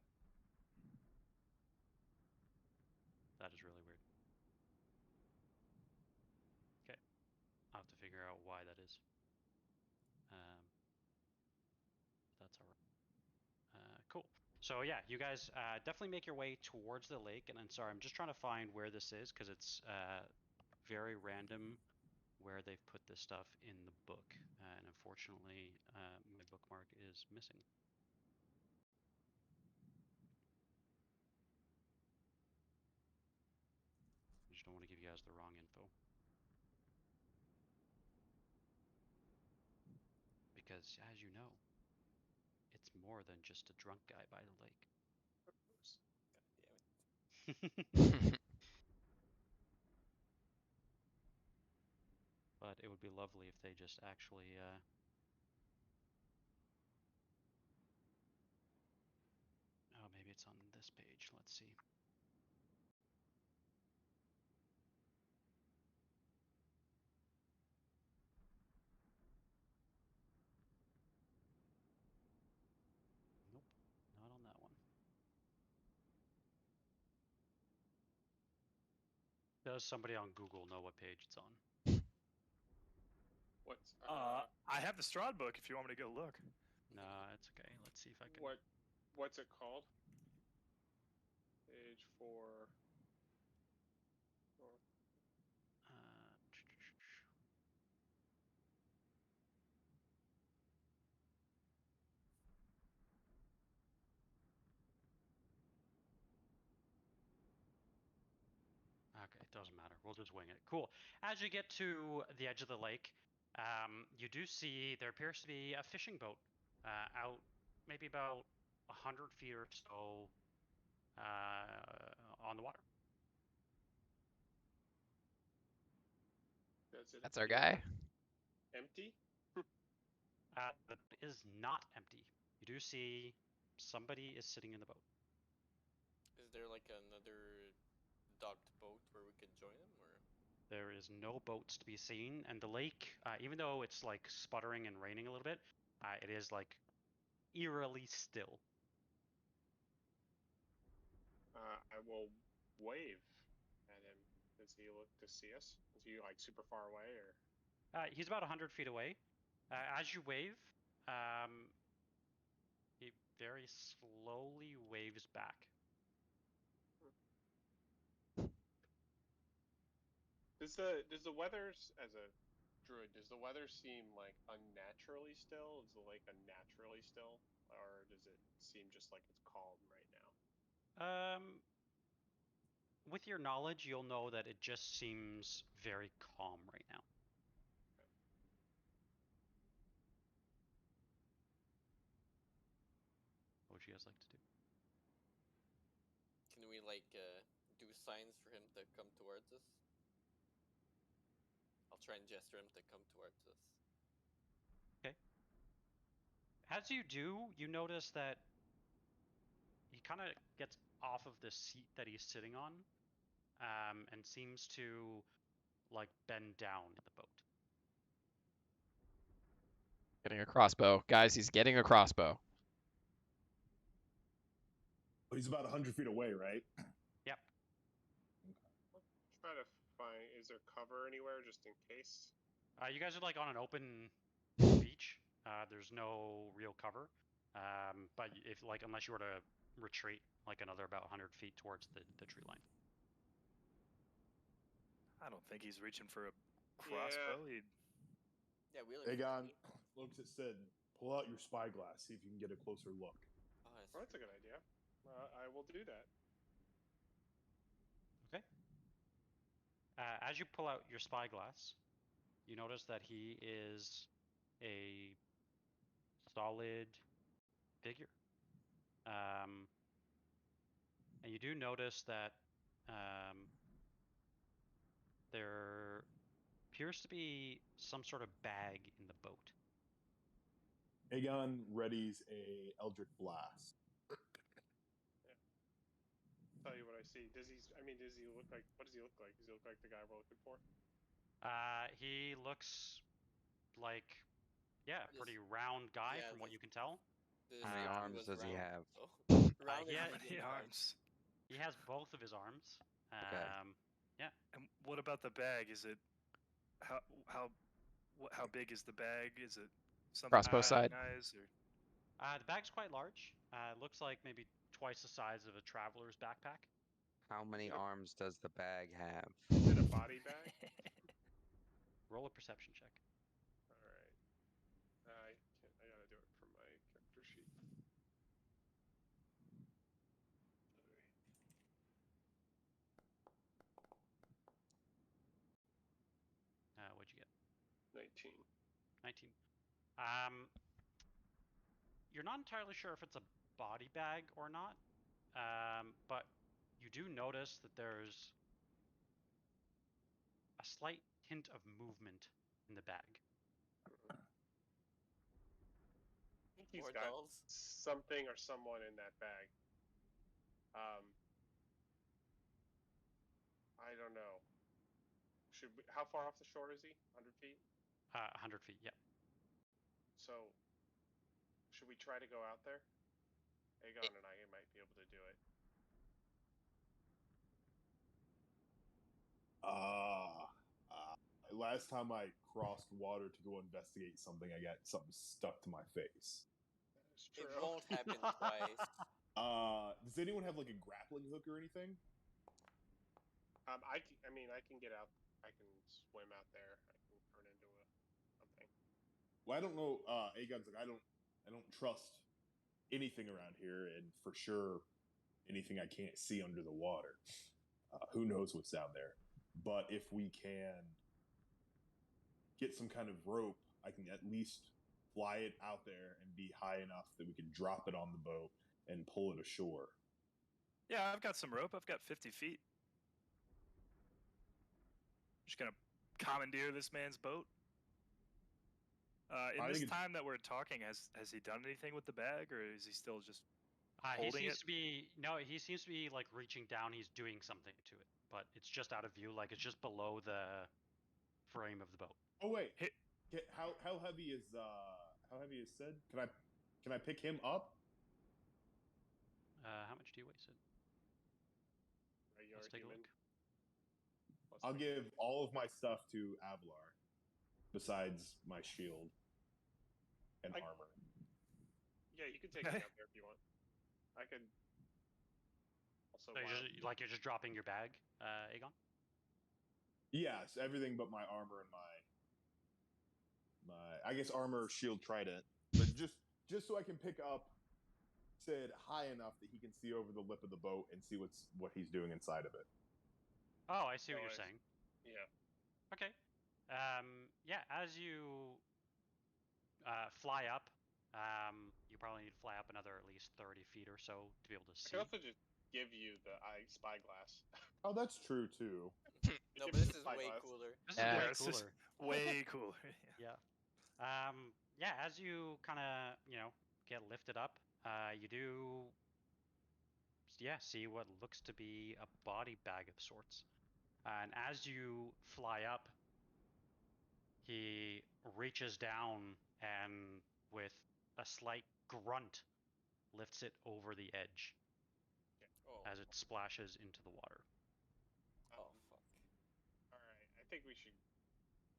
That is really weird. Okay. I'll have to figure out why that is. That's all right. Cool. So yeah, you guys definitely make your way towards the lake. And I'm sorry, I'm just trying to find where this is because it's very random where they've put this stuff in the book. And unfortunately, my bookmark is missing. I just don't want to give you guys the wrong info. Because as you know, it's more than just a drunk guy by the lake. God damn it. But it would be lovely if they just actually oh, maybe it's on this page. Let's see. Nope, not on that one. Does somebody on Google know what page it's on? What's I have the Strahd book if you want me to go look. Nah, it's okay. Let's see if I can. what's it called? Page 4. Okay, it doesn't matter. We'll just wing it. Cool. As you get to the edge of the lake, you do see there appears to be a fishing boat out maybe about 100 feet or so on the water. That's our guy. Empty? The boat is not empty. You do see somebody is sitting in the boat. Is there like another docked boat where we could join them, or? There is no boats to be seen, and the lake, even though it's like sputtering and raining a little bit, it is like eerily still. I will wave at him. Does he look to see us? Is he like super far away, or? He's about 100 feet away. As you wave, he very slowly waves back. Does the weather, as a druid, does the weather seem like unnaturally still? Is the lake unnaturally still, or does it seem just like it's calm right now? with your knowledge, you'll know that it just seems very calm right now. What would you guys like to do? Can we do signs for him to come towards us? I'll try and gesture him to come towards us. Okay. As you do, you notice that he kind of gets off of the seat that he's sitting on, and seems to like bend down in the boat. Getting a crossbow. Guys, he's getting a crossbow. He's about 100 feet away, right? Yep. Try to find. Is there cover anywhere, just in case? You guys are like on an open beach. There's no real cover. But if like unless you were to retreat like another about 100 feet towards the tree line. I don't think he's reaching for a crossbow. Yeah, Wheeler. Aegon looks at Sid. Pull out your spyglass. See if you can get a closer look. Oh, Well, that's a good idea. I will do that. Okay. As you pull out your spyglass, you notice that he is a solid figure. And you do notice that there appears to be some sort of bag in the boat. Aegon readies a Eldritch Blast. Tell you what I see. Does he look like? What does he look like? Does he look like the guy we're looking for? He looks like, yeah, a pretty round guy from what you can tell. How many arms does he have? Round he, and has, medium arms. He has both of his arms. Okay. Yeah. And what about the bag? Is it how big is the bag? Is it something Crossbow side. nice or? The bag's quite large. It looks like maybe twice the size of a traveler's backpack. How many arms does the bag have? Is it a body bag? Roll a perception check. All right. I gotta do it from my character sheet. What'd you get? 19. 19. You're not entirely sure if it's a body bag or not, but you do notice that there's a slight hint of movement in the bag. I think he's More got dolls. something or someone in that bag. I don't know. How far off the shore is he? 100 feet? 100 feet, yeah. So, should we try to go out there? Aegon and I might be able to do it. Last time I crossed water to go investigate something, I got something stuck to my face. That's true. It won't happen twice. Does anyone have like a grappling hook or anything? I can get out. I can swim out there. I can turn into something. Well, I don't know. Aegon's like, I don't trust anything around here, and for sure, anything I can't see under the water. Who knows what's down there? But if we can get some kind of rope, I can at least fly it out there and be high enough that we can drop it on the boat and pull it ashore. Yeah, I've got some rope. I've got 50 feet. Just gonna commandeer this man's boat. In this time that we're talking, has he done anything with the bag, or is he still just holding it? He seems to be like reaching down. He's doing something to it, but it's just out of view. Like it's just below the frame of the boat. Oh wait, how heavy is Sid? Can I pick him up? How much do you weigh, Sid? Let's take a look. I'll give all of my stuff to Avalar, besides my shield and armor. Yeah, you can take me out there if you want. I could. Also, you're just dropping your bag, Aegon? Yes, everything but my armor and my I guess armor, shield, trident, but just so I can pick up Sid high enough that he can see over the lip of the boat and see what he's doing inside of it. Oh, I see So what you're I- saying. Yeah. Okay. Yeah, as you fly up, you probably need to fly up another at least 30 feet or so to be able to I see. could also just give you the eye spyglass. Oh, that's true too. No, Give but me this the is way spyglass. cooler. This is Yeah, way it's just cooler. way cooler. Yeah. Yeah. Yeah, as you kind of, get lifted up, you do, yeah, see what looks to be a body bag of sorts. And as you fly up, he reaches down and with a slight grunt lifts it over the edge Oh, as it splashes into the water. oh fuck. All right. I think we should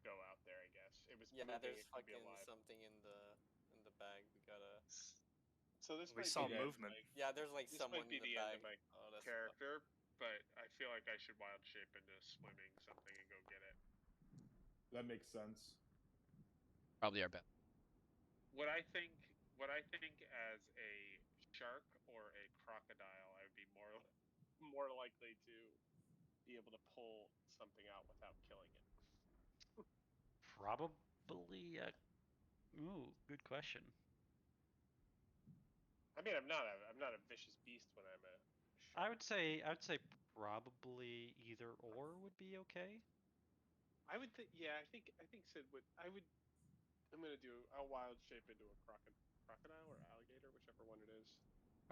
go out there. I guess it was Yeah, moving. there's It could be fucking alive. something in the bag. We gotta. So this We might saw be the end of movement. my- Yeah, there's like This someone might be in the the end bag. of my Oh, that's character, but I feel like I should wild shape into swimming something and go get it. That makes sense. Probably our best. What I think as a shark or a crocodile, I would be more likely to be able to pull something out without killing it. Probably a... Ooh, good question. I mean, I'm not a vicious beast when I'm a shark. I would say probably either or would be okay. I would think, yeah, I think Sid would. I'll wild shape into a crocodile or alligator, whichever one it is.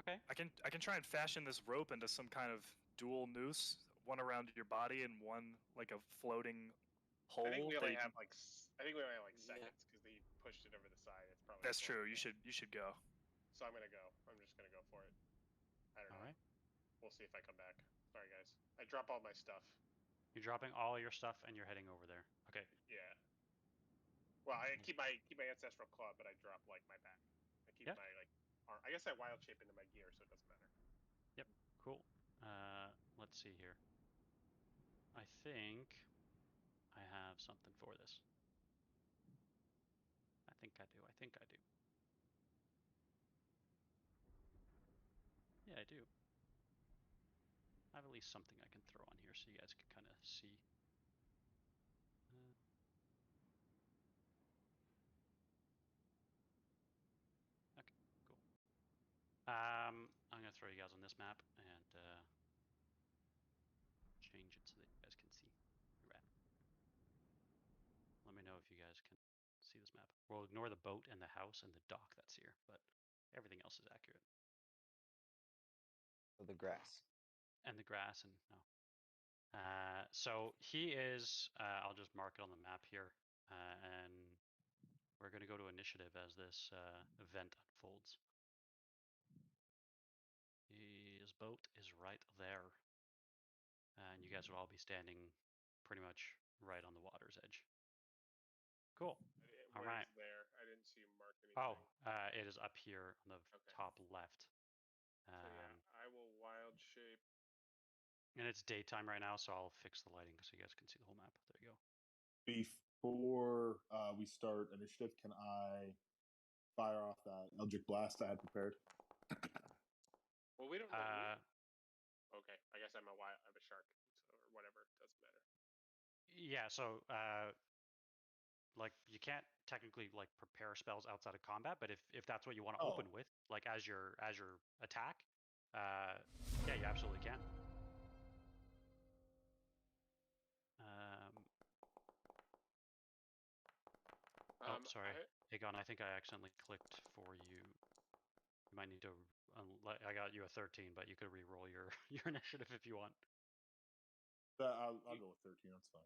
Okay. I can try and fashion this rope into some kind of dual noose, one around your body and one like a floating hole. I think we only that you have can- like Yeah. seconds because they pushed it over the side. It's probably. That's slow. true. You should go. So I'm gonna go. I'm just gonna go for it. I don't know. All right. We'll see if I come back. Sorry, guys. I drop all my stuff. You're dropping all your stuff and you're heading over there. Okay. Yeah. Well, I keep my ancestral club, but I drop like my back. I keep Yeah. my like arm. I guess I wild shape into my gear, so it doesn't matter. Yep. Cool. Let's see here. I think I have something for this. I think I do. I think I do. Yeah, I do. I have at least something I can throw on here so you guys can kind of see. Okay, cool. I'm gonna throw you guys on this map and change it so that you guys can see. Let me know if you guys can see this map. We'll ignore the boat and the house and the dock that's here, but everything else is accurate. So the grass. And the grass and no. So he is, I'll just mark it on the map here, and we're going to go to initiative as this event unfolds. His boat is right there, and you guys will all be standing pretty much right on the water's edge. Cool. All Where's right. there? I didn't see him mark anything. Oh, it is up here on the top left. So yeah, I will wild shape. And it's daytime right now, so I'll fix the lighting so you guys can see the whole map. There you go. Before we start initiative, can I fire off that Eldritch Blast I had prepared? Well, we don't know. Okay, I guess I'm a shark, so or whatever. Doesn't matter. Yeah, so like you can't technically like prepare spells outside of combat, but if that's what you want to open with, like as your attack, yeah, you absolutely can. Oh, sorry, Aegon. I think I accidentally clicked for you. You might need to. I got you a 13, but you could re-roll your initiative if you want. I'll go with 13. That's fine.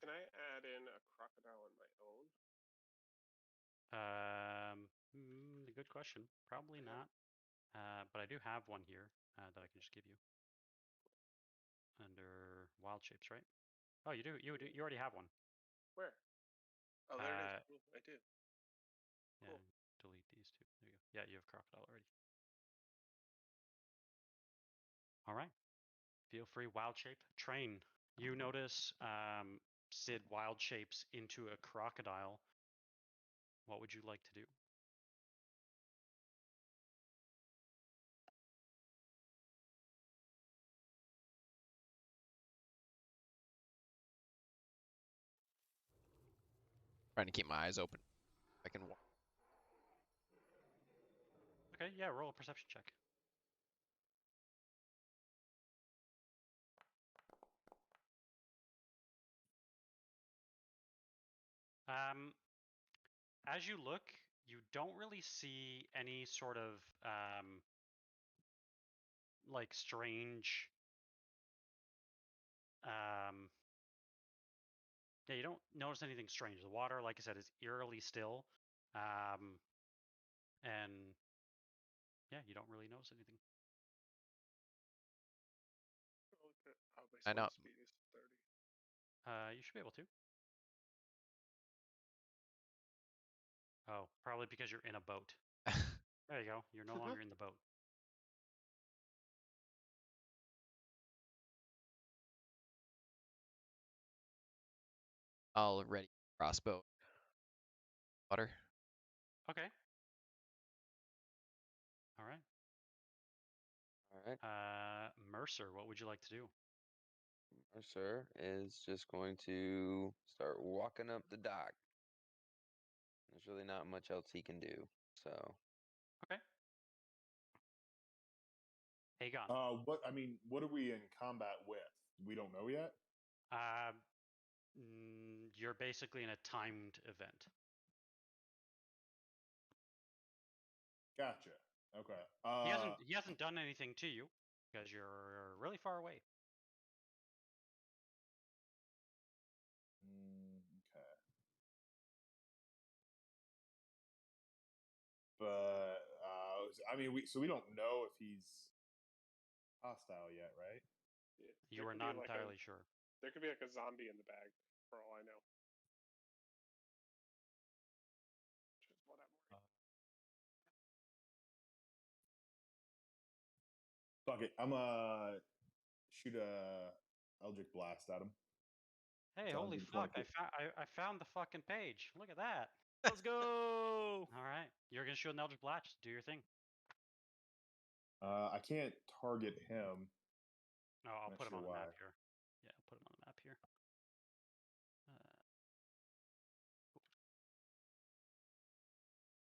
Can I add in a crocodile on my own? Good question. Probably not. But I do have one here that I can just give you. Under wild shapes, right? Oh, you do. You already have one. Where? Oh, there it is. Cool. I do. Yeah. Cool. Delete these two. There you go. Yeah, you have crocodile already. All right. Feel free. Wild shape. Train. You notice Sid wild shapes into a crocodile. What would you like to do? Trying to keep my eyes open. I can. Okay, yeah, roll a perception check. As you look, you don't really see any sort of like strange yeah, you don't notice anything strange. The water, like I said, is eerily still. And yeah, you don't really notice anything. My I know. swim speed is 30. You should be able to. Oh, probably because you're in a boat. There you go. You're no longer in the boat. I'll ready crossbow. Water. Okay. All right. All right. Mercer, what would you like to do? Mercer is just going to start walking up the dock. There's really not much else he can do. So. Okay. Aegon. What are we in combat with? We don't know yet. You're basically in a timed event. Gotcha. Okay. He hasn't done anything to you because you're really far away. Okay. But we don't know if he's hostile yet, right? Yeah, You there are could not be like entirely sure. There could be like a zombie in the bag, for all I know. Which is what I'm worried. Fuck it. I'm shoot a Eldritch Blast at him. Hey, So holy 120 fuck! I found the fucking page. Look at that. Let's go. All right, you're gonna shoot an Eldritch Blast. Do your thing. I can't target him. No, I'll Not put him sure on the why. map here. Yeah, I'll put him on the map here.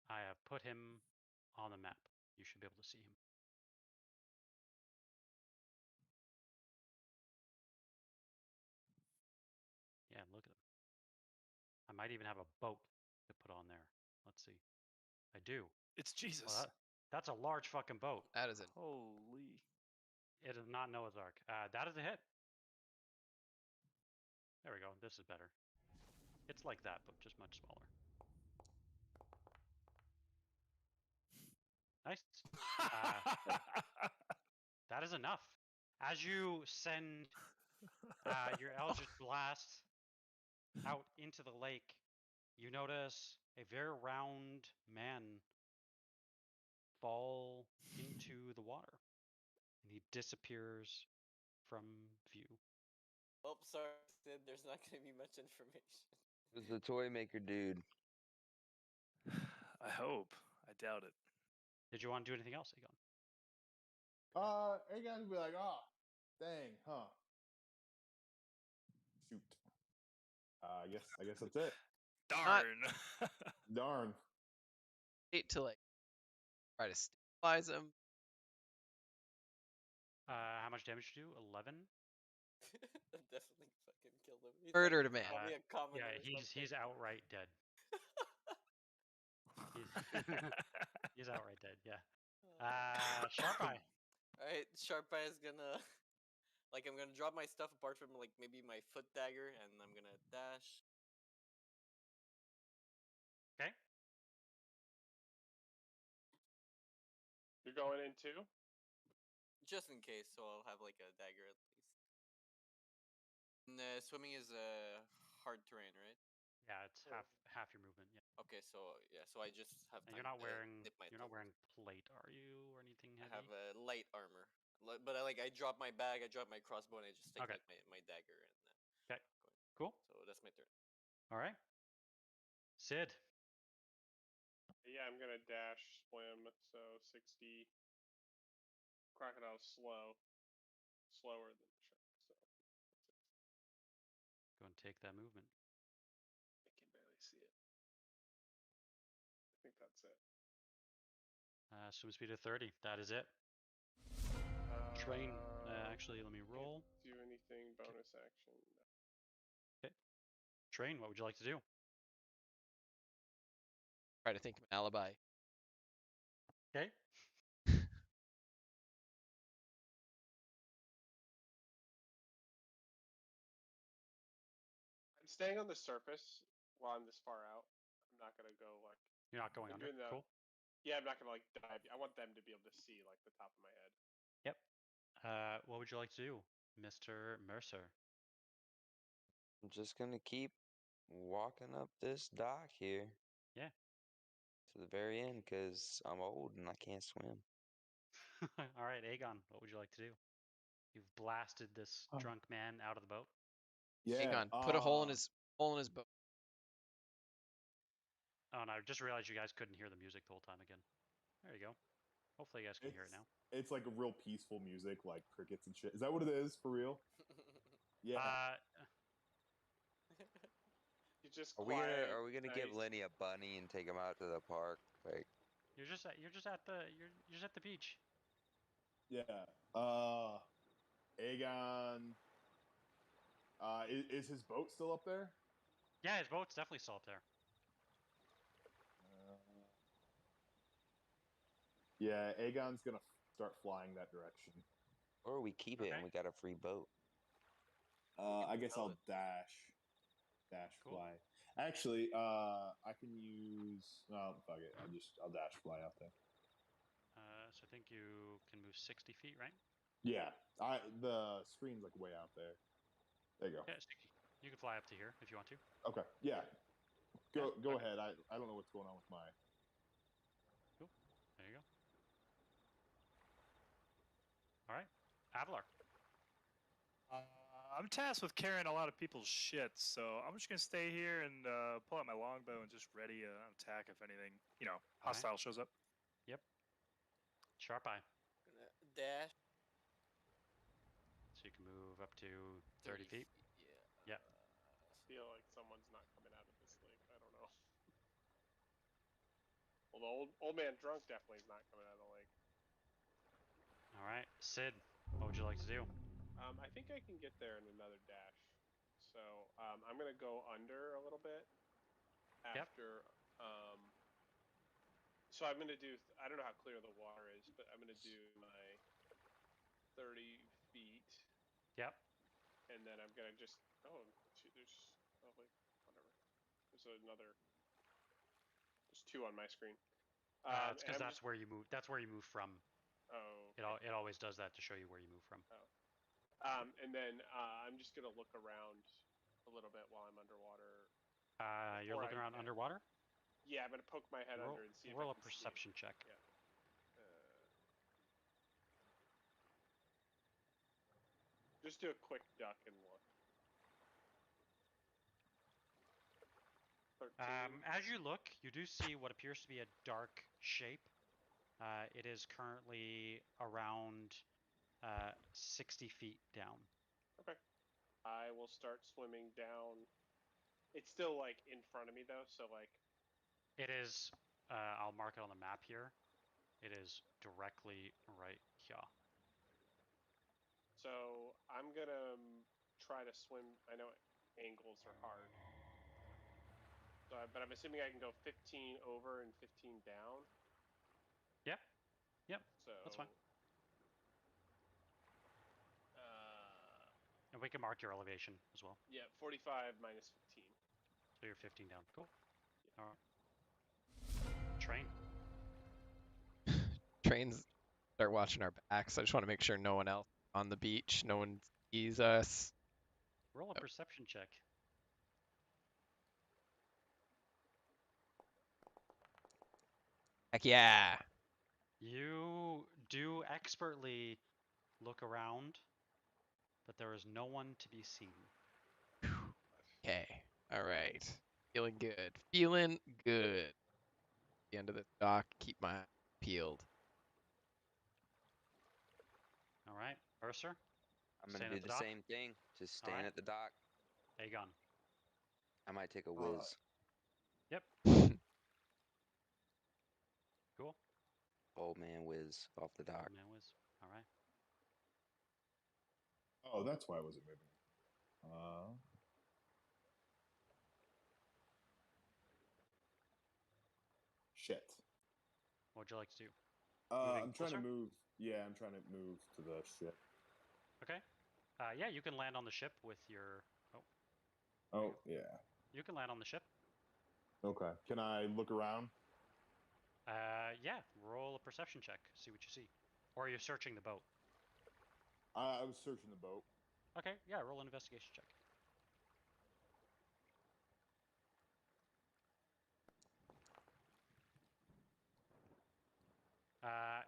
I have put him on the map. You should be able to see him. Yeah, look at him. I might even have a boat to put on there. Let's see. I do. It's Jesus. Well, that's a large fucking boat. That is it. Holy. It is not Noah's Ark. That is a hit. There we go. This is better. It's like that, but just much smaller. Nice. That is enough. As you send your Eldritch Blast out into the lake, you notice a very round man fall into the water. And he disappears from view. Oh, sorry, Sid. There's not going to be much information. Who's the toy maker dude? I hope. I doubt it. Did you want to do anything else, Aegon? Aegon would be like, oh, dang, huh? Shoot. I guess that's it. Darn. Darn. Hate to like try to stabilize him. How much damage did you do? 11? Definitely fucking killed him. He's Murdered a like, man. probably a commoner Yeah, or he's something. outright dead. He's outright dead, yeah. Sharp Eye. Alright, Sharp Eye is gonna... Like, I'm gonna drop my stuff apart from, like, maybe my foot dagger, and I'm gonna dash. Okay. You're going in too? Just in case, so I'll have, like, a dagger at least. And, swimming is hard terrain, right? Yeah, it's half your movement. Yeah. Okay, so I just have And time you're not to wearing dip my you're not toe. wearing plate, are you, or anything I heavy? have a light armor, but I drop my bag, I drop my crossbow, and I just take Okay. like my dagger and. Okay. Cool. So that's my turn. All right. Sid. Yeah, I'm gonna dash swim, so 60. Crocodile's slower than the shark, so Go and take that movement. I can barely see it. it. Swim speed of 30. That is it. Train. Actually, let me roll. Do anything bonus action. No. Okay. Train. What would you like to do? Try to think of an alibi. Okay. I'm staying on the surface while I'm this far out. I'm not gonna go like. You're not going I'm under. doing the. Cool. Yeah, I'm not gonna like dive. I want them to be able to see like the top of my head. Yep. What would you like to do, Mr. Mercer? I'm just gonna keep walking up this dock here. Yeah. To the very end, because I'm old and I can't swim. All right, Aegon. What would you like to do? You've blasted this drunk man out of the boat. Yeah. Aegon, put a hole in his boat. Oh, and I just realized you guys couldn't hear the music the whole time again. There you go. Hopefully you guys can hear it now. It's like a real peaceful music, like crickets and shit. Is that what it is for real? Yeah. You just Are quiet. we gonna give Lenny a bunny and take him out to the park? Like you're just at the beach. Yeah. Aegon. Is his boat still up there? Yeah, his boat's definitely still up there. Yeah, Aegon's gonna start flying that direction. Or we keep it and we got a free boat. I guess I'll dash Cool. fly. Actually, I can use. Oh, fuck it. I'll dash fly out there. So I think you can move 60 feet, right? Yeah, the screen's like way out there. There you go. Yeah, you can fly up to here if you want to. Okay. Yeah. Go okay. ahead. I don't know what's going on with my. Cool. There you go. All right, Avalar. I'm tasked with carrying a lot of people's shit, so I'm just gonna stay here and pull out my longbow and just ready an attack if anything, hostile shows up. Yep. Sharp eye. Gonna dash. So you can move up to 30 feet. Yeah. Yep. I feel like someone's not coming out of this lake. I don't know. Well, the old man drunk definitely is not coming out of the lake. All right, Sid. What would you like to do? I think I can get there in another dash. So I'm gonna go under a little bit after. Yep. So I'm gonna do. I don't know how clear the water is, but I'm gonna do my 30 feet. Yep. And then I'm gonna just. Oh, there's. Oh wait, whatever. There's another. There's 2 on my screen. It's because that's where you move. That's where you move from. Oh. Okay. It always does that to show you where you move from. Oh. And then I'm just gonna look around a little bit while I'm underwater. You're looking around underwater? Yeah, I'm gonna poke my head under and see if I can roll a perception check. Yeah. Just do a quick duck and look. 13. As you look, you do see what appears to be a dark shape. It is currently around 60 feet down. Okay. I will start swimming down. It's still like in front of me though, so like. It is. I'll mark it on the map here. It is directly right here. So I'm gonna try to swim. I know angles are hard. So, but I'm assuming I can go 15 over and 15 down. Yep. Yep. So that's fine. And we can mark your elevation as well. Yeah, 45 minus 15. So you're 15 down. Cool. Yeah. All right. Train. Trains start watching our backs. I just want to make sure no one else on the beach, no one sees us. Roll a perception check. Heck yeah. You do expertly look around, but there is no one to be seen. Okay. All right. Feeling good. Feeling good. The end of the dock. Keep my eyes peeled. All right, Mercer. I'm gonna do the same thing. Just stand at the dock. Aegon. I might take a whiz. Yep. Old man whiz off the dock. Man whiz. All right. Oh, that's why I wasn't moving. Shit. What would you like to do? I'm trying closer? to move. Yeah, I'm trying to move to the ship. Okay. Yeah, you can land on the ship with your. Oh. Oh, yeah. You can land on the ship. Okay. Can I look around? Yeah. Roll a perception check. See what you see. Or are you searching the boat? I was searching the boat. Okay. Yeah. Roll an investigation check.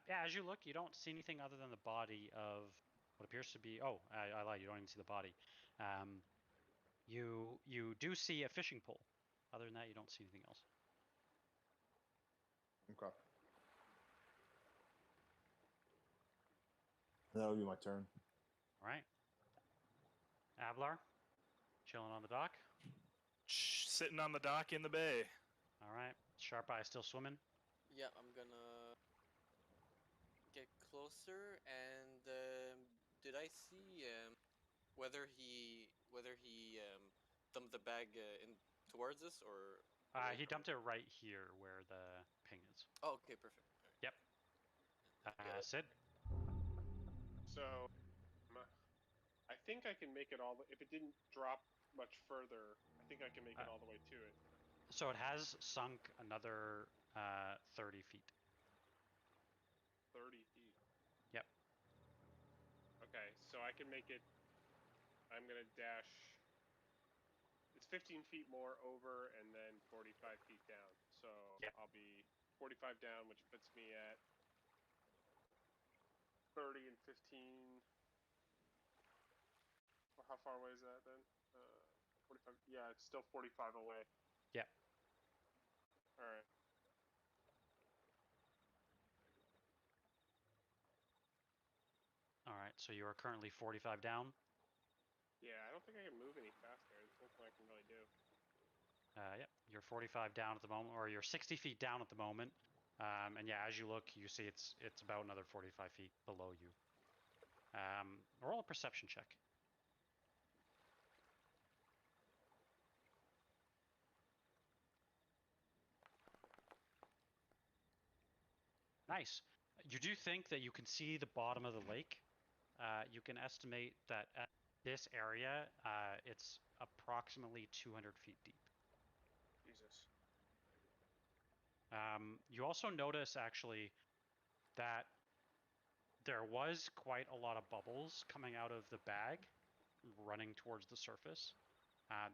Yeah. As you look, you don't see anything other than the body of what appears to be. Oh, I lied. You don't even see the body. You do see a fishing pole. Other than that, you don't see anything else. Okay. That'll be my turn. All right. Avlar, chilling on the dock. Sitting on the dock in the bay. All right. Sharp Eye still swimming. Yeah, I'm gonna get closer and did I see whether he dumped the bag in towards us or away He from dumped it right here where the ping is. Oh, okay, perfect. All right. Yep. Get it. Sid. So, I think I can make it all. If it didn't drop much further, I think I can make it all the way to it. So it has sunk another 30 feet. 30 feet. Yep. Okay, so I can make it. I'm gonna dash. It's 15 feet more over and then 45 feet down. So Yep. I'll be 45 down, which puts me at 30 and 15. Well, how far away is that then? 45. Yeah, it's still 45 away. Yep. All right. All right. So you are currently 45 down. Yeah, I don't think I can move any faster. There's nothing I can really do. Yep. You're 45 down at the moment, or you're 60 feet down at the moment. And yeah, as you look, you see it's about another 45 feet below you. Roll a perception check. Nice. You do think that you can see the bottom of the lake. You can estimate that at this area, it's approximately 200 feet deep. Jesus. You also notice actually that there was quite a lot of bubbles coming out of the bag, running towards the surface.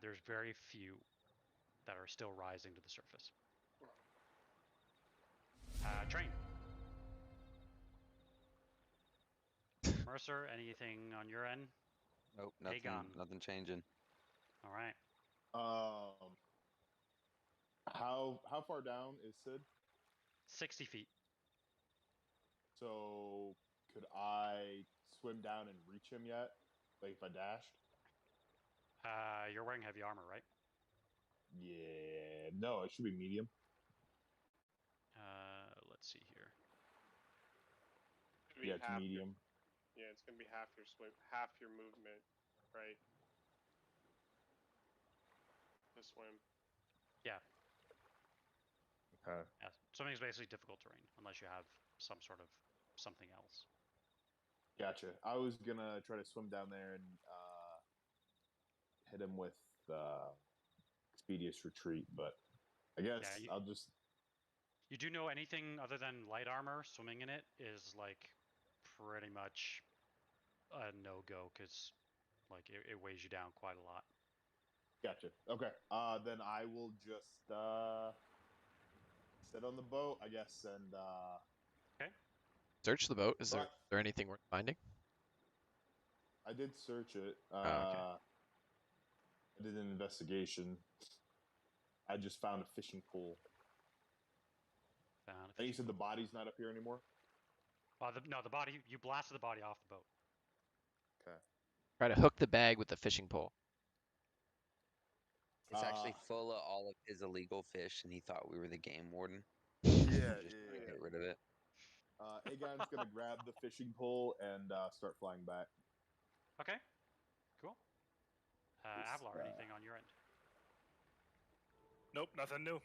There's very few that are still rising to the surface. Train. Mercer, anything on your end? Nope, nothing. Aegon. Nothing changing. All right. How far down is Sid? 60 feet. So could I swim down and reach him yet? Like if I dashed? You're wearing heavy armor, right? Yeah. No, it should be medium. Let's see here. Yeah, it's medium. Yeah, it's gonna be half your swim, half your movement, right? To swim. Yeah. Okay. Yeah. Swimming is basically difficult terrain unless you have some sort of something else. Gotcha. I was gonna try to swim down there and hit him with Expedious Retreat, but I guess Yeah, I'll just. You do know anything other than light armor, swimming in it is like pretty much a no-go because like it weighs you down quite a lot. Gotcha. Okay. Then I will just sit on the boat, I guess, and Okay. Search the boat. Is Right. there anything worth finding? I did search it. Okay. I did an investigation. I just found a fishing pole. Found a And you fishing said the pole. body's not up here anymore? No, the body. You blasted the body off the boat. Okay. Try to hook the bag with the fishing pole. It's actually full of all of his illegal fish, and he thought we were the game warden. Yeah, Just trying to get rid of it. Aegon's gonna grab the fishing pole and start flying back. Okay. Cool. Yes, Avalar, anything on your end? Nope, nothing new.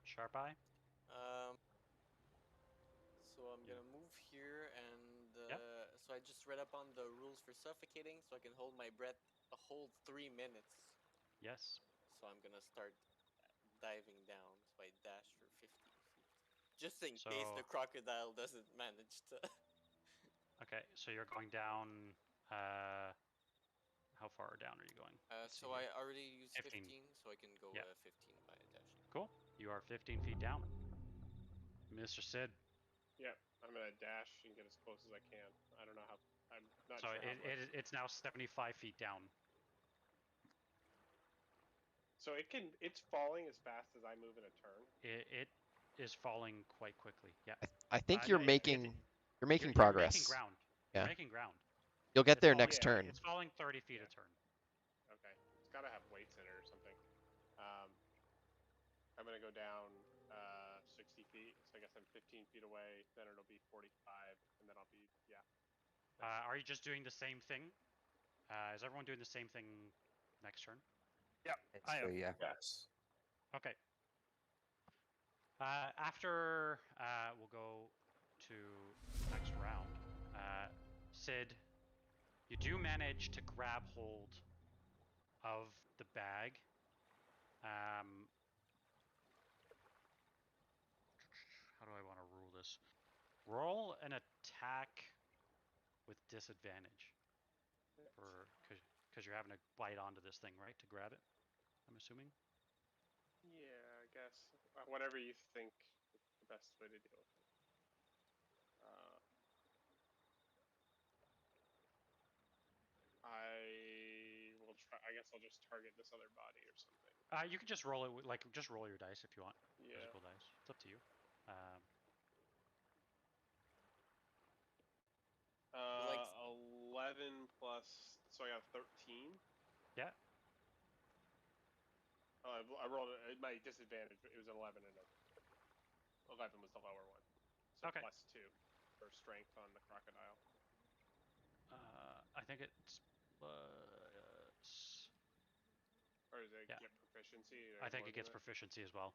Sharp Eye? So I'm Yeah. gonna move here, and Yep. so I just read up on the rules for suffocating, so I can hold my breath a whole 3 minutes. Yes. So I'm gonna start diving down. So I dash for 15 feet, just in case So- the crocodile doesn't manage to. Okay, so you're going down. How far down are you going? Let's So see I here. already used 15. 15, so I can go Yeah. 15 by dashing. Cool. You are 15 feet down. Mr. Sid. Yep, I'm gonna dash and get as close as I can. I don't know how. I'm not So sure how much. it's now 75 feet down. So it's falling as fast as I move in a turn. It is falling quite quickly. Yeah. I think no, you're you're making You're progress. making ground. Yeah. You're making ground. You'll get It's there falling, next Yeah. turn. It's falling 30 feet Yeah. a turn. Okay, it's gotta have weights in it or something. I'm gonna go down 60 feet. So I guess I'm 15 feet away. Then it'll be 45, and then I'll be Are you just doing the same thing? Is everyone doing the same thing next turn? Yeah, I am. Basically, yeah. Yes. Okay. After we'll go to next round. Sid, you do manage to grab hold of the bag. How do I want to rule this? Roll an attack with disadvantage, because you're having to bite onto this thing, right, to grab it. I'm assuming. Yeah, I guess whatever you think is the best way to deal with it. I will try. I guess I'll just target this other body or something. You can just roll it. Just roll your dice if you want. Yeah. Physical dice. It's up to you. 11 plus. So I got 13. Yeah. Oh, I rolled my disadvantage. It was an 11 and 11 was the lower one. So Okay. plus 2 for strength on the crocodile. I think it's plus. Or does it Yeah. get proficiency? I think it gets proficiency as well.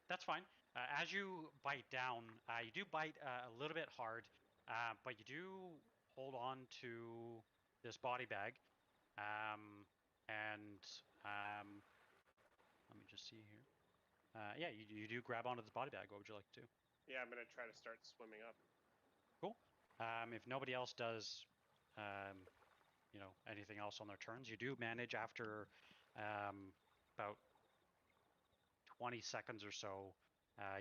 That's fine. As you bite down, you do bite a little bit hard, but you do hold on to this body bag. Let me just see here. Yeah, you do grab onto this body bag. What would you like to do? Yeah, I'm gonna try to start swimming up. Cool. If nobody else does, anything else on their turns, you do manage after about 20 seconds or so,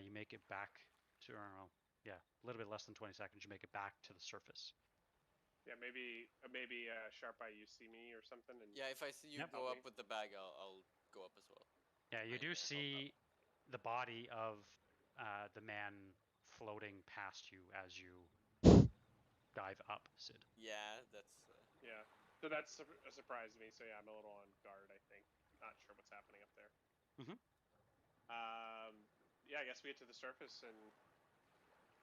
you make it back to, a little bit less than 20 seconds, you make it back to the surface. Yeah, maybe Sharp Eye, you see me or something. And Yeah, if I see you go up with the bag, I'll go up as well. Yeah, you do see the body of the man floating past you as you dive up, Sid. Yeah, that's. Yeah, so that's a surprise to me. So yeah, I'm a little on guard. I think, not sure what's happening up there. Mm-hmm. Yeah, I guess we get to the surface and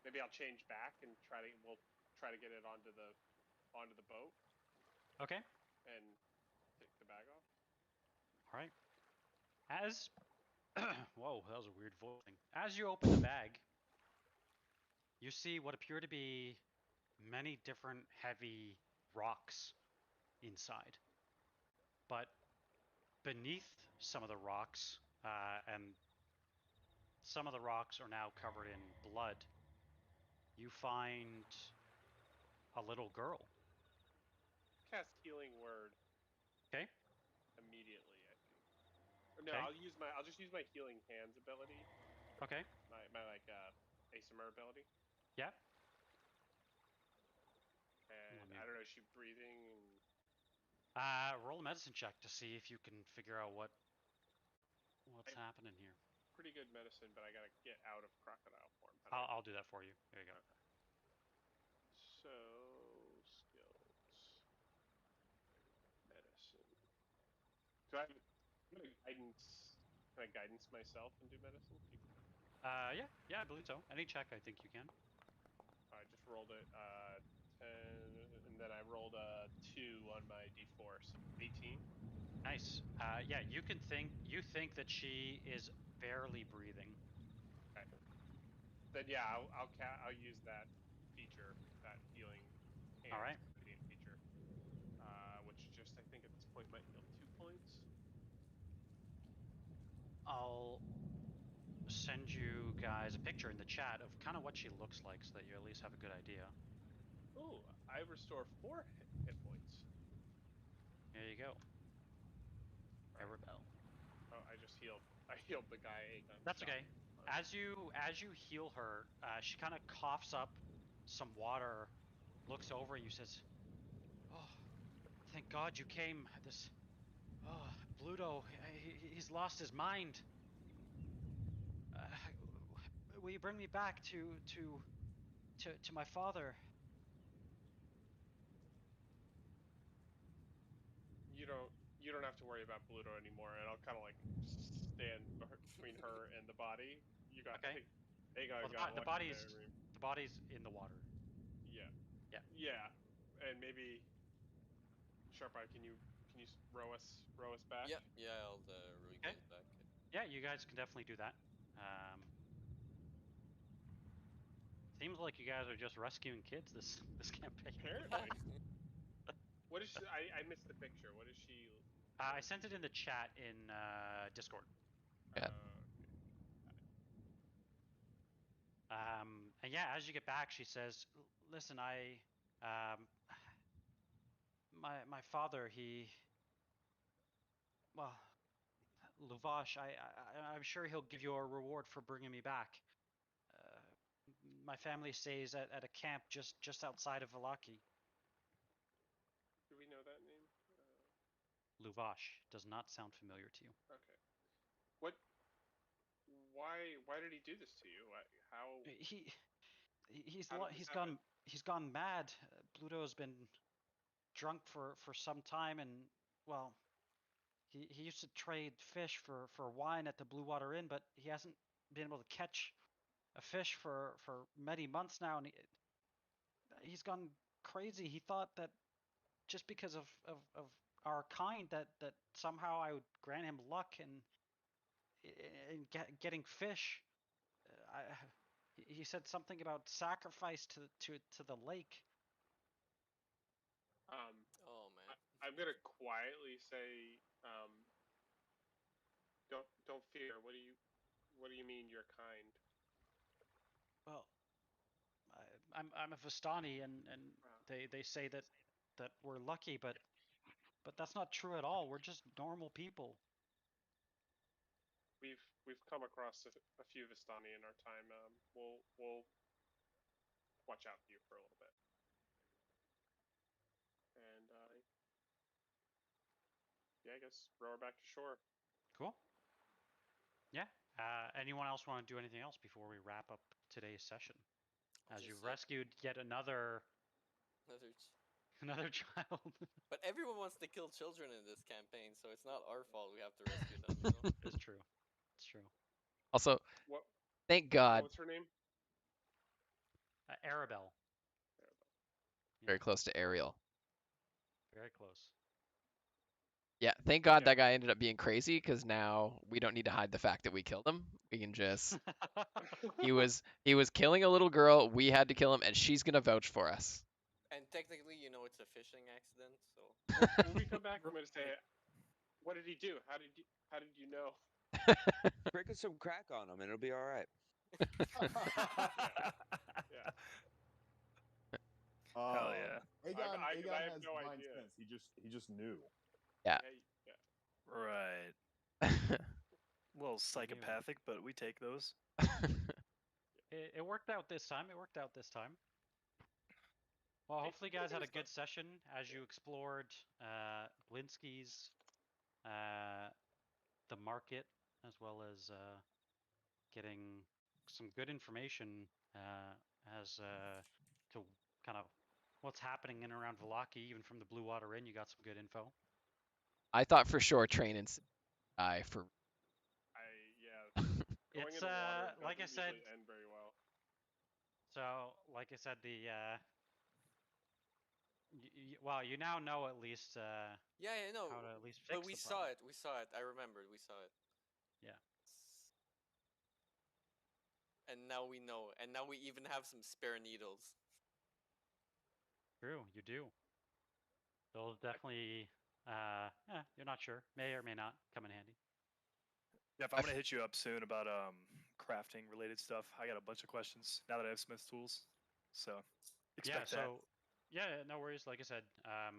maybe I'll change back and we'll try to get it onto the boat. Okay. And take the bag off. All right. As whoa, that was a weird voice thing. As you open the bag, you see what appear to be many different heavy rocks inside. But beneath some of the rocks, and some of the rocks are now covered in blood, you find a little girl. Cast Healing Word. Okay. Immediately, I think. Or no, Okay. I'll just use my Healing Hands ability. Okay. My like Asimur ability. Yeah. And I don't know, is she breathing? Roll a medicine check to see if you can figure out what's happening here. Pretty good medicine, but I gotta get out of crocodile form. I'll do that for you. There you go. Okay. So skills, medicine. Do I guidance? Can I guidance myself and do medicine? Yeah, I believe so. Any check, I think you can. I just rolled it 10, and then I rolled a 2 on my d4, so 18. Nice. Yeah, you think that she is barely breathing. Okay. Then yeah, I'll use that feature, that healing All hand right. radiant feature, which just I think at this point might heal 2 points. I'll send you guys a picture in the chat of kind of what she looks like, so that you at least have a good idea. Ooh, I restore 4 hit points. There you go. Right. Arabelle. Oh, I just healed. I healed the guy. That's okay. As you heal her, she kind of coughs up some water, looks over at you, says, "Oh, thank God you came. This, oh, Bluto, he's lost his mind. Will you bring me back to my father?" You don't have to worry about Bluto anymore, and I'll kind of like stand between her and the body. You got Okay. Aegon Well, got the lucky body's there. the body's in the water. Yeah. Yeah. Yeah, and maybe Sharp Eye, can you row us back? Yeah, I'll row you guys back. Yeah, you guys can definitely do that. Seems like you guys are just rescuing kids this campaign. Apparently. What is she, I missed the picture. What is she? I sent it in the chat in Discord. Yeah. And yeah, as you get back, she says, "Listen, my father, well, Luvash, I'm sure he'll give you a reward for bringing me back. Uh, my family stays at a camp just outside of Vallaki." Do we know that name? Luvash does not sound familiar to you. Okay. What? Why did he do this to you? How? He's gone mad. Bluto's been drunk for some time, and well, he used to trade fish for wine at the Blue Water Inn, but he hasn't been able to catch a fish for many months now, and he's gone crazy. He thought that just because of our kind, that somehow I would grant him luck and getting fish. He said something about sacrifice to the lake. Oh man. I'm gonna quietly say, don't fear. What do you mean you're kind? Well, I'm a Vistani, and they say that we're lucky, but that's not true at all. We're just normal people. We've come across a few Vistani in our time. We'll watch out for you for a little bit. And yeah, I guess row her back to shore. Cool. Yeah. Anyone else want to do anything else before we wrap up today's session? As you've rescued yet another child. But everyone wants to kill children in this campaign, so it's not our fault we have to rescue them. You know? It's true. It's true. Also, What? thank God. What's her name? Arabelle. Very close to Ariel. Very close. Yeah, thank God that guy ended up being crazy, because now we don't need to hide the fact that we killed him. We can just he was killing a little girl. We had to kill him, and she's gonna vouch for us. And technically, it's a fishing accident. So when we come back, I'm gonna say, what did he do? How did you know? Sprinkle some crack on him, and it'll be all right. Yeah. Hell yeah. Aegon I have has no divine idea. sense. He just knew. Yeah. Right. Well, psychopathic, but we take those. It worked out this time. Well, hopefully you guys had a good session as you explored Blinsky's, the market, as well as getting some good information as to kind of what's happening in and around Vallaki. Even from the Blue Water Inn, you got some good info. I thought for sure Train and die for. Going It's in the water like I said, end very well. So, like I said, the well, you now know at least Yeah, yeah, no. how to at least fix But we the saw problem. it. We saw it. I remembered. We saw it. Yeah. And now we know. And now we even have some spare needles. True, you do. They'll definitely, you're not sure. May or may not come in handy. Jeff, I'm gonna hit you up soon about crafting related stuff. I got a bunch of questions now that I have Smith's tools, so expect that. Yeah, no worries. Like I said, I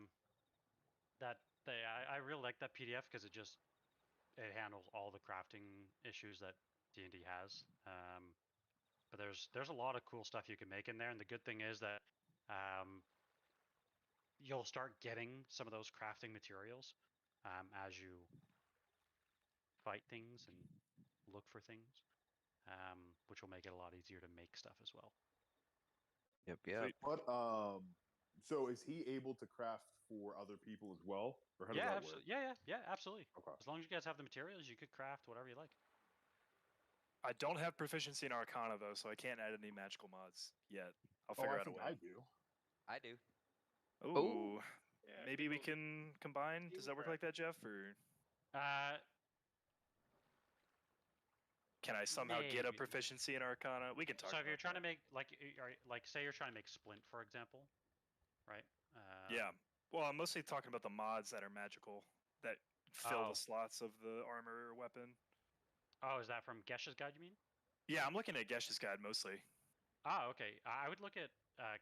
really like that PDF because it handles all the crafting issues that D&D has. But there's a lot of cool stuff you can make in there, and the good thing is that you'll start getting some of those crafting materials as you fight things and look for things, which will make it a lot easier to make stuff as well. Yep. Sweet. But so is he able to craft for other people as well, or how does that work? Yeah, absolutely. Okay. As long as you guys have the materials, you could craft whatever you like. I don't have proficiency in Arcana though, so I can't add any magical mods yet. I'll figure I out a think way. I do. I do. Ooh, Yeah, maybe we people- can combine. Does that work like that, Jeff? Or can I somehow get a Maybe. proficiency in Arcana? We can talk. So if about you're trying that. to make like say you're trying to make splint, for example, right? Yeah. Well, I'm mostly talking about the mods that are magical that fill Oh. the slots of the armor or weapon. Oh, is that from Gesh's guide? You mean? Yeah, I'm looking at Gesh's guide mostly. Ah, okay. I would look at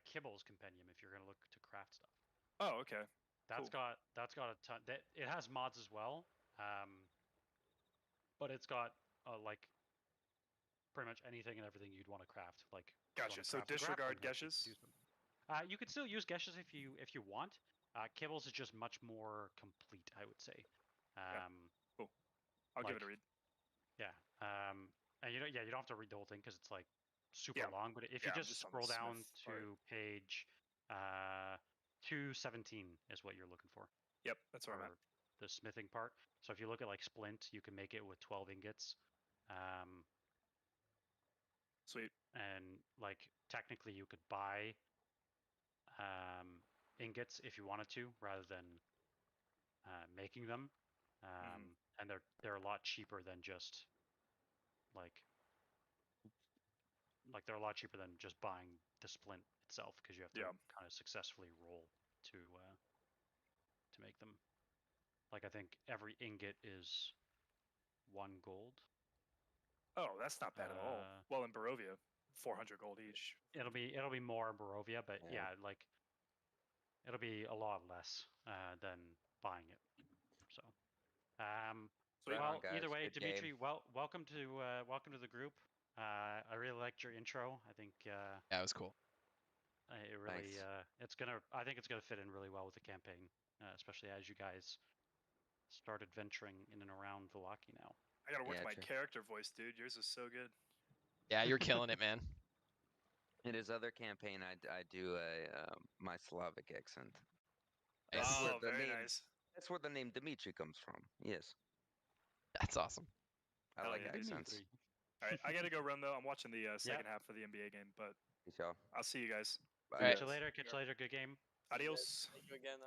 Kibble's compendium if you're going to look to craft stuff. Oh, okay. That's Cool. got a ton. It has mods as well, but it's got like pretty much anything and everything you'd want to craft. Like, you Gotcha. wanna So craft a disregard grappling hook, you could Gesh's? use them. You could still use Gesh's if you want. Kibble's is just much more complete, I would say. Cool. I'll give it a like- read. Yeah. And you don't have to read the whole thing because it's like super Yeah. long. But if you Yeah, I'm just just on the scroll down Smith part. to page 217 is what you're looking for. Yep, that's where I'm at. For the smithing part. So if you look at like splint, you can make it with 12 ingots. Sweet. And like technically you could buy ingots if you wanted to, rather than making them. And they're a lot cheaper than just like they're a lot cheaper than just buying the splint itself, because you have to kind of successfully roll to make them. Like I think every ingot is 1 gold. Oh, that's not bad at all. Well, in Barovia, 400 gold each. It'll be more in Barovia, but yeah, like it'll be a lot less than buying it. So, Sweet. well, guys. either way, Good Dimitri, game. welcome to the group. I really liked your intro. I think Yeah, it was cool. it really Thanks. I think it's gonna fit in really well with the campaign, especially as you guys start adventuring in and around Vallaki now. I gotta work Yeah, my true. character voice, dude. Yours is so good. Yeah, you're killing it, man. In his other campaign, I do my Slavic accent. Nice. That's where Oh, the very name. nice. That's where the name Dimitri comes from. Yes, That's awesome. I Hell like yeah. accents. Dimitri. All right, I gotta go run though. I'm watching the second half of the NBA game, but Peace, y'all. I'll see you guys. Bye. Catch Right. you later. Catch you later. Good game. Adios. Thank you again.